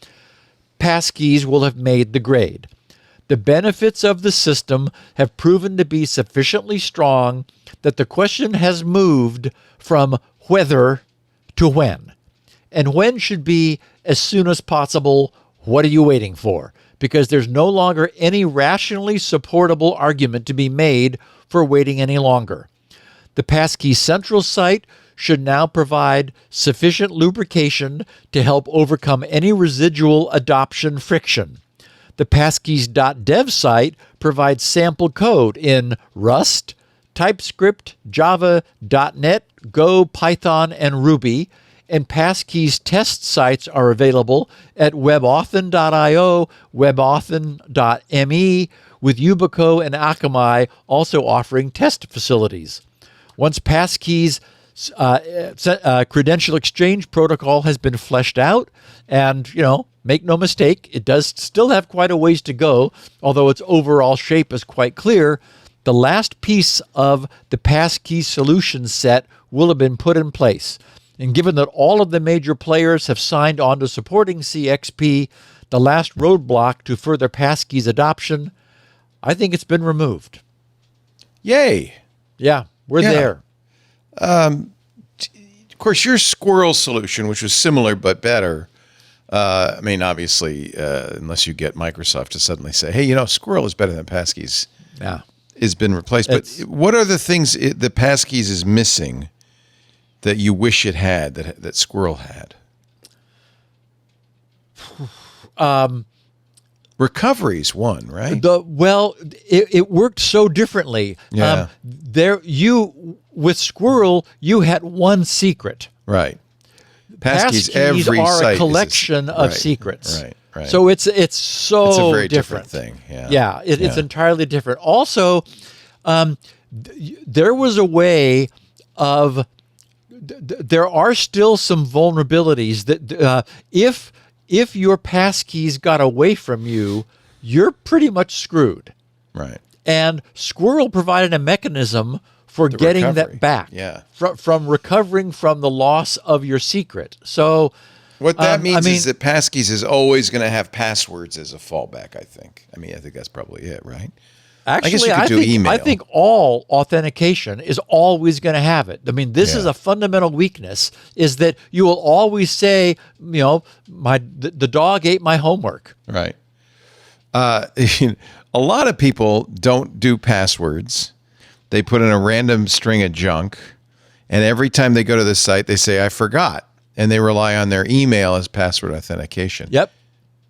passkeys will have made the grade. The benefits of the system have proven to be sufficiently strong that the question has moved from whether to when. And when should be as soon as possible. What are you waiting for? Because there's no longer any rationally supportable argument to be made for waiting any longer. The Passkey Central site should now provide sufficient lubrication to help overcome any residual adoption friction. The passkeys.dev site provides sample code in Rust, TypeScript, Java, .NET, Go, Python, and Ruby, and Passkeys test sites are available at webauthn.io, webauthn.me, with Yubico and Akamai also offering test facilities. Once Passkeys Credential Exchange Protocol has been fleshed out, and, make no mistake, it does still have quite a ways to go, although its overall shape is quite clear, the last piece of the Passkey solution set will have been put in place. And given that all of the major players have signed on to supporting CXP, the last roadblock to further passkeys adoption, I think it's been removed. Yay. Yeah, we're there. Of course, your squirrel solution, which was similar but better, I mean, obviously, unless you get Microsoft to suddenly say, hey, Squirrel is better than passkeys. Yeah. Has been replaced. But what are the things the passkeys is missing that you wish it had, that Squirrel had? Recovery's one, right? It worked so differently. Yeah. With Squirrel, you had one secret. Right. Passkeys every are site a collection of right, secrets. Right. So it's a very different thing. Yeah. It's entirely different. Also, there was a way of. There are still some vulnerabilities that if your passkeys got away from you, you're pretty much screwed. Right. And Squirrel provided a mechanism for getting that back. Yeah. From recovering from the loss of your secret. So what that means is that passkeys is always going to have passwords as a fallback, I think. I think that's probably it, right? Actually, I think all authentication is always going to have it. This is a fundamental weakness, is that you will always say, the dog ate my homework. Right. A lot of people don't do passwords. They put in a random string of junk, and every time they go to the site, they say, I forgot, and they rely on their email as password authentication. Yep.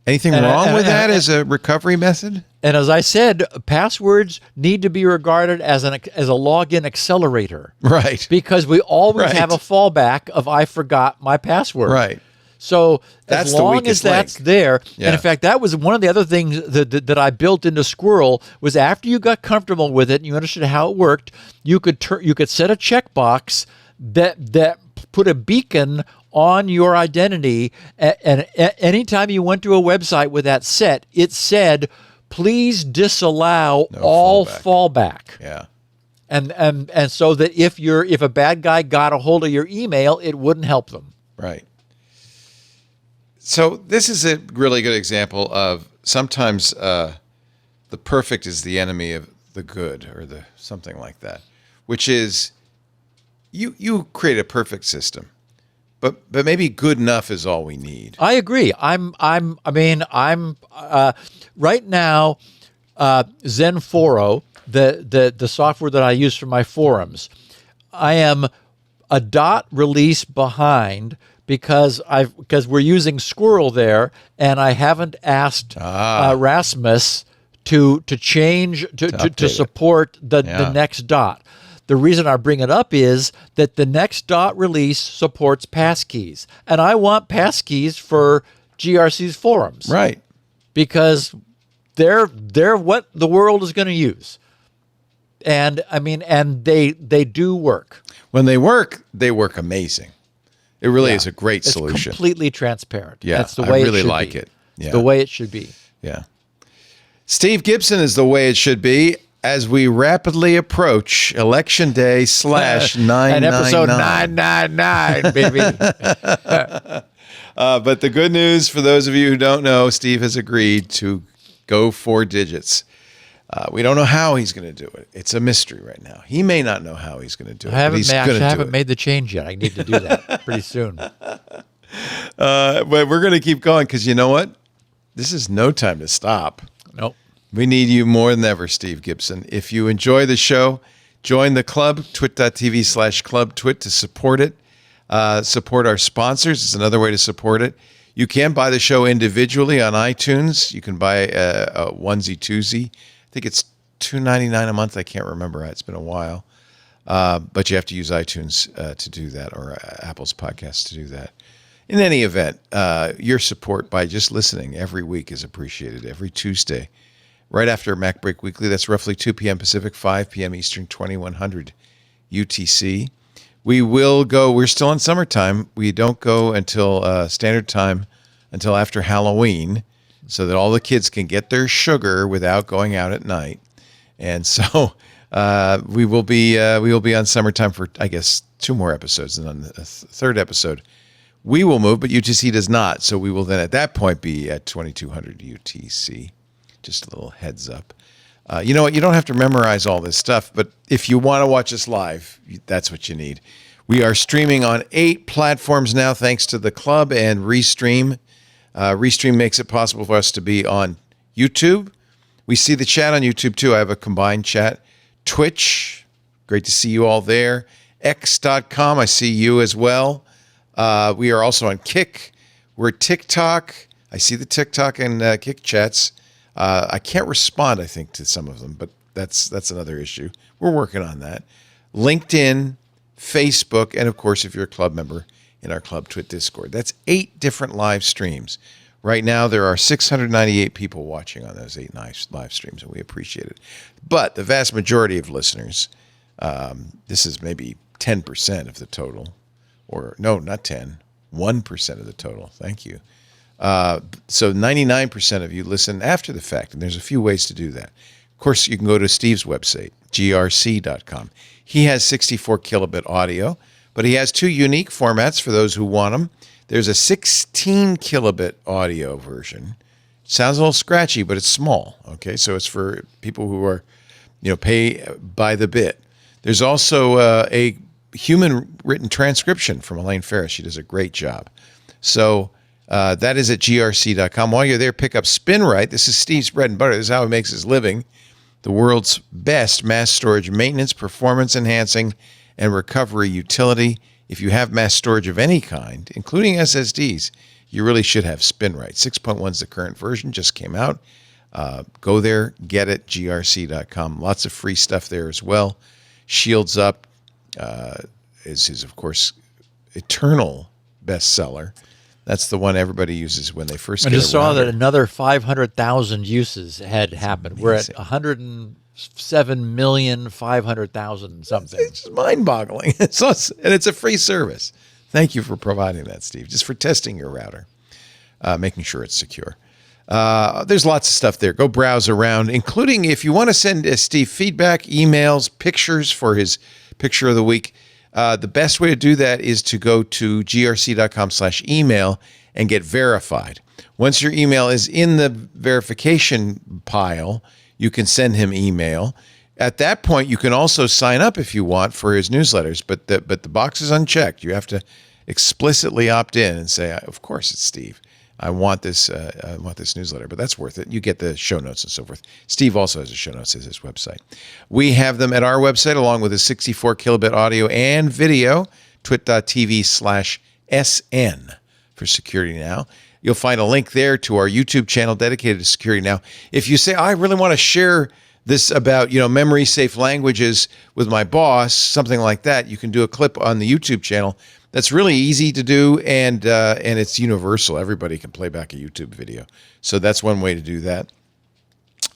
Anything wrong with that as a recovery method? And as I said, passwords need to be regarded as a login accelerator. Right. Because we always have a fallback of I forgot my password. Right. So that's as long as that's there, and in fact, that was one of the other things that I built into Squirrel, was after you got comfortable with it and you understood how it worked, you could set a checkbox that put a beacon on your identity, and anytime you went to a website with that set, it said, please disallow all fallback. Yeah. And so that if a bad guy got a hold of your email, it wouldn't help them. Right. So this is a really good example of sometimes the perfect is the enemy of the good, or something like that, which is you create a perfect system. But maybe good enough is all we need. I agree. I'm right now, Zenforo, the software that I use for my forums, I am a dot release behind because we're using Squirrel there, and I haven't asked Rasmus to change to support the next dot. The reason I bring it up is that the next dot release supports passkeys, and I want passkeys for GRC's forums, right? Because they're what the world is going to use, and they do work. When they work amazing. It really is a great solution. It's completely transparent. Yeah, that's the way I really it should like be. it. Yeah. It's the way it should be. Yeah. Steve Gibson is the way it should be. As we rapidly approach Election Day /999. And episode 999, baby. But the good news for those of you who don't know, Steve has agreed to go 4 digits. We don't know how he's going to do it. It's a mystery right now. He may not know how he's going to do it. I haven't made the change yet. I need to do that pretty soon. But we're going to keep going because you know what? This is no time to stop. Nope. We need you more than ever, Steve Gibson. If you enjoy the show, join the club, twit.tv/clubtwit to support it. Support our sponsors. It's another way to support it. You can buy the show individually on iTunes. You can buy a onesie, twosie. I think it's $2.99 a month. I can't remember. It's been a while. But you have to use iTunes to do that, or Apple's podcast to do that. In any event, your support by just listening every week is appreciated. Every Tuesday, right after Mac Break Weekly, that's roughly 2 p.m. Pacific, 5 p.m. Eastern, 2100 UTC. We will go, we're still in summertime. We don't go until standard time until after Halloween, so that all the kids can get their sugar without going out at night. And so we will be on summertime for, I guess, 2 more episodes, and on the third episode we will move, but UTC does not. So we will then at that point be at 2200 UTC. Just a little heads up. You know what? You don't have to memorize all this stuff, but if you want to watch us live, that's what you need. We are streaming on 8 platforms now, thanks to the club and Restream. Restream makes it possible for us to be on YouTube. We see the chat on YouTube, too. I have a combined chat. Twitch, great to see you all there. X.com, I see you as well. We are also on Kick. We're TikTok. I see the TikTok and Kick chats. I can't respond, I think, to some of them, but that's another issue. We're working on that. LinkedIn, Facebook, and, of course, if you're a club member, in our Club Twit Discord. That's 8 different live streams. Right now, there are 698 people watching on those 8 live streams, and we appreciate it. But the vast majority of listeners, this is maybe 10% of the total, or no, not 10, 1% of the total. Thank you. So 99% of you listen after the fact, and there's a few ways to do that. Of course, you can go to Steve's website, grc.com. He has 64 kilobit audio, but he has 2 unique formats for those who want them. There's a 16 kilobit audio version. It sounds a little scratchy, but it's small. Okay, so it's for people who are, pay by the bit. There's also a human written transcription from Elaine Ferris. She does a great job. So that is at grc.com. While you're there, pick up SpinRite. This is Steve's bread and butter. This is how he makes his living. The world's best mass storage maintenance, performance enhancing, and recovery utility. If you have mass storage of any kind, including SSDs, you really should have SpinRite. 6.1 is the current version, just came out. Go there, get it, grc.com. Lots of free stuff there as well. Shields Up is of course, eternal bestseller. That's the one everybody uses when they first get I just saw that it. another 500,000 uses had happened. We're at 107,500,000 something. It's just mind-boggling. And it's a free service. Thank you for providing that, Steve, just for testing your router, making sure it's secure. There's lots of stuff there. Go browse around, including if you want to send Steve feedback, emails, pictures for his Picture of the Week. The best way to do that is to go to grc.com/email and get verified. Once your email is in the verification pile, you can send him email. At that point, you can also sign up if you want for his newsletters, but the box is unchecked. You have to explicitly opt in and say, of course, it's Steve. I want this newsletter, but that's worth it. You get the show notes and so forth. Steve also has a show notes at his website. We have them at our website, along with a 64 kilobit audio and video, twit.tv/SN for Security Now. You'll find a link there to our YouTube channel dedicated to Security Now. If you say, I really want to share this about, memory safe languages with my boss, something like that, you can do a clip on the YouTube channel. That's really easy to do, and it's universal. Everybody can play back a YouTube video. So that's one way to do that.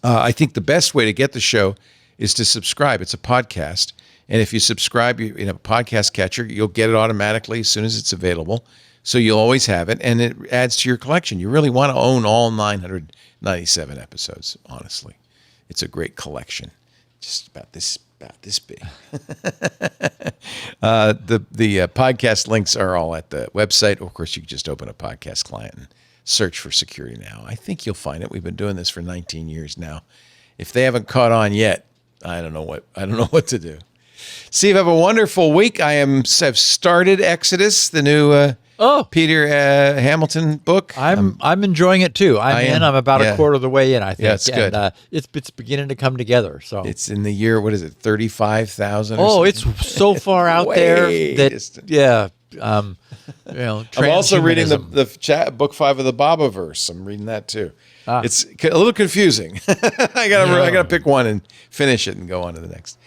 I think the best way to get the show is to subscribe. It's a podcast. And if you subscribe in a podcast catcher, you'll get it automatically as soon as it's available. So you'll always have it, and it adds to your collection. You really want to own all 997 episodes, honestly. It's a great collection. Just about this big. The podcast links are all at the website. Of course, you can just open a podcast client and search for Security Now. I think you'll find it. We've been doing this for 19 years now. If they haven't caught on yet, I don't know what to do. Steve, have a wonderful week. Have started Exodus, the new Peter Hamilton book. I'm enjoying it too. I'm about a quarter of the way in, I think. Yeah, it's good. And, it's beginning to come together. So it's in the year, what is it, 35,000? Oh, it's so far out there that distant. I'm also reading the book 5 of the Bobaverse. I'm reading that too. It's a little confusing. I gotta pick one and finish it and go on to the next.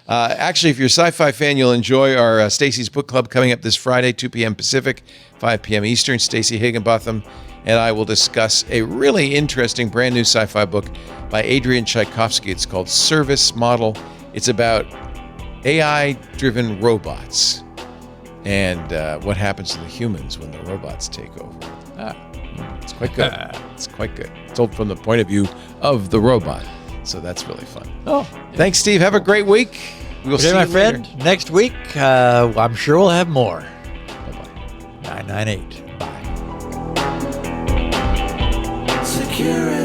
Actually, if you're a sci-fi fan, you'll enjoy our Stacy's Book Club coming up this Friday, 2 p.m. Pacific, 5 p.m. Eastern. Stacy Higginbotham and I will discuss a really interesting brand new sci-fi book by Adrian Tchaikovsky. It's called Service Model. It's about AI-driven robots and what happens to the humans when the robots take over. It's quite good. It's quite good. It's told from the point of view of the robot. So that's really fun. Thanks, Steve. Have a great week. We'll see you my later. friend. Next week, I'm sure we'll have more. Bye-bye. 998. Bye. Security.